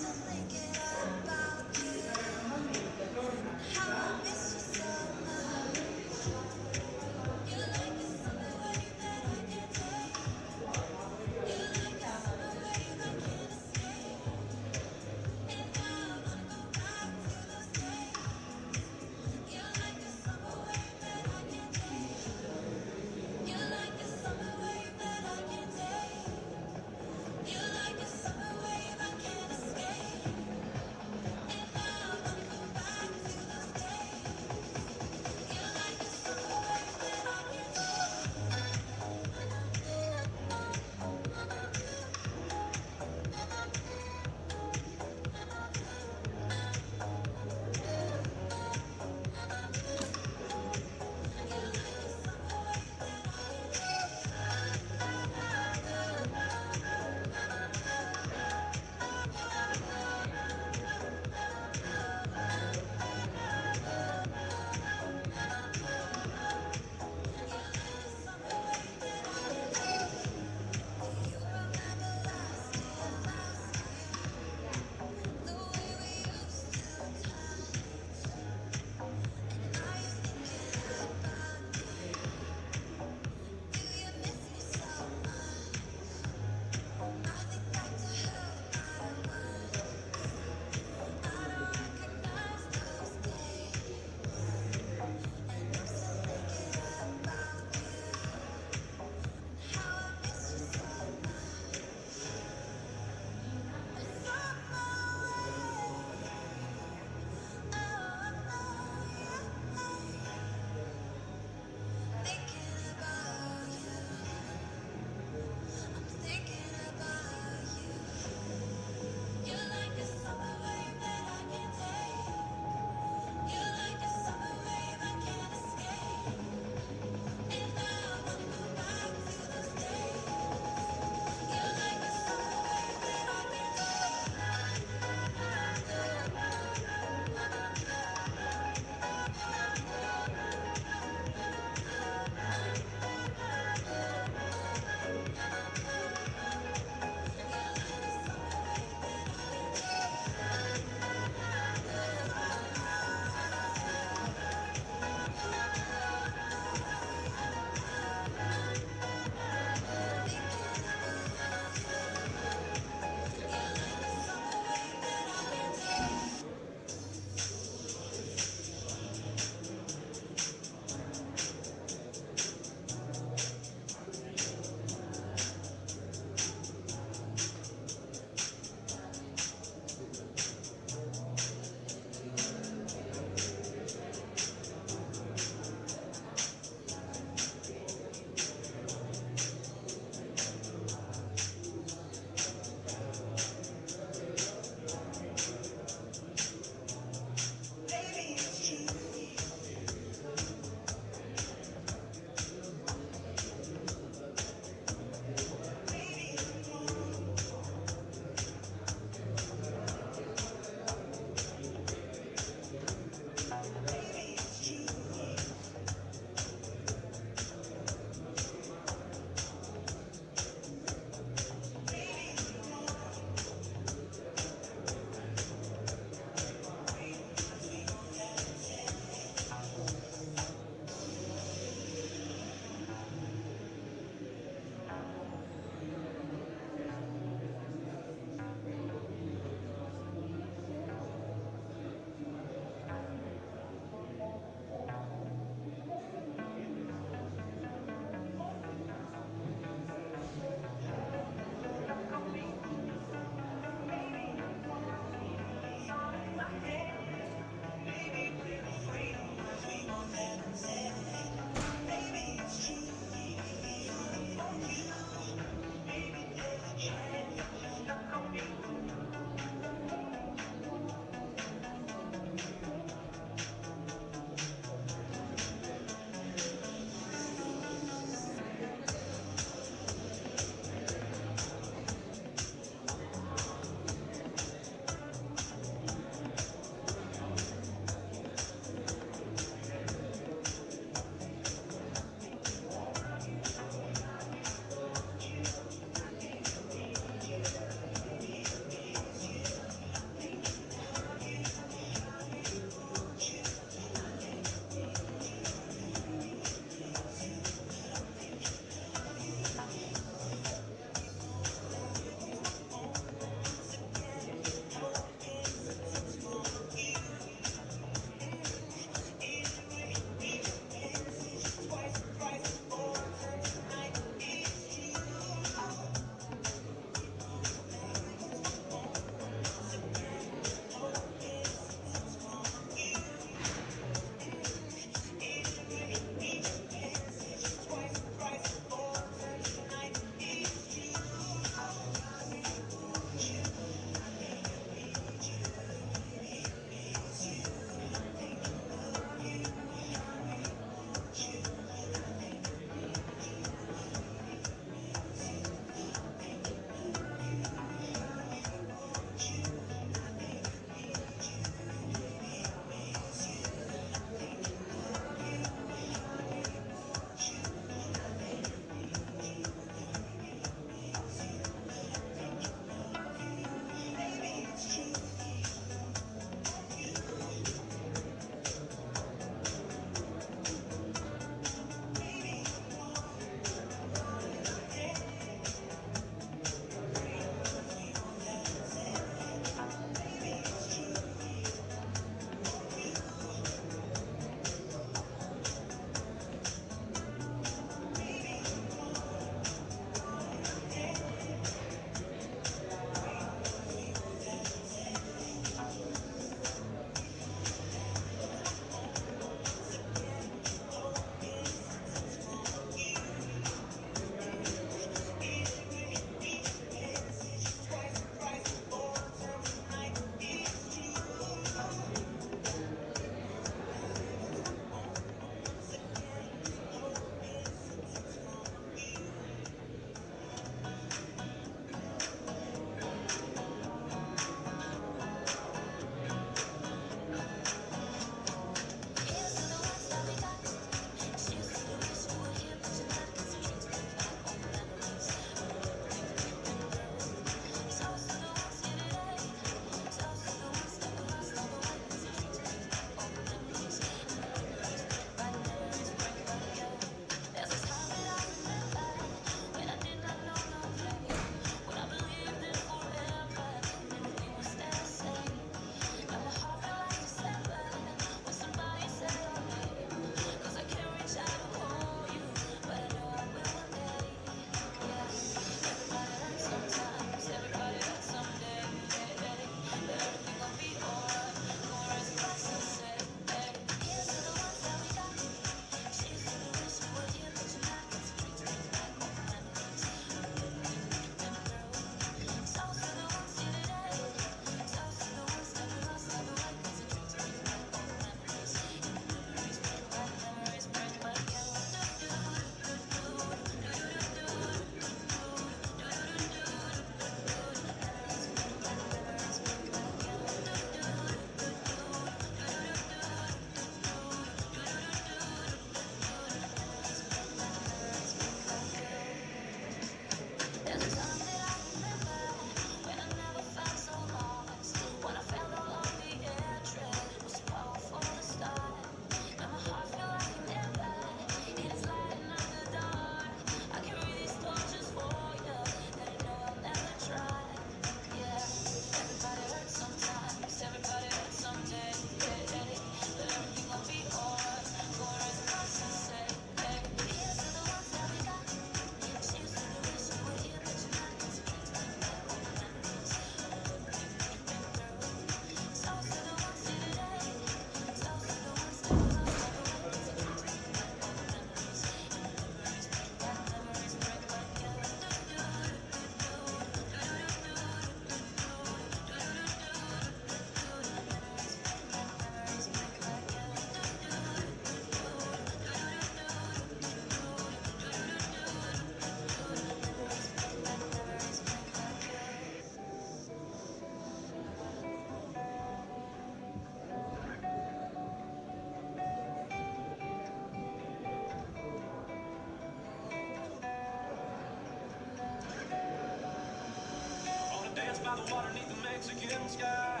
the water beneath the Mexican sky.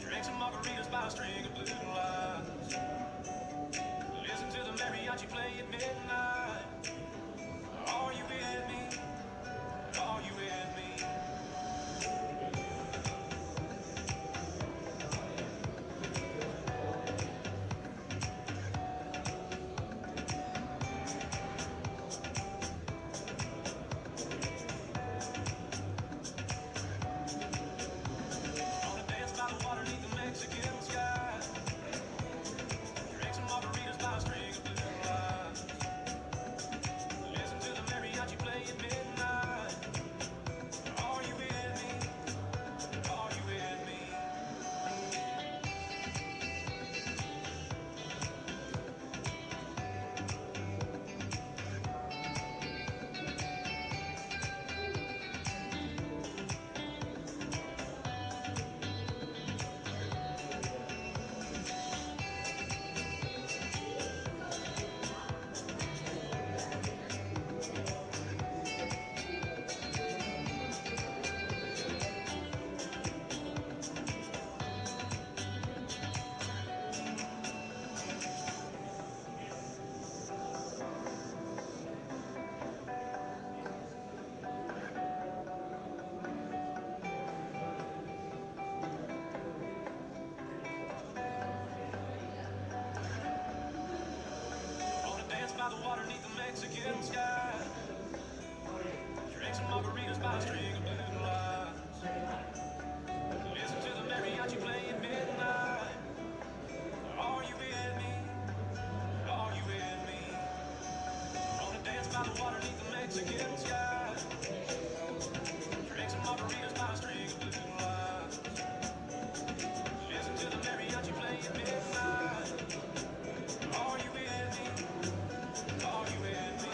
Drink some margaritas by a string of blue lights. Listen to the mariachi play at midnight. Are you with me? Are you with me? Mexican sky. Drink some margaritas by a string of blue lights. Listen to the mariachi play at midnight. Are you with me? Are you with me? By the water beneath the Mexican sky. Drink some margaritas by a string of blue lights. Listen to the mariachi play at midnight. Are you with me? Are you with me? I wanna dance by the water beneath the Mexican sky. Drink some margaritas by a string of blue lights. Listen to the mariachi play at midnight. Are you with me? Are you with me?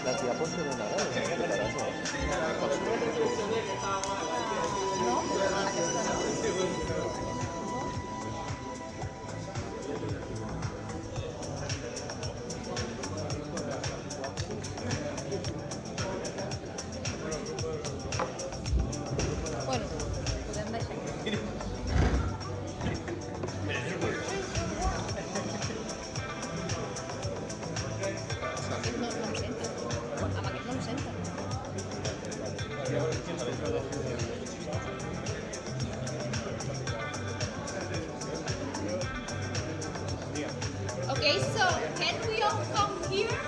Las diapositivas no, ¿no? Explicarás, Bueno, podem deixar aquí. No, no em senten. Amb aquest no em senten. Okay, so can we all come here?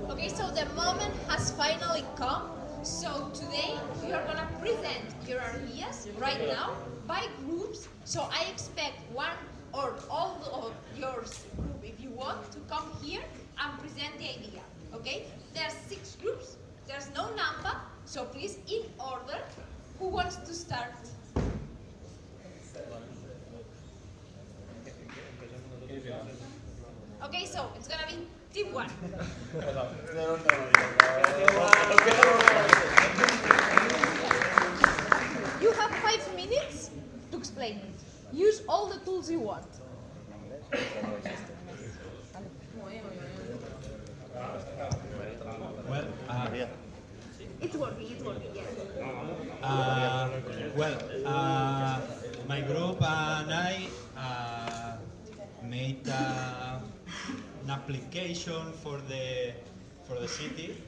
Okay, so the moment has finally come. So today we are gonna present your ideas right now by groups. So I expect one or all of your group, if you want, to come here and present the idea. Okay? There are 6 groups. There's no number. So please, in order, who wants to start? Okay, so it's gonna be team 1. You have 5 minutes to explain it. Use all the tools you want. Well, It's working, yes. My group and I made an application for the city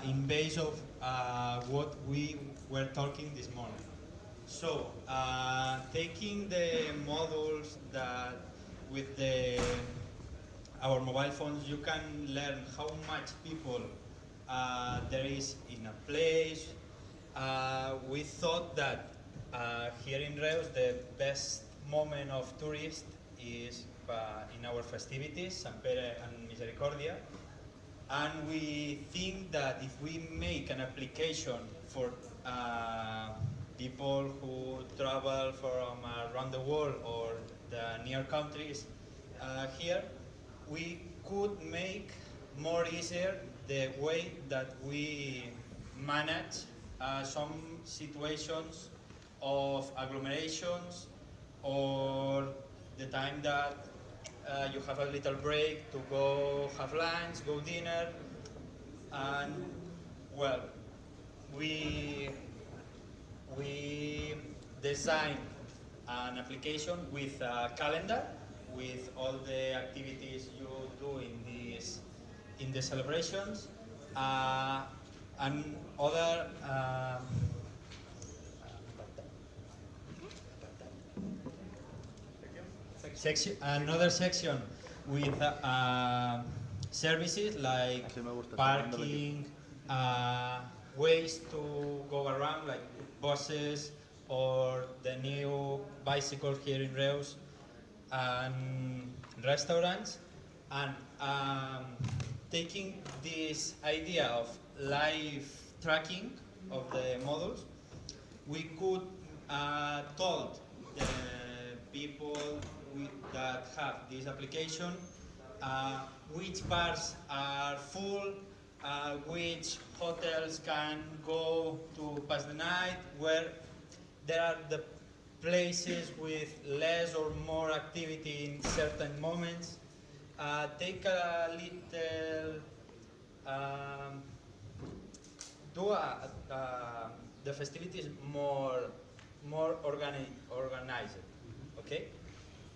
in base of what we were talking this morning. So, taking the modules that with our mobile phones, you can learn how much people there is in a place. We thought that here in Reus, the best moment of tourists is in our festivities, San Pere and Misericordia. And we think that if we make an application for people who travel from around the world or the near countries here, we could make more easier the way that we manage some situations of agglomerations or the time that you have a little break to go have lunch, go dinner, and well, we designed an application with a calendar with all the activities you do in the celebrations and other another section with services like parking, ways to go around like buses or the new bicycle here in Reus and restaurants, and taking this idea of live tracking of the models, we could told the people that have this application which bars are full, which hotels can go to pass the night, where there are the places with less or more activity in certain moments. Take a little, the festivities more organized, okay?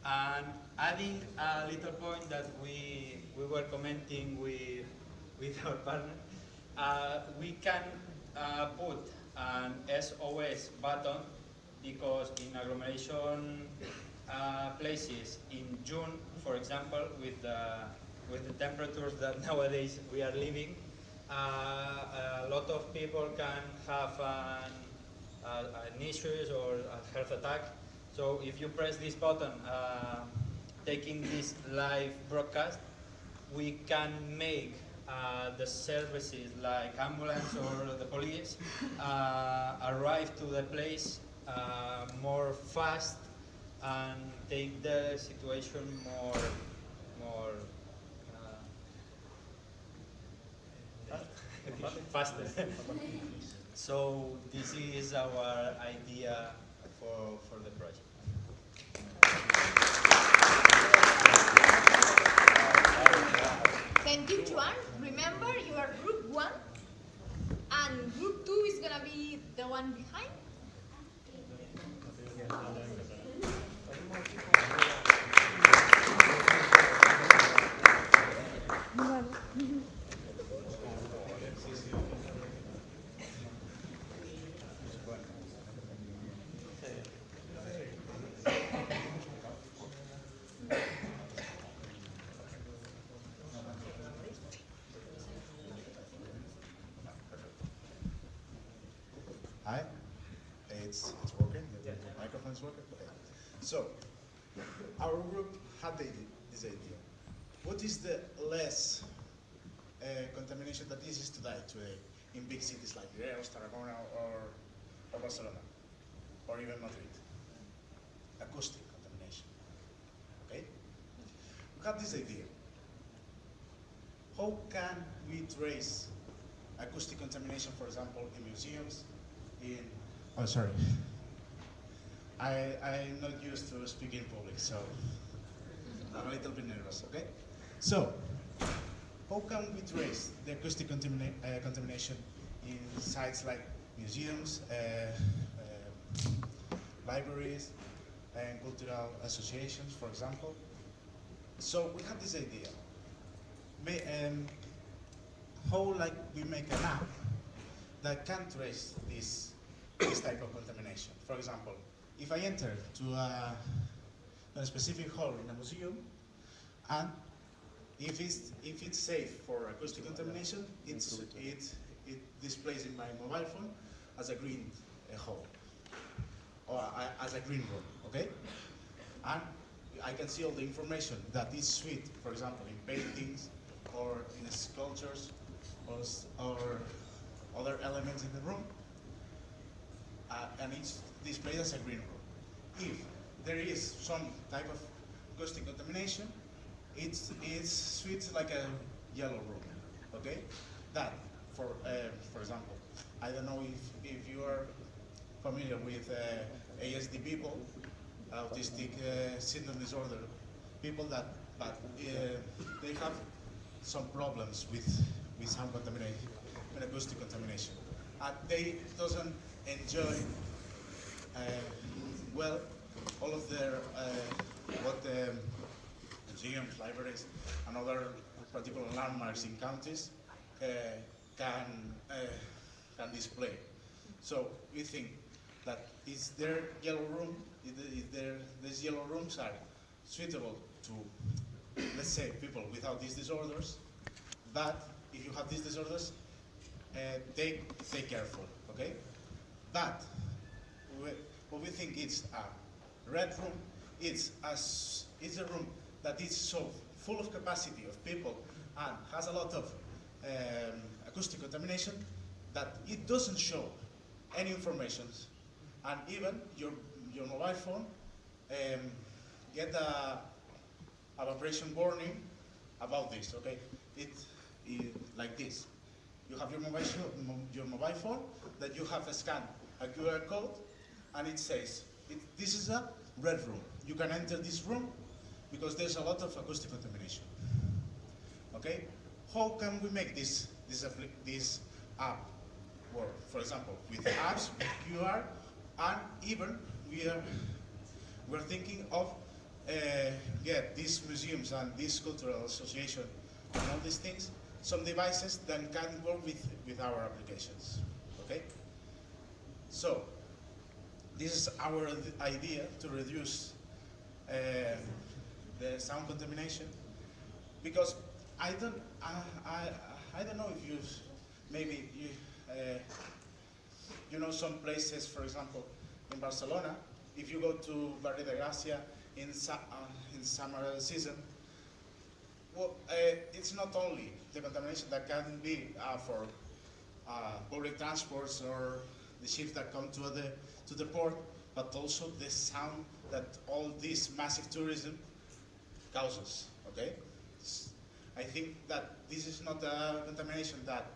And adding a little point that we were commenting with our partner, we can put an SOS button because in agglomeration places in June, for example, with the temperatures that nowadays we are living, a lot of people can have an issues or a health attack. So if you press this button, taking this live broadcast, we can make the services like ambulance or the police arrive to the place more fast and take the situation more faster. So this is our idea for the project. Thank you, Juan. Remember, you are group 1, and group 2 is gonna be the one behind. Hi, it's working. The microphone's working. Okay. So, our group had this idea. What is the less contamination that is to die today in big cities like Reus, Tarragona, or Barcelona, or even Madrid? Acoustic contamination. Okay. We had this idea. How can we trace acoustic contamination, for example, in museums? Oh, sorry. I'm not used to speaking in public, so I'm a little bit nervous, okay? So, how can we trace the acoustic contamination in sites like museums, libraries, and cultural associations, for example? So, we have this idea. How we make an app that can trace this type of contamination. For example, if I enter to a specific hall in a museum, and if it's safe for acoustic contamination, it displays in my mobile phone as a green hall, or as a green room, okay? And I can see all the information that is sweet, for example, in paintings, or in sculptures, or other elements in the room, and it's displayed as a green room. If there is some type of acoustic contamination, it's sweet like a yellow room, okay? That, for example, I don't know if you are familiar with ASD people, autistic syndrome disorder, people that they have some problems with sound contamination, with acoustic contamination. They doesn't enjoy well all of their what the museums, libraries, and other particular landmarks in countries can display. So we think that is their yellow room, these yellow rooms are suitable to, let's say, people without these disorders, but if you have these disorders, take careful, okay? But what we think is a red room, it's a room that is so full of capacity of people and has a lot of acoustic contamination that it doesn't show any information, and even your mobile phone get a vibration warning about this, okay? It like this. You have your mobile phone that you have scanned a QR code, and it says, this is a red room. You can enter this room because there's a lot of acoustic contamination. Okay? How can we make this app work? For example, with apps, with QR, and even we're thinking of get these museums and this cultural association and all these things, some devices that can work with our applications. Okay? So this is our idea to reduce the sound contamination, because I don't know if you know some places, for example, in Barcelona, if you go to Barrio de Gracia in summer season, well, it's not only the contamination that can be for public transports or the ships that come to the port, but also the sound that all this massive tourism causes. Okay, I think that this is not a contamination that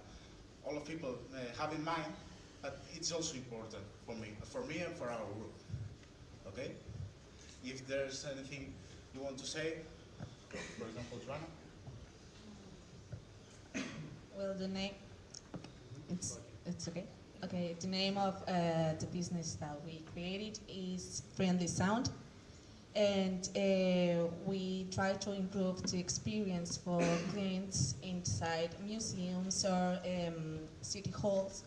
all of people have in mind, but it's also important for me and for our group. Okay, if there's anything you want to say, for example, Joanna. Well, the name, it's okay. Okay, the name of the business that we created is Friendly Sound, and we try to improve the experience for clients inside museums or city halls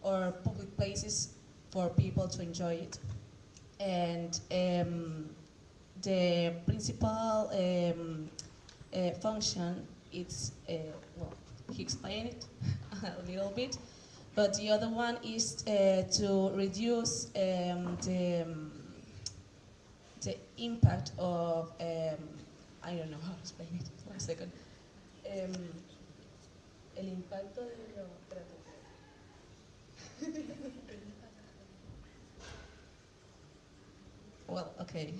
or public places for people to enjoy it. And the principal function is, well, he explained it a little bit, but the other one is to reduce the impact of, I don't know how to explain it, 1 second. El impacto de lo, well, okay.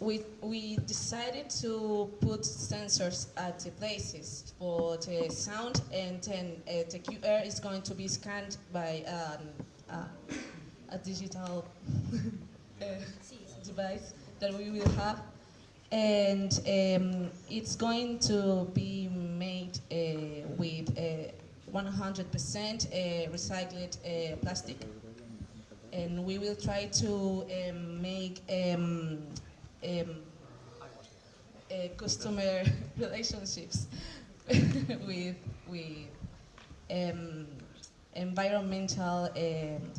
We decided to put sensors at the places for the sound, and then the QR is going to be scanned by a digital device that we will have, and it's going to be made with 100% recycled plastic. And we will try to make customer relationships with environmental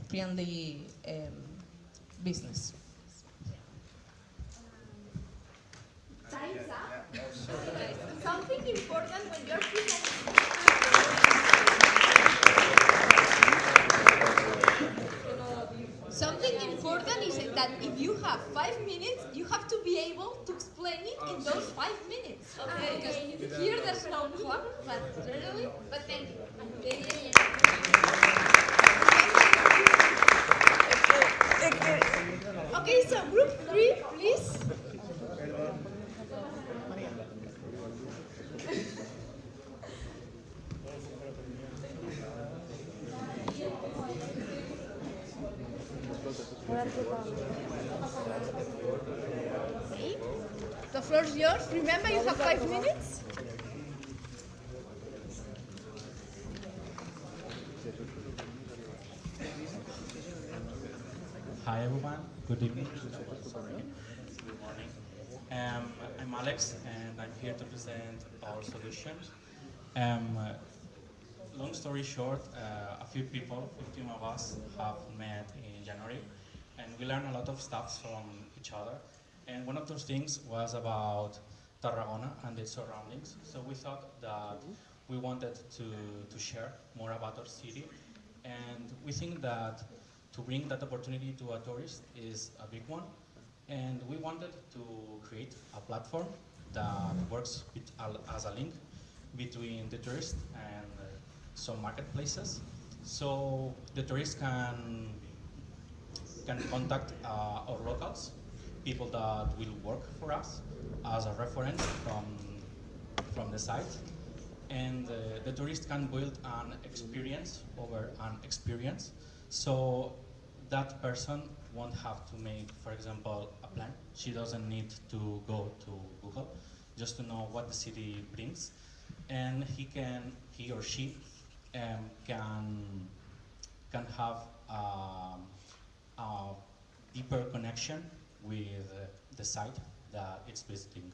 friendly business. Time's up. Something important when you're presenting. Something important is that if you have 5 minutes, you have to be able to explain it in those 5 minutes. Okay? Because here there's no clock, but really, but thank you. Okay, so group 3, please. Okay. The floor is yours. Remember, you have 5 minutes. Hi everyone, good evening. Sorry. Good morning. I'm Alex and I'm here to present our solution. Long story short, a few people, 15 of us, have met in January and we learned a lot of stuff from each other. And one of those things was about Tarragona and its surroundings. So we thought that we wanted to share more about our city, and we think that to bring that opportunity to a tourist is a big one. And we wanted to create a platform that works as a link between the tourist and some marketplaces. So the tourists can contact our locals, people that will work for us as a reference from the site. And the tourist can build an experience over an experience. So that person won't have to make, for example, a plan. She doesn't need to go to Google just to know what the city brings. And he or she can have a deeper connection with the site that it's visiting.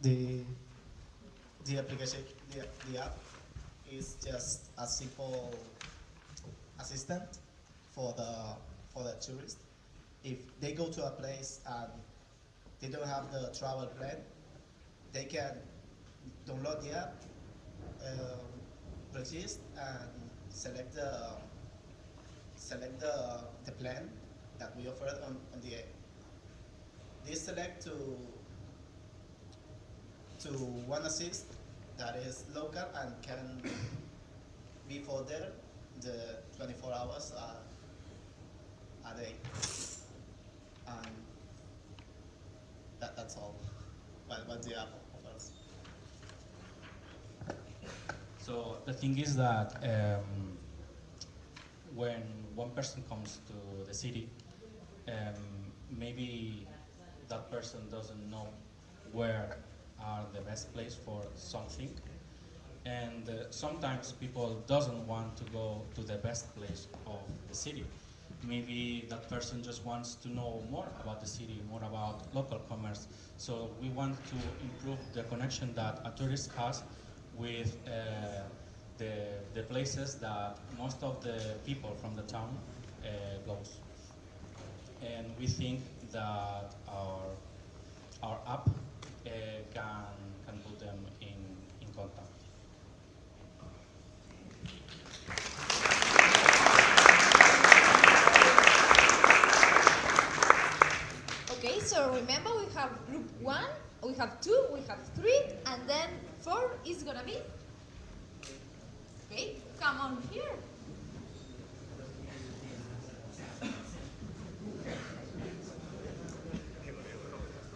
The application, the app is just a simple assistant for the tourist. If they go to a place and they don't have the travel plan, they can download the app, register and select select the plan that we offer on the app. They select to one assist that is local and can be for there the 24 hours a day. And that's all what the app offers. So the thing is that when one person comes to the city, maybe that person doesn't know where are the best place for something, and sometimes people doesn't want to go to the best place of the city. Maybe that person just wants to know more about the city, more about local commerce. So we want to improve the connection that a tourist has with the places that most of the people from the town goes. And we think that our app can put them in contact. Okay, so remember we have group 1, we have 2, we have 3, and then 4 is gonna be. Okay, come on here.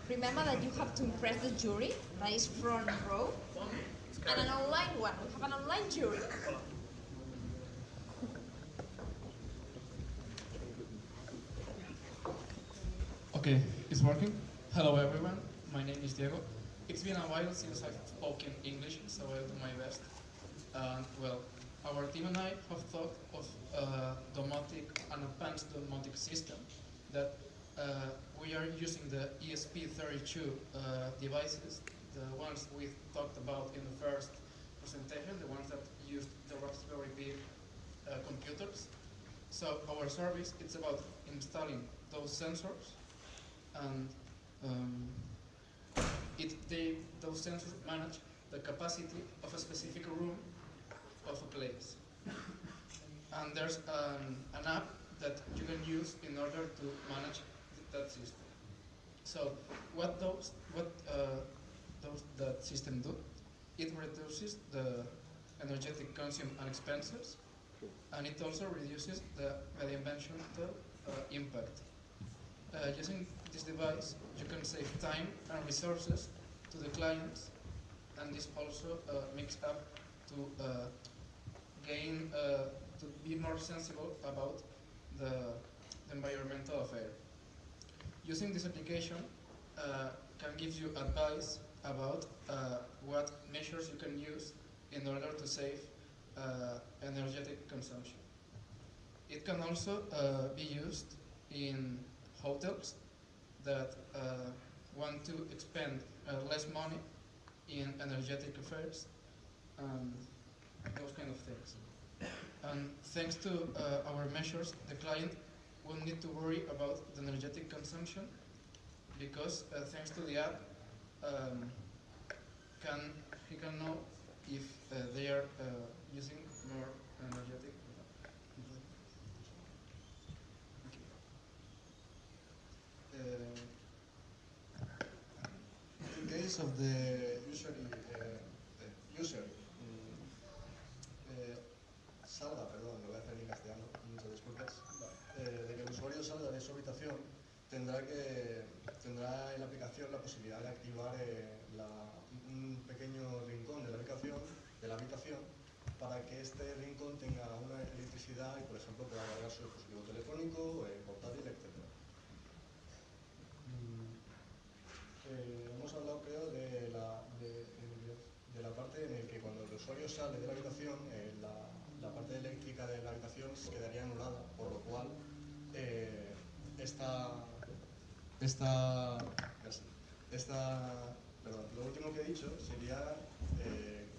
Remember that you have to impress the jury, that is front row, and an online one. We have an online jury. Okay, it's working. Hello everyone, my name is Diego. It's been a while since I've spoken English, so I'll do my best. Well, our team and I have thought of an advanced domotic system that we are using the ESP32 devices, the ones we talked about in the first presentation, the ones that used the Raspberry Pi computers. So our service, it's about installing those sensors, and those sensors manage the capacity of a specific room of a place. And there's an app that you can use in order to manage that system. So what that system do? It reduces the energetic consumption and expenses, and it also reduces the environmental impact. Using this device, you can save time and resources to the clients, and this also makes up to gain, to be more sensible about the environmental affair. Using this application can give you advice about what measures you can use in order to save energetic consumption. It can also be used in hotels that want to expend less money in energetic affairs, those kind of things. And thanks to our measures, the client won't need to worry about the energetic consumption, because thanks to the app, he can know if they are using more energetic. In case of the user salga, perdón, lo voy a hacer en castellano, muchas disculpas, de que el usuario salga de su habitación, tendrá en la aplicación la posibilidad de activar un pequeño rincón de la habitación para que este rincón tenga una electricidad y, por ejemplo, pueda cargar su dispositivo telefónico, portátil, etc. Hemos hablado, creo, de la parte en la que cuando el usuario sale de la habitación, la parte eléctrica de la habitación quedaría anulada, por lo cual lo último que he dicho sería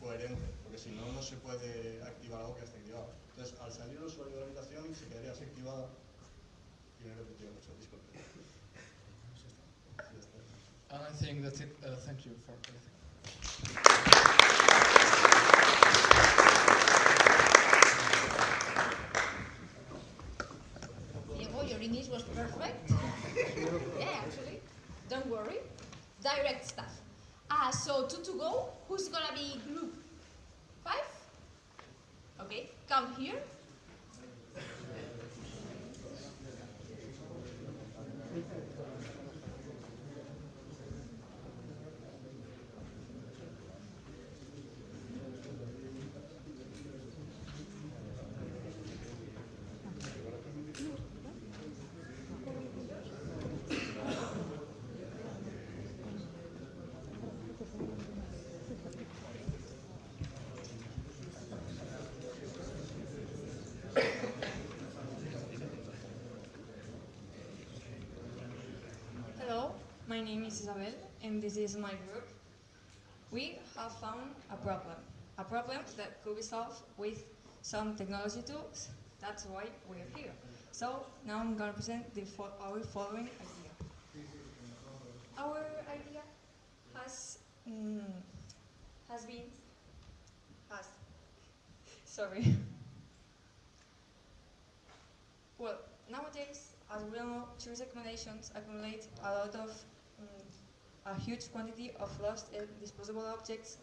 coherente, porque si no, no se puede activar algo que esté activado. Entonces, al salir el usuario de la habitación, se quedaría desactivada y no he repetido mucho, disculpe. And I think that's it. Thank you for everything. direct stuff. So two to go. Who's gonna be group 5? Okay, come here. Hello, my name is Isabel, and this is my group. We have found a problem that could be solved with some technology tools. That's why we're here. So now I'm going to present our following idea. Our idea has sorry. Well, nowadays, as we all know, tourist accommodations accumulate a huge quantity of lost and disposable objects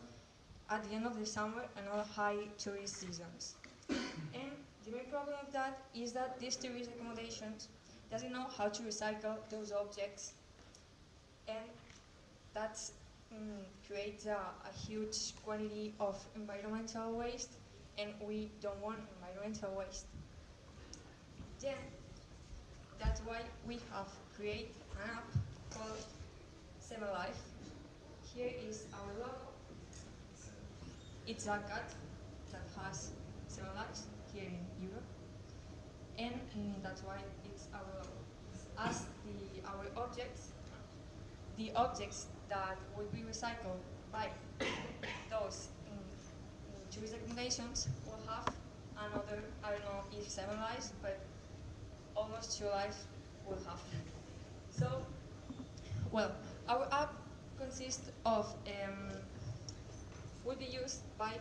at the end of the summer and other high tourist seasons. And the main problem of that is that these tourist accommodations doesn't know how to recycle those objects, and that creates a huge quantity of environmental waste, and we don't want environmental waste. Then, that's why we have created an app called Semi-Life. Here is our logo. It's a cat that has 7 lives here in Europe, and that's why it's our logo. As the objects that will be recycled by those tourist accommodations will have another, I don't know if 7 lives, but almost 2 lives will have. So, well, our app consists of, will be used by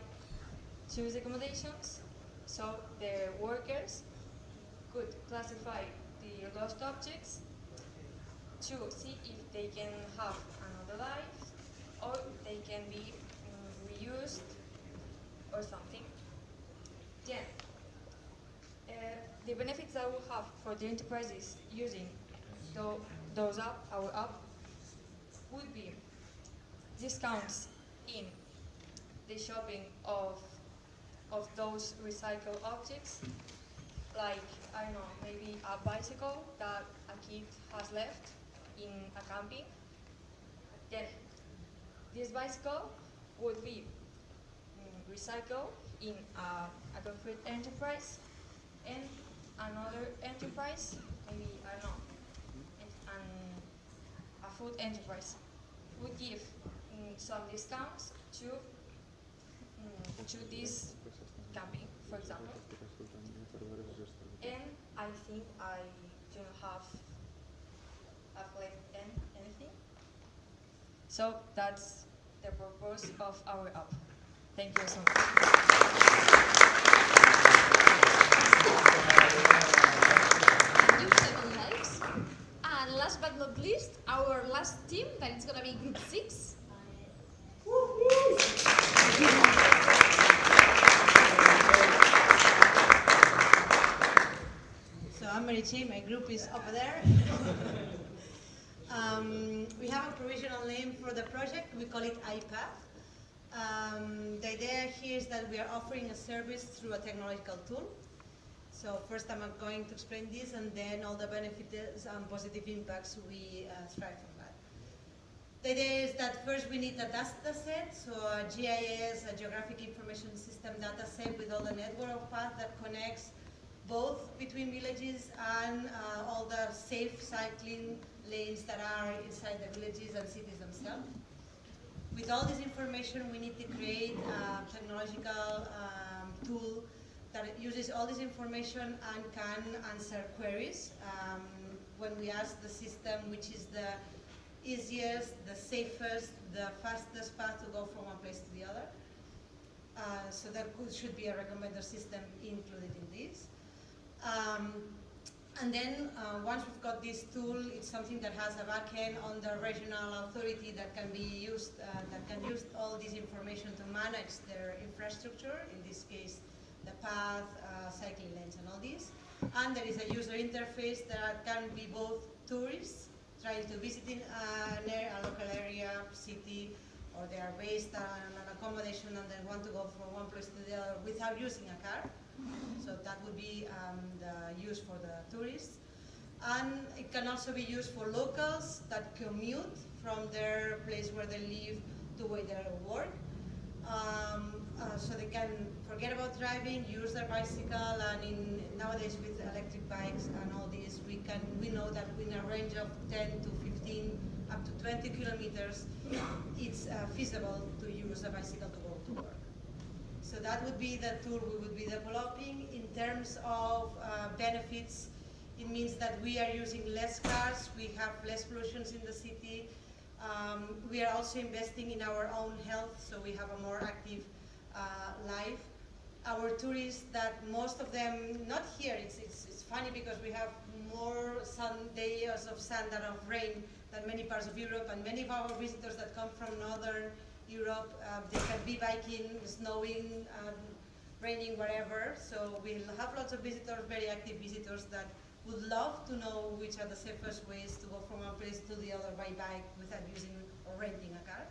tourist accommodations, so their workers could classify the lost objects to see if they can have another life or they can be reused or something. Then, the benefits that we have for the enterprises using our app, would be discounts in the shopping of those recycled objects, like, I don't know, maybe a bicycle that a kid has left in a camping. Then, this bicycle would be recycled in a concrete enterprise, and another enterprise, maybe, I don't know, a food enterprise, would give some discounts to this camping, for example. And I think I don't have left anything. So that's the purpose of our app. Thank you so much. Thank you, 7 lives. And last but not least, our last team, that is gonna be group 6. So I'm Marichi, my group is over there. We have a provisional name for the project, we call it iPath. The idea here is that we are offering a service through a technological tool. So first I'm going to explain this, and then all the benefits and positive impacts we strive from that. The idea is that first we need a data set, so a GIS, a Geographic Information System data set with all the network of paths that connects both between villages and all the safe cycling lanes that are inside the villages and cities themselves. With all this information, we need to create a technological tool that uses all this information and can answer queries when we ask the system which is the easiest, the safest, the fastest path to go from one place to the other. So there should be a recommender system included in this. And then once we've got this tool, it's something that has a backend on the regional authority that can be used, that can use all this information to manage their infrastructure, in this case the path, cycling lanes and all this. And there is a user interface that can be both tourists trying to visit in a local area, city, or they are based on an accommodation and they want to go from one place to the other without using a car. So that would be the use for the tourists. And it can also be used for locals that commute from their place where they live to where they work. So they can forget about driving, use their bicycle, and nowadays with electric bikes and all this, we know that in a range of 10 to 15, up to 20 kilometers, it's feasible to use a bicycle to go to work. So that would be the tool we would be developing. In terms of benefits, it means that we are using less cars, we have less pollutions in the city. We are also investing in our own health, so we have a more active life. Our tourists, that most of them, not here, it's funny because we have more days of sun than of rain than many parts of Europe, and many of our visitors that come from northern Europe, they can be biking, snowing, raining, wherever. So we'll have lots of visitors, very active visitors that would love to know which are the safest ways to go from one place to the other by bike without using or renting a car.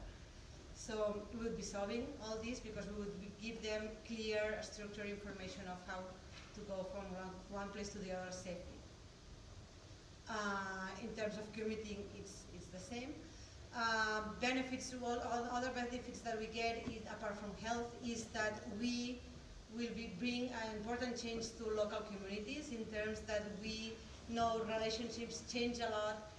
So we would be solving all this because we would give them clear, structured information of how to go from one place to the other safely. In terms of commuting, it's the same. Benefits, other benefits that we get, apart from health, is that we will be bring an important change to local communities in terms that we know relationships change a lot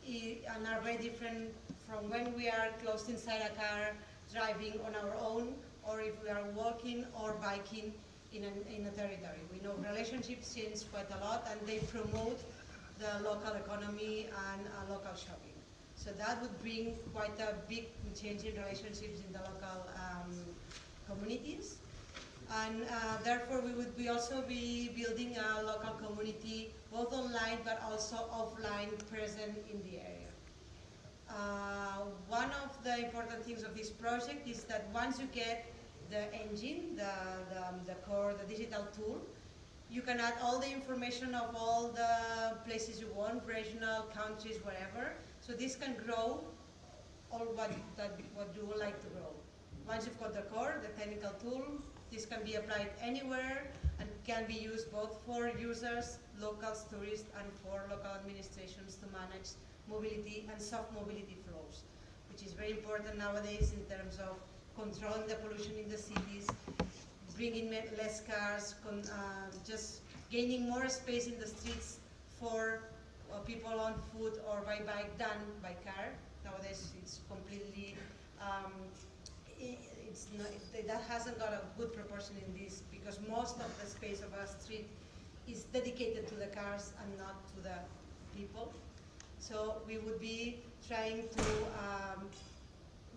and are very different from when we are closed inside a car driving on our own, or if we are walking or biking in a territory. We know relationships change quite a lot and they promote the local economy and local shopping. So that would bring quite a big change in relationships in the local communities. And therefore we would also be building a local community, both online but also offline, present in the area. One of the important things of this project is that once you get the engine, the core, the digital tool, you can add all the information of all the places you want, regional, countries, whatever. So this can grow all what you would like to grow. Once you've got the core, the technical tool, this can be applied anywhere and can be used both for users, locals, tourists, and for local administrations to manage mobility and soft mobility flows, which is very important nowadays in terms of controlling the pollution in the cities, bringing less cars, just gaining more space in the streets for people on foot or by bike than by car. Nowadays it's completely, that hasn't got a good proportion in this because most of the space of our street is dedicated to the cars and not to the people. So we would be trying to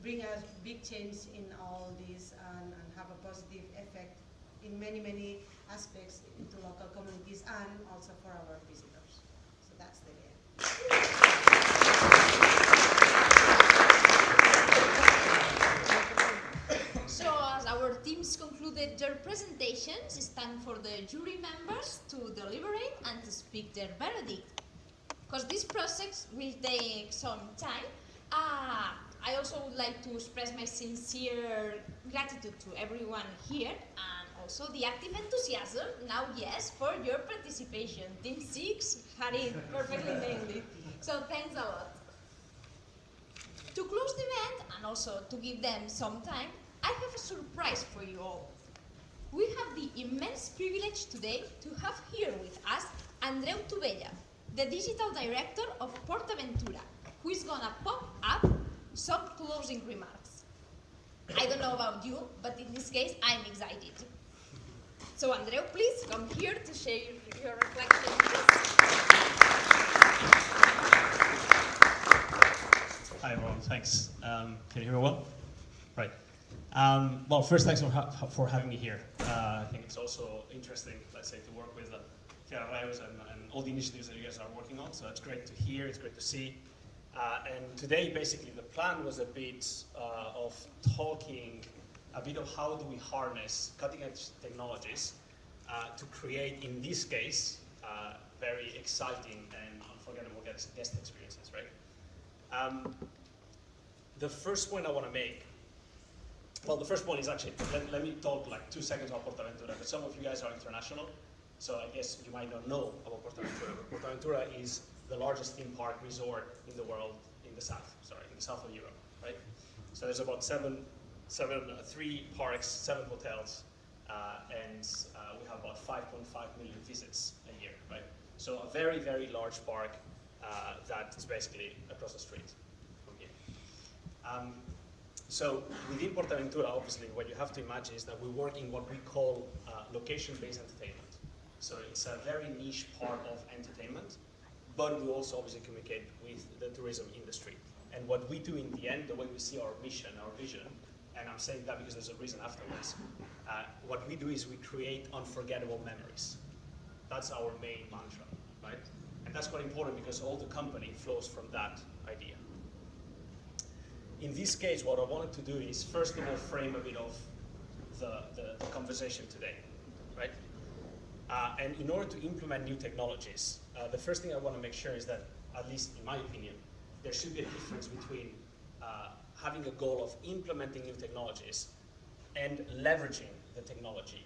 bring a big change in all this and have a positive effect in many, many aspects into local communities and also for our visitors. So that's the idea. So as our teams concluded their presentations, it's time for the jury members to deliberate and to speak their verdict. Because this process will take some time, I also would like to express my sincere gratitude to everyone here and also the active enthusiasm, now yes, for your participation. Team 6 had it perfectly nailed it. So thanks a lot. To close the event and also to give them some time, I have a surprise for you all. We have the immense privilege today to have here with us Andreu Tubella, the digital director of PortAventura, who is gonna pop up some closing remarks. I don't know about you, but in this case, I'm excited. So Andreu, please come here to share your reflections. Hi everyone, thanks. Can you hear me well? Right. Well, first, thanks for having me here. I think it's also interesting, let's say, to work with Ferreus and all the initiatives that you guys are working on. So it's great to hear, it's great to see. And today, basically, the plan was a bit of talking a bit of how do we harness cutting-edge technologies to create, in this case, very exciting and unforgettable guest experiences, right? The first point I want to make, well, the first point is actually, let me talk like 2 seconds about PortAventura, because some of you guys are international, so I guess you might not know about PortAventura. PortAventura is the largest theme park resort in the world in the south of Europe, right? So there's about 3 parks, 7 hotels, and we have about 5.5 million visits a year, right? So a very, very large park that is basically across the street from here. So within PortAventura, obviously, what you have to imagine is that we work in what we call location-based entertainment. So it's a very niche part of entertainment, but we also obviously communicate with the tourism industry. And what we do in the end, the way we see our mission, our vision, and I'm saying that because there's a reason afterwards, what we do is we create unforgettable memories. That's our main mantra, right? And that's quite important because all the company flows from that idea. In this case, what I wanted to do is, first of all, frame a bit of the conversation today, right? And in order to implement new technologies, the first thing I want to make sure is that, at least in my opinion, there should be a difference between having a goal of implementing new technologies and leveraging the technology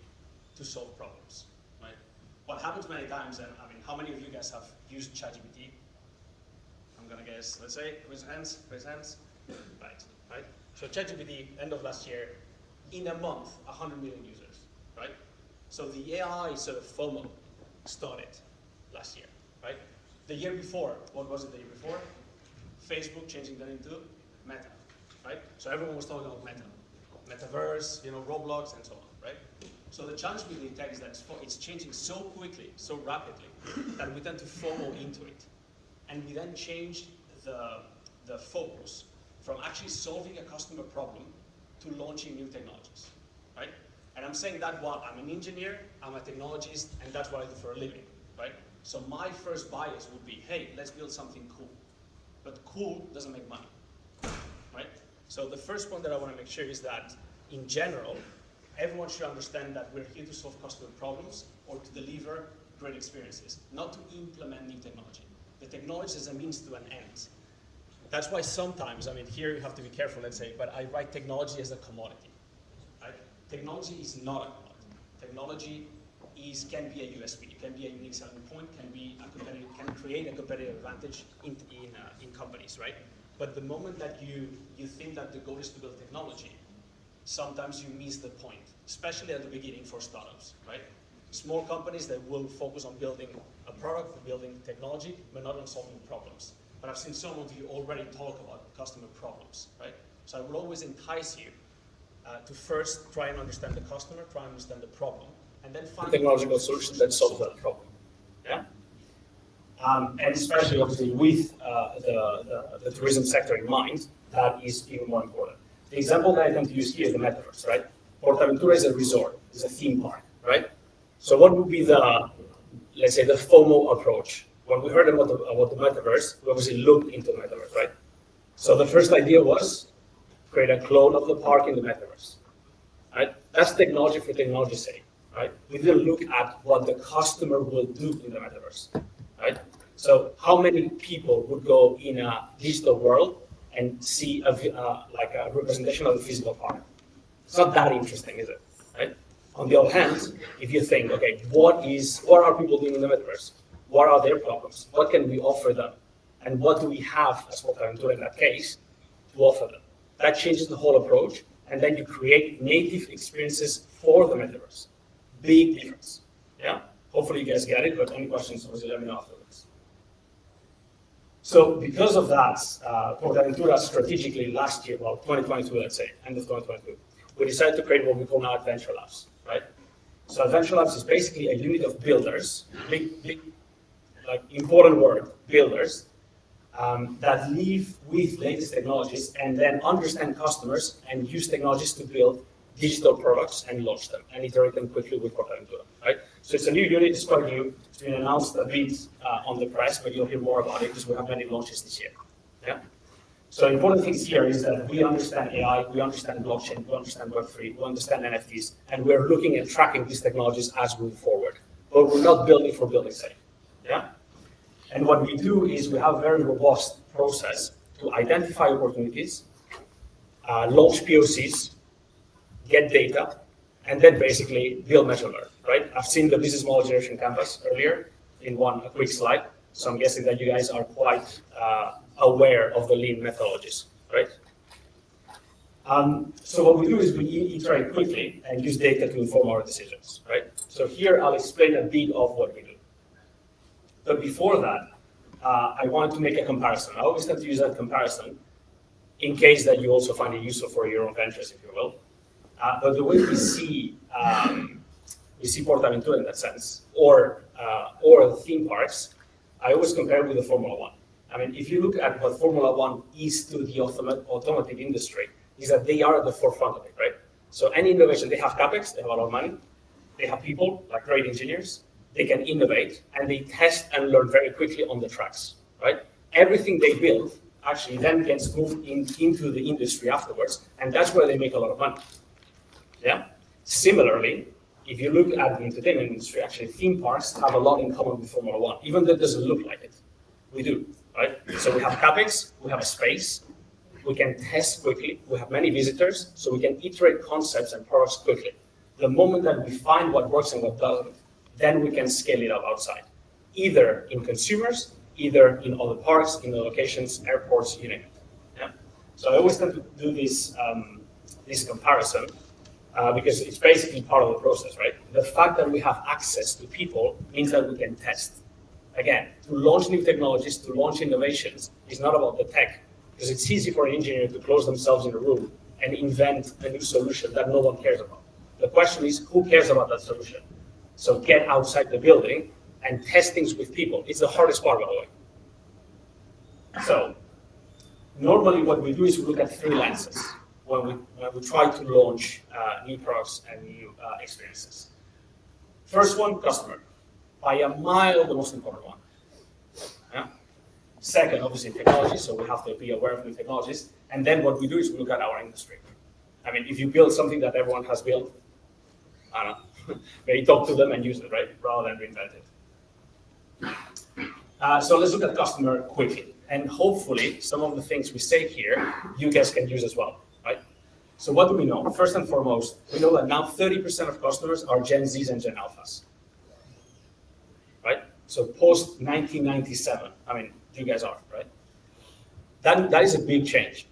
to solve problems, right? What happens many times, and I mean, how many of you guys have used ChatGPT? I'm gonna guess, let's say, raise hands. Right? So ChatGPT, end of last year, in a month, 100 million users, right? So the AI sort of FOMO started last year, right? The year before, what was it the year before? Facebook changing that into Meta, right? So everyone was talking about Meta, Metaverse, Roblox, and so on, right? So the challenge with the tech is that it's changing so quickly, so rapidly, that we tend to FOMO into it. And we then change the focus from actually solving a customer problem to launching new technologies, right? And I'm saying that while I'm an engineer, I'm a technologist, and that's what I do for a living, right? So my first bias would be, hey, let's build something cool. But cool doesn't make money, right? So the first point that I want to make sure is that, in general, everyone should understand that we're here to solve customer problems or to deliver great experiences, not to implement new technology. The technology is a means to an end. That's why sometimes, I mean, here you have to be careful, let's say, but I write technology as a commodity, right? Technology is not a commodity. Technology can be a USP, it can be a unique selling point, can create a competitive advantage in companies, right? But the moment that you think that the goal is to build technology, sometimes you miss the point, especially at the beginning for startups, right? Small companies that will focus on building a product, building technology, but not on solving problems. But I've seen some of you already talk about customer problems, right? So I will always entice you to first try and understand the customer, try and understand the problem, and then find a technological solution that solves that problem, yeah? And especially, obviously, with the tourism sector in mind, that is even more important. The example that I tend to use here is the metaverse, right? PortAventura is a resort, it's a theme park, right? So what would be let's say, the FOMO approach? When we heard about the metaverse, we obviously looked into the metaverse, right? So the first idea was create a clone of the park in the metaverse, right? That's technology for technology's sake, right? We didn't look at what the customer will do in the metaverse, right? So how many people would go in a digital world and see like a representation of the physical park? It's not that interesting, is it? Right? On the other hand, if you think, okay, what are people doing in the metaverse? What are their problems? What can we offer them? And what do we have as PortAventura in that case to offer them? That changes the whole approach, and then you create native experiences for the metaverse. Big difference. Yeah? Hopefully you guys get it, but any questions, obviously let me know afterwards. So because of that, PortAventura strategically last year, well, 2022, let's say, end of 2022, we decided to create what we call now Adventure Labs, right? So Adventure Labs is basically a unit of builders, big, like important word, builders, that live with latest technologies and then understand customers and use technologies to build digital products and launch them and iterate them quickly with PortAventura, right? So it's a new unit, it's quite new. It's been announced a bit on the press, but you'll hear more about it because we have many launches this year. Yeah. So important things here is that we understand AI, we understand blockchain, we understand Web3, we understand NFTs, and we're looking at tracking these technologies as we move forward. But we're not building for building's sake. Yeah? And what we do is we have a very robust process to identify opportunities, launch POCs, get data, and then basically build, measure, learn, right? I've seen the business model generation canvas earlier in a quick slide, so I'm guessing that you guys are quite aware of the lean methodologies, right? So what we do is we iterate quickly and use data to inform our decisions, right? So here I'll explain a bit of what we do. But before that, I wanted to make a comparison. I always tend to use that comparison in case that you also find it useful for your own ventures, if you will. But the way we see PortAventura in that sense, or the theme parks, I always compare with the Formula One. I mean, if you look at what Formula One is to the automotive industry, is that they are at the forefront of it, right? So any innovation, they have CapEx, they have a lot of money, they have people, like great engineers, they can innovate, and they test and learn very quickly on the tracks, right? Everything they build actually then gets moved into the industry afterwards, and that's where they make a lot of money. Yeah. Similarly, if you look at the entertainment industry, actually theme parks have a lot in common with Formula One, even though it doesn't look like it. We do, right? So we have CapEx, we have a space, we can test quickly, we have many visitors, so we can iterate concepts and products quickly. The moment that we find what works and what doesn't, then we can scale it up outside, either in consumers, either in other parks, in the locations, airports, you name it. Yeah? So I always tend to do this comparison because it's basically part of the process, right? The fact that we have access to people means that we can test. Again, to launch new technologies, to launch innovations, is not about the tech, because it's easy for an engineer to close themselves in a room and invent a new solution that no one cares about. The question is, who cares about that solution? So get outside the building and test things with people. It's the hardest part, by the way. So normally what we do is we look at three lenses when we try to launch new products and new experiences. First one, customer. By a mile, the most important one. Yeah? Second, obviously, technology, so we have to be aware of new technologies. And then what we do is we look at our industry. I mean, if you build something that everyone has built, I don't know, maybe talk to them and use it, right? Rather than reinvent it. So let's look at customer quickly. And hopefully, some of the things we say here, you guys can use as well, right? So what do we know? First and foremost, we know that now 30% of customers are Gen Zs and Gen Alphas, right? So post 1997, I mean, you guys are, right? That is a big change.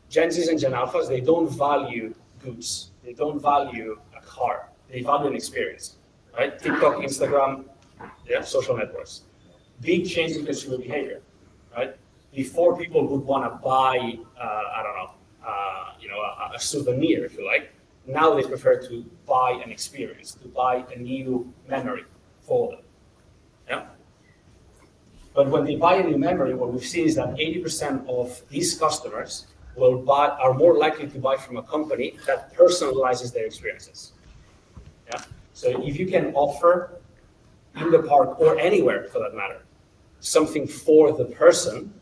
Gen Zs and Gen Alphas, they don't value goods. They don't value a car. They value an experience, right? TikTok, Instagram, yeah, social networks. Big change in consumer behavior, right? Before people would want to buy, I don't know, a souvenir, if you like. Now they prefer to buy an experience, to buy a new memory for them. Yeah. But when they buy a new memory, what we've seen is that 80% of these customers are more likely to buy from a company that personalizes their experiences. Yeah. So if you can offer in the park or anywhere for that matter, something for the person,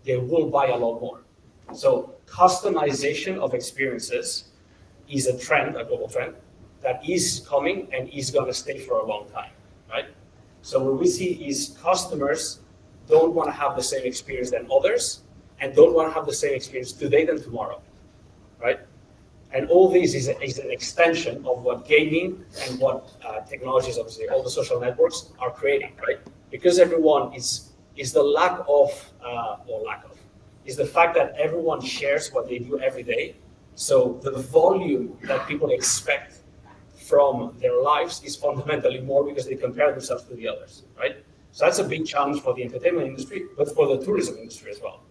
they will buy a lot more. So customization of experiences is a trend, a global trend, that is coming and is going to stay for a long time, right? So what we see is customers don't want to have the same experience than others and don't want to have the same experience today than tomorrow, right? And all this is an extension of what gaming and what technologies, obviously, all the social networks are creating, right? Because everyone is the fact that everyone shares what they do every day. So the volume that people expect from their lives is fundamentally more because they compare themselves to the others, right? So that's a big challenge for the entertainment industry, but for the tourism industry as well.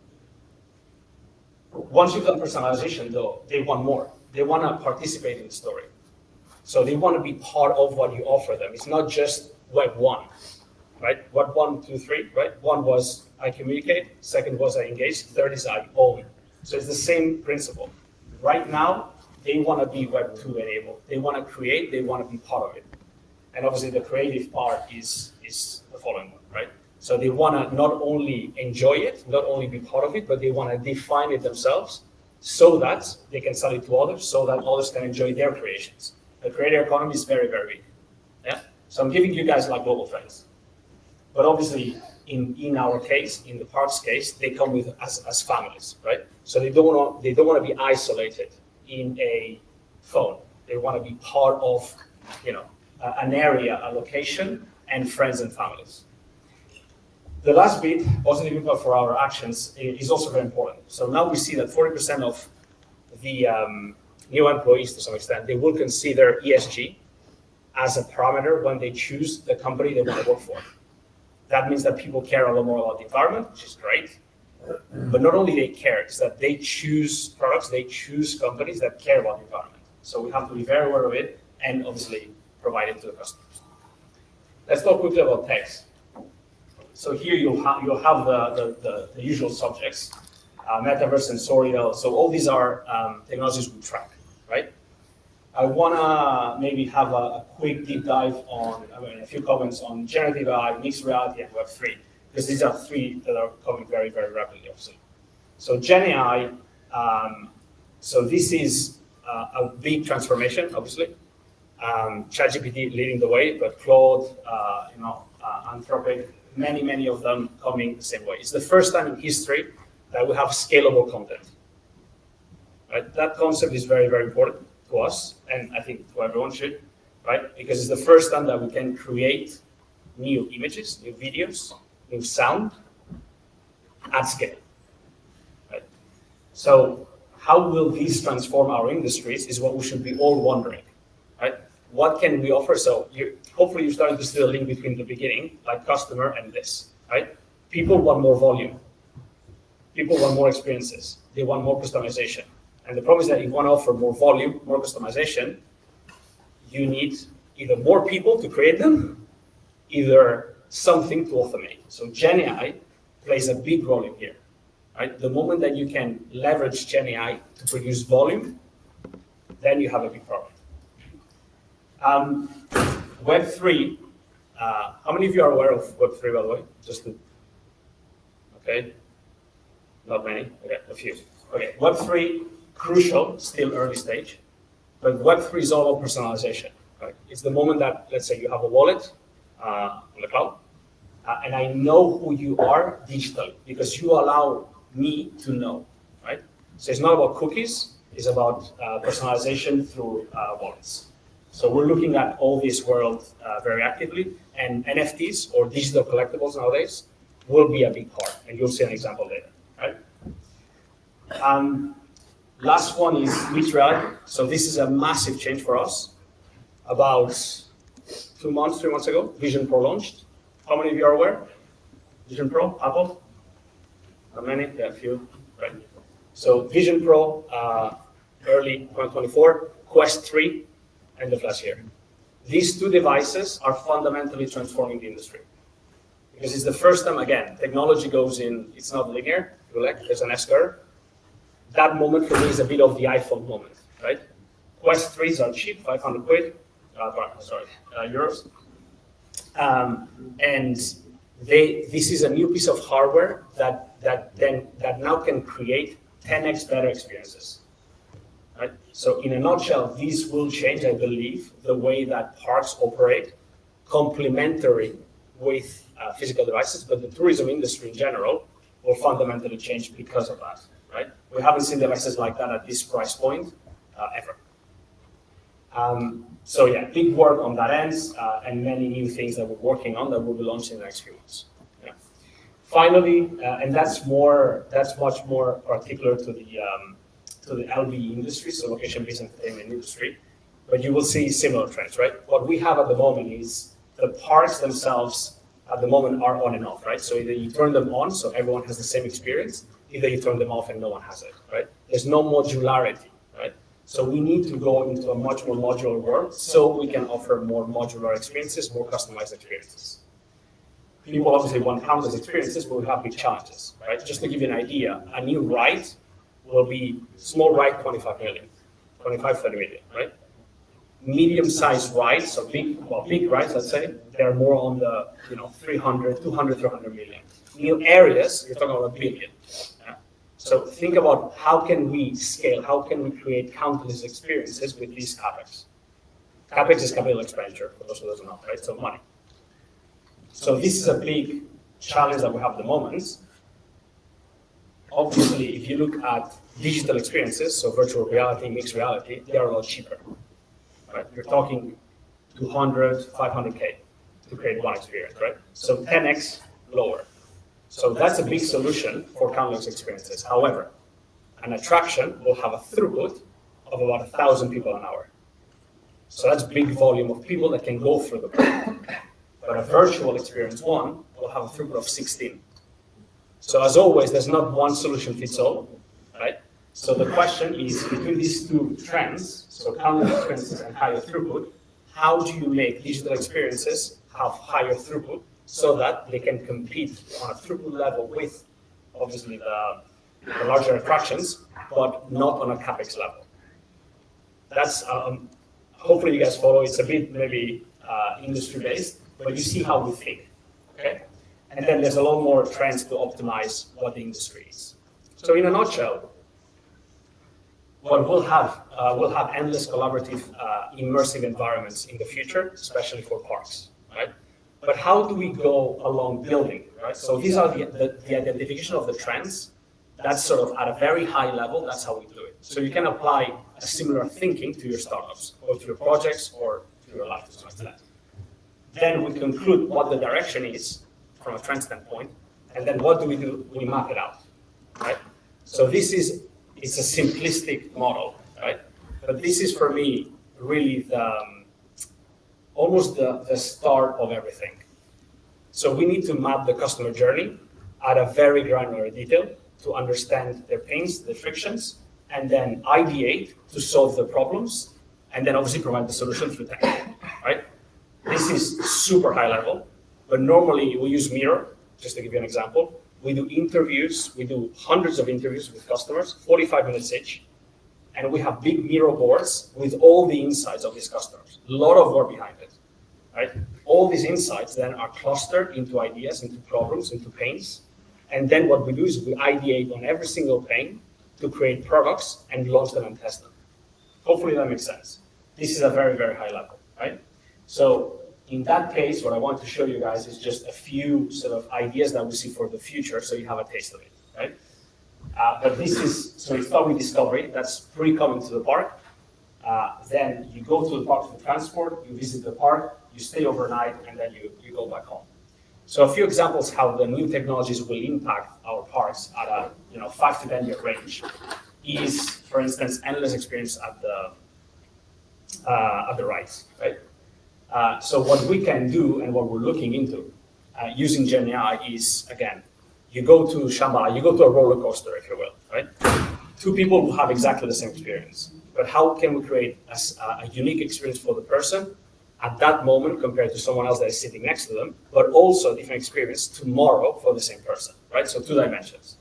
Once you've done personalization, though, they want more. They want to participate in the story. So they want to be part of what you offer them. It's not just Web 1, right? Web 1, 2, 3, right? One was I communicate, second was I engage, third is I own. So it's the same principle. Right now, they want to be Web 2 enabled. They want to create, they want to be part of it. And obviously the creative part is the following one, right? So they want to not only enjoy it, not only be part of it, but they want to define it themselves so that they can sell it to others, so that others can enjoy their creations. The creator economy is very, very big. Yeah? So I'm giving you guys like global trends. But obviously, in our case, in the parks case, they come with as families, right? So they don't want to be isolated in a phone. They want to be part of, an area, a location, and friends and families. The last bit, positive impact for our actions, is also very important. So now we see that 40% of the new employees, to some extent, they will consider ESG as a parameter when they choose the company they want to work for. That means that people care a lot more about the environment, which is great. But not only they care, it's that they choose products, they choose companies that care about the environment. So we have to be very aware of it and obviously provide it to the customers. Let's talk quickly about text. So here you'll have the usual subjects, metaverse, sensorial. So all these are technologies we track, right? I want to maybe have a quick deep dive on, a few comments on generative AI, mixed reality, and Web3, because these are three that are coming very, very rapidly, obviously. So Gen AI, so this is a big transformation, obviously. ChatGPT leading the way, but Claude, Anthropic, many of them coming the same way. It's the first time in history that we have scalable content. Right? That concept is very, very important to us, and I think to everyone should, right? Because it's the first time that we can create new images, new videos, new sound at scale. Right? So how will these transform our industries is what we should be all wondering, right? What can we offer? So hopefully you're starting to see the link between the beginning, like customer, and this, right? People want more volume. People want more experiences. They want more customization. And the problem is that if you want to offer more volume, more customization, you need either more people to create them, either something to automate. So Gen AI plays a big role in here, right? The moment that you can leverage Gen AI to produce volume, then you have a big problem. Web3, how many of you are aware of Web3, by the way? Okay, not many, okay, a few. Okay, Web3, crucial, still early stage, but Web3 is all about personalization, right? It's the moment that, let's say you have a wallet on the cloud, and I know who you are digitally, because you allow me to know, right? So it's not about cookies, it's about personalization through wallets. So we're looking at all this world very actively, and NFTs, or digital collectibles nowadays, will be a big part, and you'll see an example later, right? Last one is mixed reality. So this is a massive change for us. About 3 months ago, Vision Pro launched. How many of you are aware? Vision Pro, Apple? How many? Yeah, a few, right? So Vision Pro, early 2024, Quest 3, end of last year. These two devices are fundamentally transforming the industry. Because it's the first time, again, technology goes in, it's not linear, there's an S-curve. That moment for me is a bit of the iPhone moment, right? Quest 3s are cheap, 500 quid, euros. And this is a new piece of hardware that now can create 10x better experiences. Right? So in a nutshell, this will change, I believe, the way that parks operate, complementary with physical devices, but the tourism industry in general will fundamentally change because of that. Right? We haven't seen devices like that at this price point ever. So yeah, big work on that end, and many new things that we're working on that will be launched in the next few months. Yeah. Finally, and that's much more particular to the LBE industry, so location-based entertainment industry, but you will see similar trends, right? What we have at the moment is the parks themselves at the moment are on and off, right? So either you turn them on, so everyone has the same experience, either you turn them off and no one has it, right? There's no modularity, right? So we need to go into a much more modular world so we can offer more modular experiences, more customized experiences. People obviously want countless experiences, but we have big challenges, right? Just to give you an idea, a new ride will be, small ride, 25 million, 25, 30 million, right? medium-sized rides, so big rides, let's say, they're more on the 300 million. New areas, you're talking about a billion. Yeah? So think about how can we scale, how can we create countless experiences with these CapEx. CapEx is capital expenditure, for those who don't know, right? So money. So this is a big challenge that we have at the moment. Obviously, if you look at digital experiences, so virtual reality, mixed reality, they are a lot cheaper. Right? You're talking 200, 500K to create one experience, right? So 10x lower. So that's a big solution for countless experiences. However, an attraction will have a throughput of about 1,000 people an hour. So that's big volume of people that can go through the program. But a virtual experience one will have a throughput of 16. So as always, there's not one solution fits all, right? So the question is, between these two trends, so countless experiences and higher throughput, how do you make digital experiences have higher throughput so that they can compete on a throughput level with, obviously, the larger attractions, but not on a CapEx level? That's, hopefully you guys follow, it's a bit maybe industry-based, but you see how we think, okay? And then there's a lot more trends to optimize what the industry is. So in a nutshell, what we'll have endless collaborative, immersive environments in the future, especially for parks, right? But how do we go along building, right? So these are the identification of the trends. That's sort of at a very high level, that's how we do it. So you can apply a similar thinking to your startups, or to your projects, or to your life, something like that. Then we conclude what the direction is from a trend standpoint, and then what do? We map it out, right? So it's a simplistic model, right? But this is for me really almost the start of everything. So we need to map the customer journey at a very granular detail to understand their pains, their frictions, and then ideate to solve the problems, and then obviously provide the solution through tech, right? This is super high level, but normally we use Mirror, just to give you an example. We do interviews, we do hundreds of interviews with customers, 45 minutes each, and we have big Miro boards with all the insights of these customers. A lot of work behind it, right? All these insights then are clustered into ideas, into problems, into pains, and then what we do is we ideate on every single pain to create products and launch them and test them. Hopefully that makes sense. This is a very, very high level, right? So in that case, what I want to show you guys is just a few sort of ideas that we see for the future, so you have a taste of it, right? But this is, so you start with discovery, that's pre-coming to the park. Then you go to the park for transport, you visit the park, you stay overnight, and then you go back home. So a few examples how the new technologies will impact our parks at a 5 to 10 year range is, for instance, endless experience at the rides, right? So what we can do and what we're looking into using GenAI is, again, you go to Shambhala, you go to a roller coaster, if you will, right? Two people will have exactly the same experience, but how can we create a unique experience for the person at that moment compared to someone else that is sitting next to them, but also a different experience tomorrow for the same person, right? So 2 dimensions.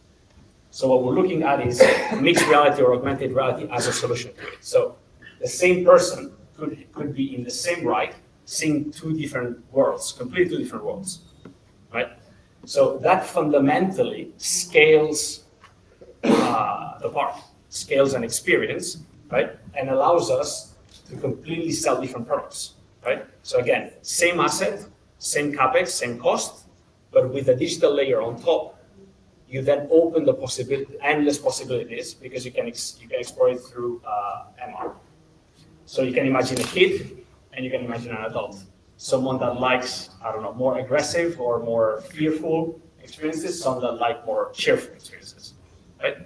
So what we're looking at is mixed reality or augmented reality as a solution to it. So the same person could be in the same ride, seeing 2 different worlds, completely different worlds, right? So that fundamentally scales the park, scales an experience, right? And allows us to completely sell different products, right? So again, same asset, same CapEx, same cost, but with a digital layer on top, you then open the endless possibilities because you can explore it through MR. So you can imagine a kid and you can imagine an adult. Someone that likes, I don't know, more aggressive or more fearful experiences, some that like more cheerful experiences, right?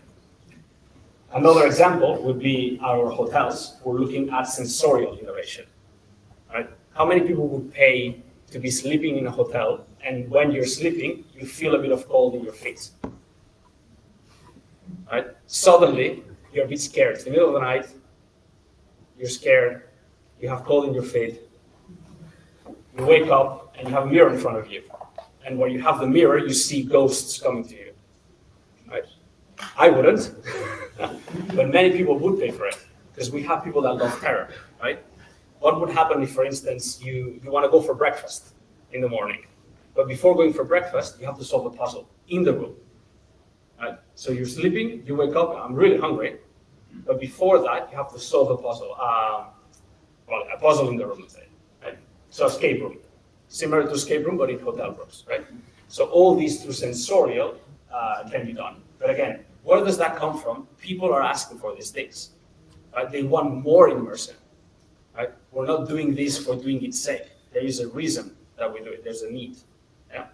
Another example would be our hotels. We're looking at sensorial innovation, right? How many people would pay to be sleeping in a hotel and when you're sleeping, you feel a bit of cold in your feet, right? Suddenly, you're a bit scared. It's the middle of the night, you're scared, you have cold in your feet, you wake up and you have a mirror in front of you. And where you have the mirror, you see ghosts coming to you, right? I wouldn't, but many people would pay for it because we have people that love terror, right? What would happen if, for instance, you want to go for breakfast in the morning, but before going for breakfast, you have to solve a puzzle in the room. Right? So you're sleeping, you wake up, I'm really hungry, but before that, you have to solve a puzzle. Well, a puzzle in the room, let's say. Right? So escape room, similar to escape room, but in hotel rooms, right? So all these through sensorial can be done. But again, where does that come from? People are asking for these things. Right? They want more immersion. Right? We're not doing this for doing its sake. There is a reason that we do it. There's a need. Yeah.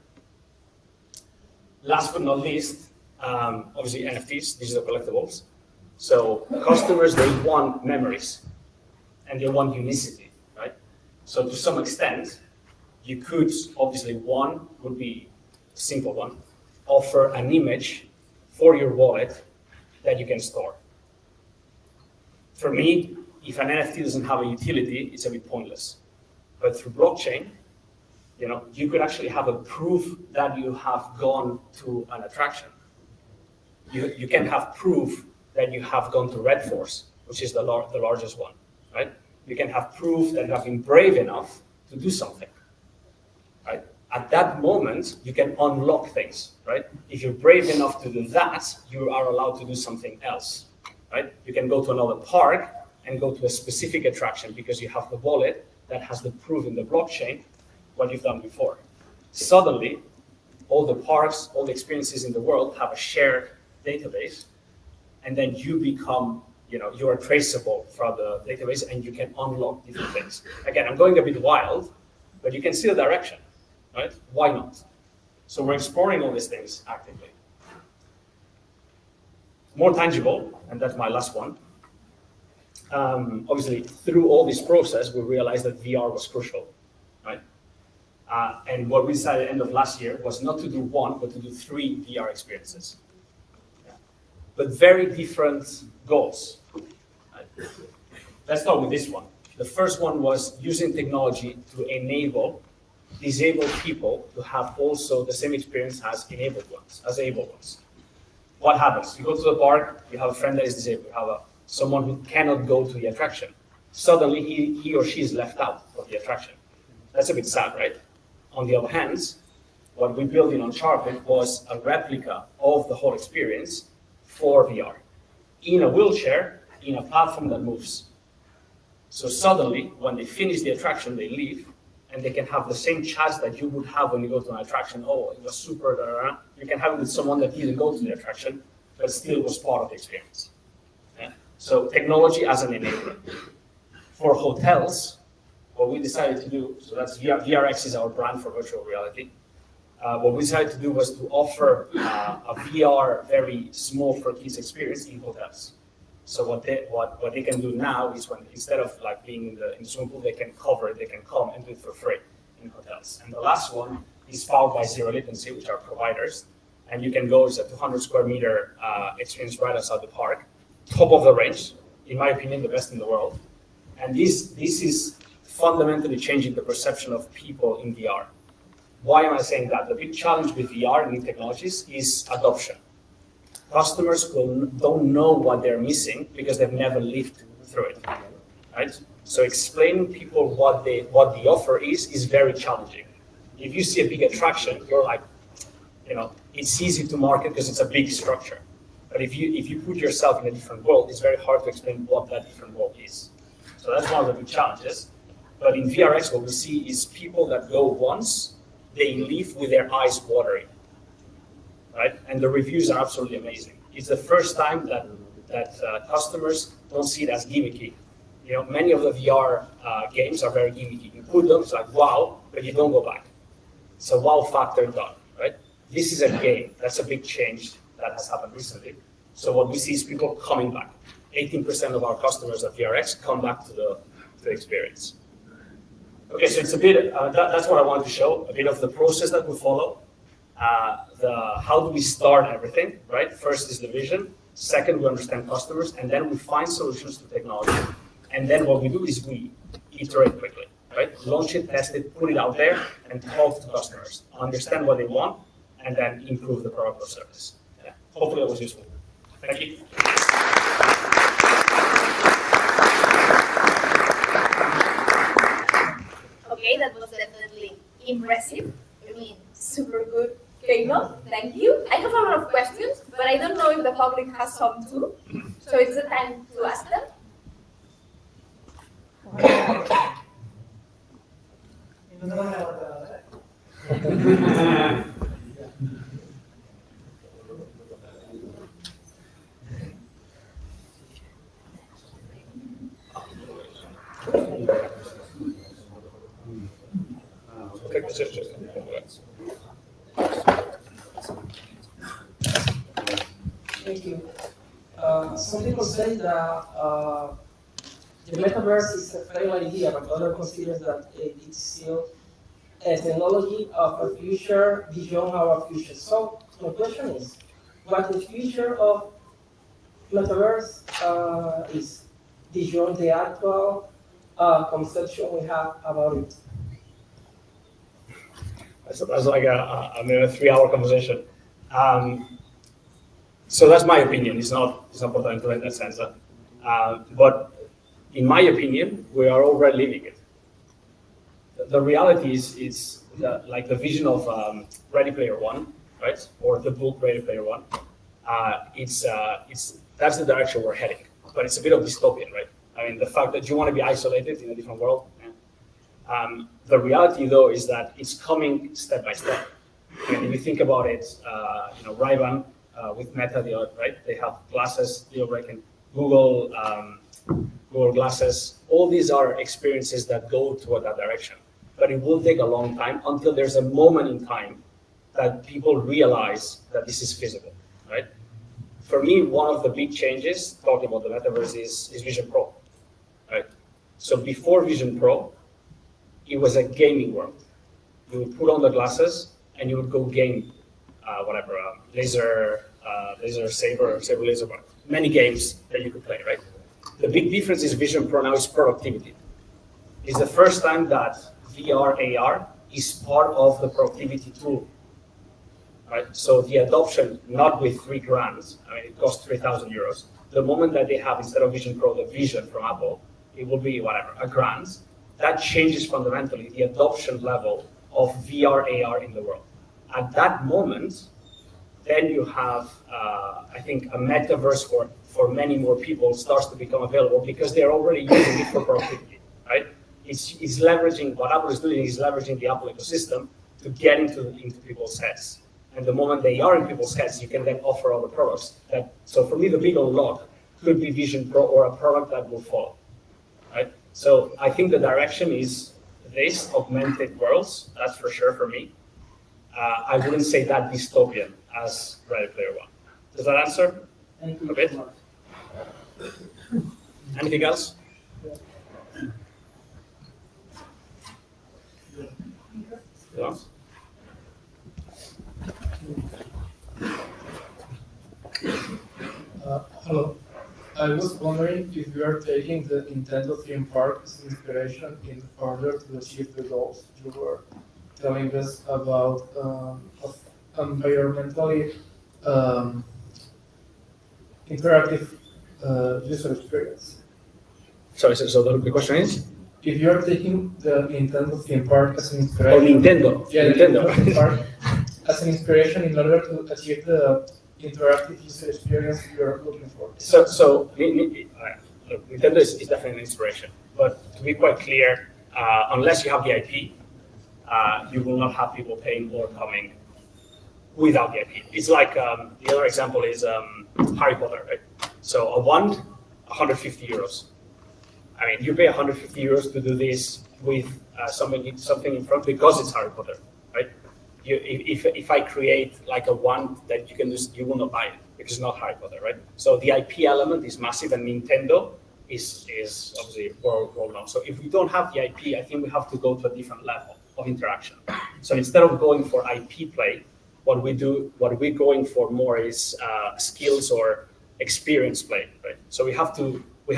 Last but not least, obviously NFTs, digital collectibles. So customers, they want memories and they want unicity, right? So to some extent, you could, obviously one would be a simple one, offer an image for your wallet that you can store. For me, if an NFT doesn't have a utility, it's a bit pointless. But through blockchain, you could actually have a proof that you have gone to an attraction. You can have proof that you have gone to Red Force, which is the largest one, right? You can have proof that you have been brave enough to do something, right? At that moment, you can unlock things, right? If you're brave enough to do that, you are allowed to do something else, right? You can go to another park and go to a specific attraction because you have the wallet that has the proof in the blockchain what you've done before. Suddenly, all the parks, all the experiences in the world have a shared database, and then you become, you are traceable from the database and you can unlock different things. Again, I'm going a bit wild, but you can see the direction, right? Why not? So we're exploring all these things actively. More tangible, and that's my last one. Obviously, through all this process, we realized that VR was crucial, right? And what we decided at the end of last year was not to do one, but to do 3 VR experiences. Yeah. But very different goals. Right? Let's start with this one. The first one was using technology to enable disabled people to have also the same experience as enabled ones. What happens? You go to the park, you have a friend that is disabled, you have someone who cannot go to the attraction. Suddenly, he or she is left out of the attraction. That's a bit sad, right? On the other hand, what we built in Uncharted was a replica of the whole experience for VR. In a wheelchair, in a platform that moves. So suddenly, when they finish the attraction, they leave, and they can have the same chats that you would have when you go to an attraction. Oh, it was super, da, da, da. You can have it with someone that didn't go to the attraction, but still was part of the experience. Yeah? So technology as an enabler. For hotels, what we decided to do, so that's VRX is our brand for virtual reality. What we decided to do was to offer a VR, very small for kids experience in hotels. So what they can do now is when instead of like being in the swimming pool, they can cover it, they can come and do it for free in hotels. And the last one is powered by Zero Latency, which are providers. And you can go, it's a 200 square meter experience right outside the park, top of the range, in my opinion, the best in the world. And this is fundamentally changing the perception of people in VR. Why am I saying that? The big challenge with VR and new technologies is adoption. Customers don't know what they're missing because they've never lived through it, right? So explaining people what the offer is very challenging. If you see a big attraction, you're like, it's easy to market because it's a big structure. But if you put yourself in a different world, it's very hard to explain what that different world is. So that's one of the big challenges. But in VRX, what we see is people that go once, they leave with their eyes watering. Right? And the reviews are absolutely amazing. It's the first time that customers don't see it as gimmicky. Many of the VR games are very gimmicky. You put them, it's like, wow, but you don't go back. It's a wow factor done, right? This is a game. That's a big change that has happened recently. So what we see is people coming back. 18% of our customers at VRX come back to the experience. Okay, so it's a bit, that's what I wanted to show, a bit of the process that we follow. How do we start everything, right? First is the vision. Second, we understand customers, and then we find solutions to technology. And then what we do is we iterate quickly, right? Launch it, test it, put it out there, and talk to customers. Understand what they want, and then improve the product or service. Yeah. Hopefully that was useful. Thank you. that was definitely impressive. I mean, super good keynote. Thank you. I have a lot of questions, but I don't know if the public has some too. So it's the time to ask them. Thank you. Some people say that the metaverse is a failed idea, but others consider that it is still a technology of a future beyond our future. So my question is, what the future of metaverse is beyond the actual conception we have about it? That's like a 3-hour conversation. So that's my opinion. It's not important in that sense. But in my opinion, we are already living it. The reality is that, like the vision of Ready Player One, right, or the book Ready Player One. It's that's the direction we're heading. But it's a bit of dystopian, right? I mean, the fact that you want to be isolated in a different world. The reality, though, is that it's coming step by step. And if you think about it, Ray-Ban with Meta, right? They have glasses, Google glasses. All these are experiences that go toward that direction. But it will take a long time until there's a moment in time that people realize that this is feasible, right? For me, one of the big changes, talking about the metaverse, is Vision Pro, right? So before Vision Pro, it was a gaming world. You would put on the glasses and you would go game, laser saber laser bar. Many games that you could play, right? The big difference is Vision Pro now is productivity. It's the first time that VR, AR is part of the productivity tool, right? So the adoption, not with $3,000, I mean, it costs 3,000 euros. The moment that they have, instead of Vision Pro, the Vision from Apple, it will be $1,000. That changes fundamentally the adoption level of VR, AR in the world. At that moment, then you have, I think, a metaverse for many more people starts to become available because they're already using it for productivity, right? It's leveraging, what Apple is doing is leveraging the Apple ecosystem to get into people's heads. And the moment they are in people's heads, you can then offer other products. So for me, the big unlock could be Vision Pro or a product that will follow, right? So I think the direction is this, augmented worlds, that's for sure for me. I wouldn't say that dystopian as Ready Player One. Does that answer a bit? Anything else? Yeah. Hello. I was wondering if you are taking the Nintendo theme park as inspiration in order to achieve the goals you were telling us about of environmentally interactive user experience. Sorry, so the question is? If you are taking the Nintendo theme park as an inspiration. Oh, Nintendo. Yeah, Nintendo. The theme park as an inspiration in order to achieve the interactive user experience you're looking for. So Nintendo is definitely an inspiration. But to be quite clear, unless you have the IP, you will not have people paying or coming without the IP. It's like the other example is Harry Potter, right? So a wand, 150 euros. I mean, you pay 150 euros to do this with something in front because it's Harry Potter, right? If I create like a wand that you can use, you will not buy it because it's not Harry Potter, right? So the IP element is massive, and Nintendo is obviously world known. So if we don't have the IP, I think we have to go to a different level of interaction. So instead of going for IP play, what we're going for more is skills or experience play, right? So we have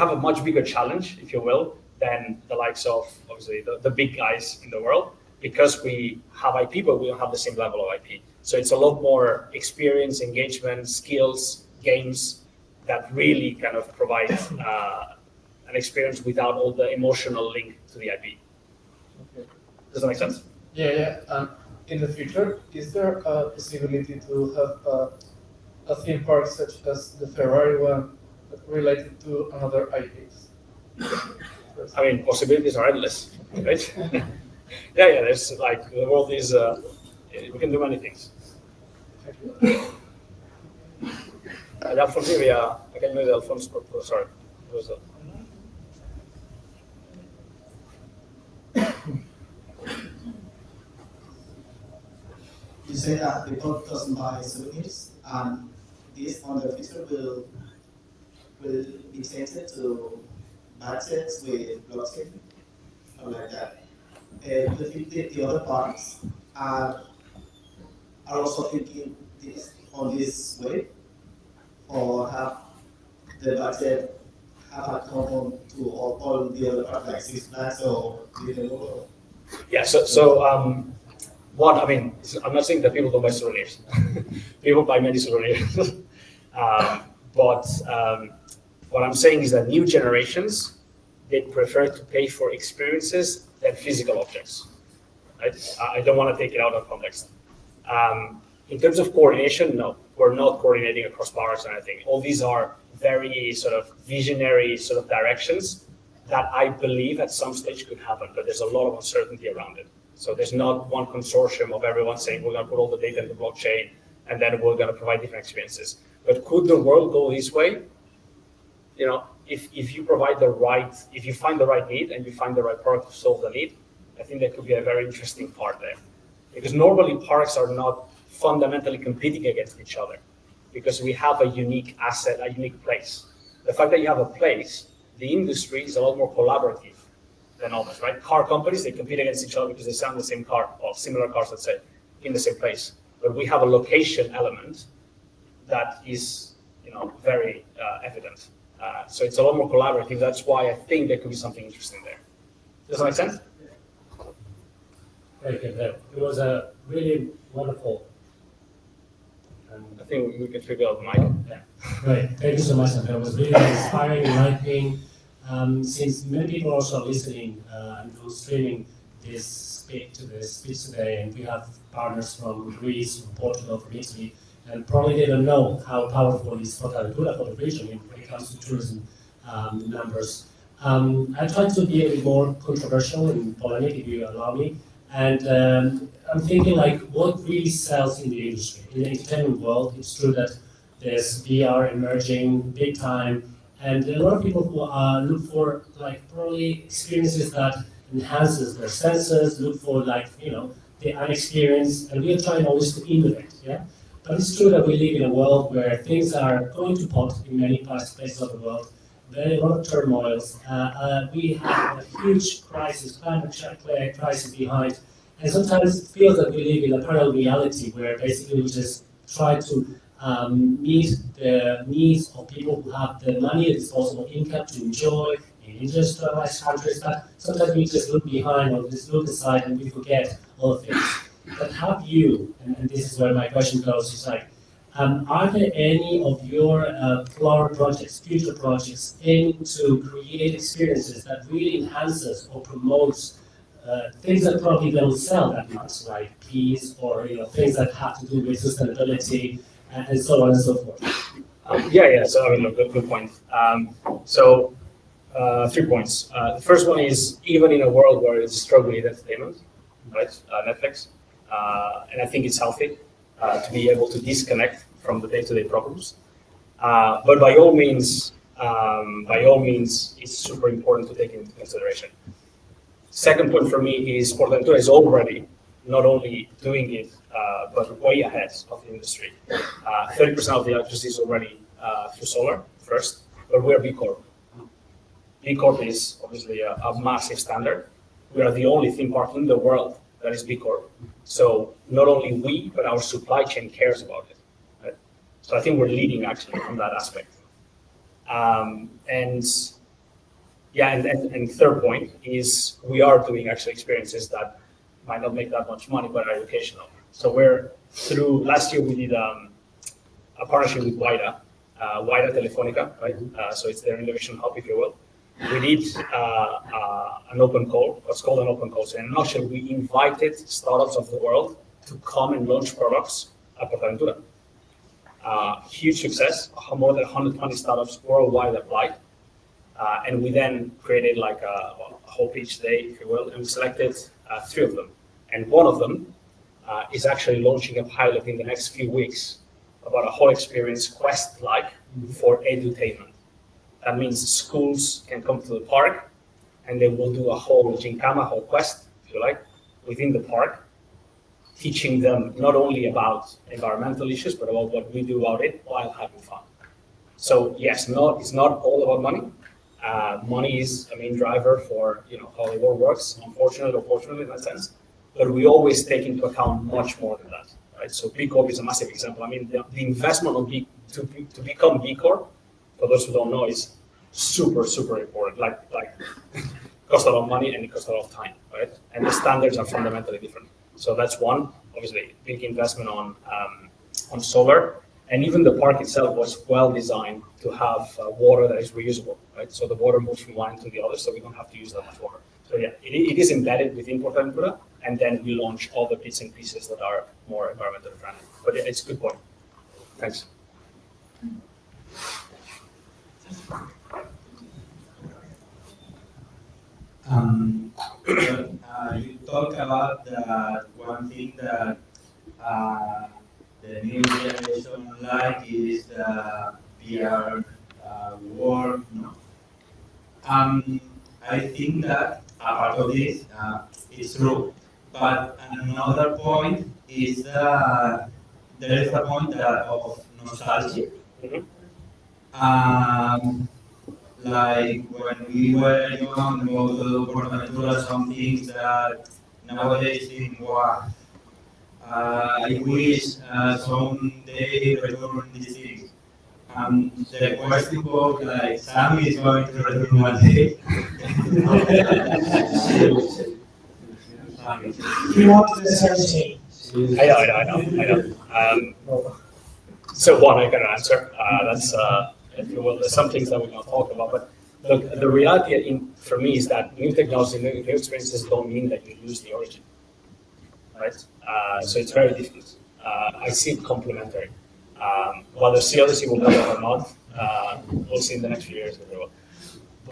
a much bigger challenge, if you will, than the likes of obviously the big guys in the world, because we have IP, but we don't have the same level of IP. So it's a lot more experience, engagement, skills, games that really kind of provide an experience without all the emotional link to the IP. Okay. Does that make sense? Yeah. In the future, is there a possibility to have a theme park such as the Ferrari one related to another IPs? I mean, possibilities are endless, right? Yeah. There's like the world is. We can do many things. Alfonso, I can know the Alfonso. Sorry, what was that? You say that people doesn't buy souvenirs, and this on the future will be changed to budgets with blockchain or like that. Do you think the other parts are also thinking this on this way, or have the budget have a common to all the other parts like Six Flags or Disney? Yeah. One, I mean, I'm not saying that people don't buy souvenirs. People buy many souvenirs. But what I'm saying is that new generations, they prefer to pay for experiences than physical objects. Right? I don't want to take it out of context. In terms of coordination, no, we're not coordinating across parks or anything. All these are very sort of visionary sort of directions that I believe at some stage could happen, but there's a lot of uncertainty around it. So there's not one consortium of everyone saying we're going to put all the data in the blockchain and then we're going to provide different experiences. But could the world go this way? You know, if you provide if you find the right need and you find the right product to solve the need, I think that could be a very interesting part there. Because normally parks are not fundamentally competing against each other because we have a unique asset, a unique place. The fact that you have a place, the industry is a lot more collaborative than others, right? Car companies, they compete against each other because they sell the same car, or similar cars, let's say, in the same place. But we have a location element that is, very evident. So it's a lot more collaborative. That's why I think there could be something interesting there. Does that make sense? Very good. It was a really wonderful. I think we can figure out the mic. Yeah. Great. Thank you so much, Andrea. It was really inspiring, enlightening. Since many people are also listening and streaming this speech today, and we have partners from Greece, from Portugal, from Italy, and probably they don't know how powerful is Fortaleza for the region when it comes to tourism numbers. I tried to be a bit more controversial and polemic, if you allow me. And I'm thinking like what really sells in the industry. In the entertainment world, it's true that there's VR emerging big time, and a lot of people who look for like probably experiences that enhances their senses, look for the unexperienced, and we are trying always to innovate, yeah? But it's true that we live in a world where things are going to pot in many places of the world. Very a lot of turmoils. We have a huge crisis, climate crisis behind, and sometimes it feels that we live in a parallel reality where basically we just try to meet the needs of people who have the money and disposable income to enjoy in industrialized countries. But sometimes we just look behind or just look aside and we forget all the things. But have you, and this is where my question goes, is like, are there any of your future projects aiming to create experiences that really enhances or promotes things that probably don't sell that much, like peace or things that have to do with sustainability and so on and so forth? Yeah. So I mean, look, good point. 3 points. The first one is even in a world where it's struggling with entertainment, right? Netflix, and I think it's healthy to be able to disconnect from the day-to-day problems. But by all means, it's super important to take into consideration. Second point for me is Portaventura is already not only doing it, but way ahead of the industry. 30% of the electricity is already through solar first, but we're B Corp. B Corp is obviously a massive standard. We are the only theme park in the world that is B Corp. So not only we, but our supply chain cares about it. Right? So I think we're leading actually from that aspect. And third point is we are doing actually experiences that might not make that much money, but are educational. So last year we did a partnership with Wida Telefonica, right? So it's their innovation hub, if you will. we did an open call, what's called an open call. So in a nutshell, we invited startups of the world to come and launch products at PortAventura. Huge success, more than 120 startups worldwide applied. And we then created like a whole pitch day, if you will, and we selected 3 of them. And one of them is actually launching a pilot in the next few weeks about a whole experience quest-like for edutainment. That means schools can come to the park and they will do a whole gincana, whole quest, if you like, within the park, teaching them not only about environmental issues, but about what we do about it while having fun. So yes, it's not all about money. Money is a main driver for how the world works, unfortunately or fortunately in that sense. But we always take into account much more than that, right? So B Corp is a massive example. I mean, the investment to become B Corp, for those who don't know, is super, super important. Like costs a lot of money and it costs a lot of time, right? And the standards are fundamentally different. So that's one, obviously, big investment on solar. And even the park itself was well designed to have water that is reusable, right? So the water moves from one to the other, so we don't have to use that much water. So yeah, it is embedded within PortAventura, and then we launch all the bits and pieces that are more environmentally friendly. But yeah, it's a good point. Thanks. You talk about that one thing that the new generation like is the VR world. No? I think that a part of this is true, but another point is that there is a point that of nostalgia. Like when we were young and go to PortAventura, some things that nowadays think, wow, I wish someday return these things. The question goes like, Sammy is going to return one day. He wants the certainty. I know. So one I can answer. That's if you will. There's some things that we can talk about, but look, the reality for me is that new technology, new experiences don't mean that you lose the origin, right? So it's very different. I see it complementary. Whether CLC will be or not, we'll see in the next few years.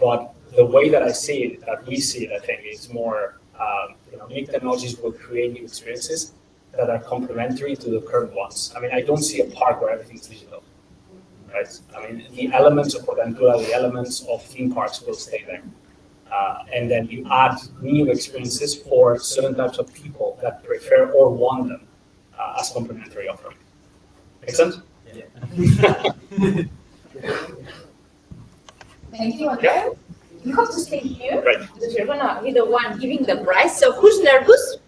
But the way that I see it, that we see it, I think, is more, new technologies will create new experiences that are complementary to the current ones. I mean, I don't see a park where everything's digital, right? I mean, the elements of PortAventura, the elements of theme parks will stay there. And then you add new experiences for certain types of people that prefer or want them as complementary offering. Make sense? Yeah. Thank you, Andrea. You have to stay here right, because you're gonna be the one giving the prize. So who's nervous?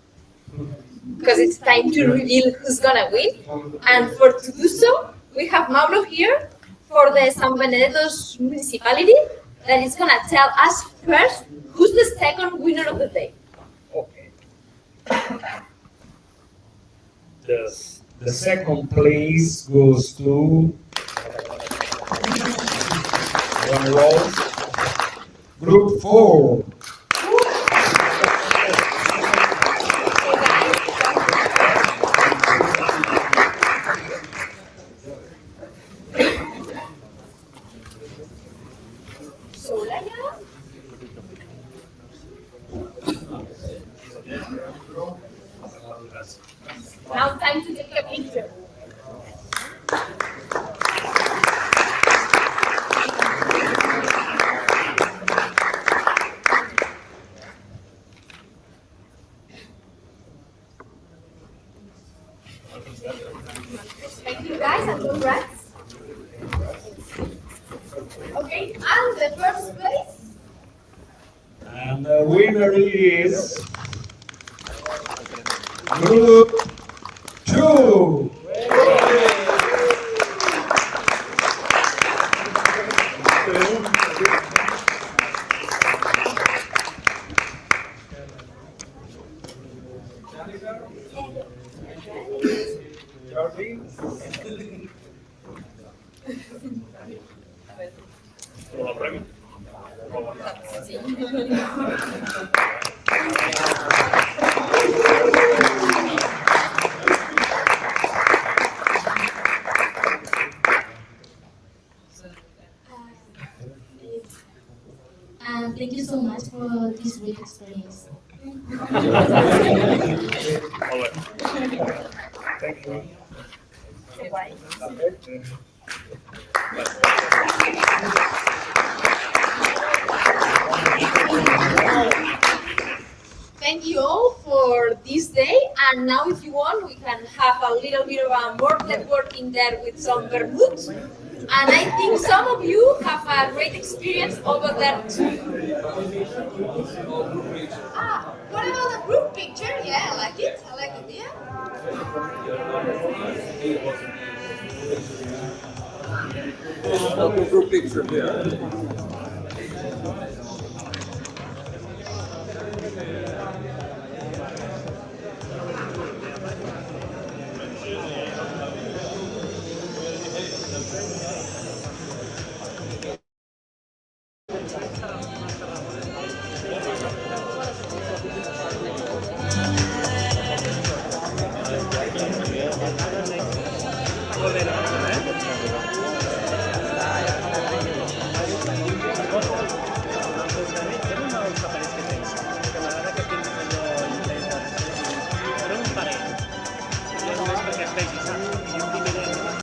Because it's time to reveal who's gonna win. And to do so, we have Mauro here for the San Benedetto's municipality that is gonna tell us first who's the second winner of the day. Okay. The second place goes to one roll. Group 4. Now time to take a picture. Thank you guys and congrats. Okay, and the first place. And the winner is Group 2. And thank you so much for this great experience. Thank you. Thank you all for this day. And now, if you want, we can have a little bit of a more networking there with some vermouth. And I think some of you have a great experience over there too. Ah, what about a group picture? Yeah, I like it. I like it. Yeah. Group picture here.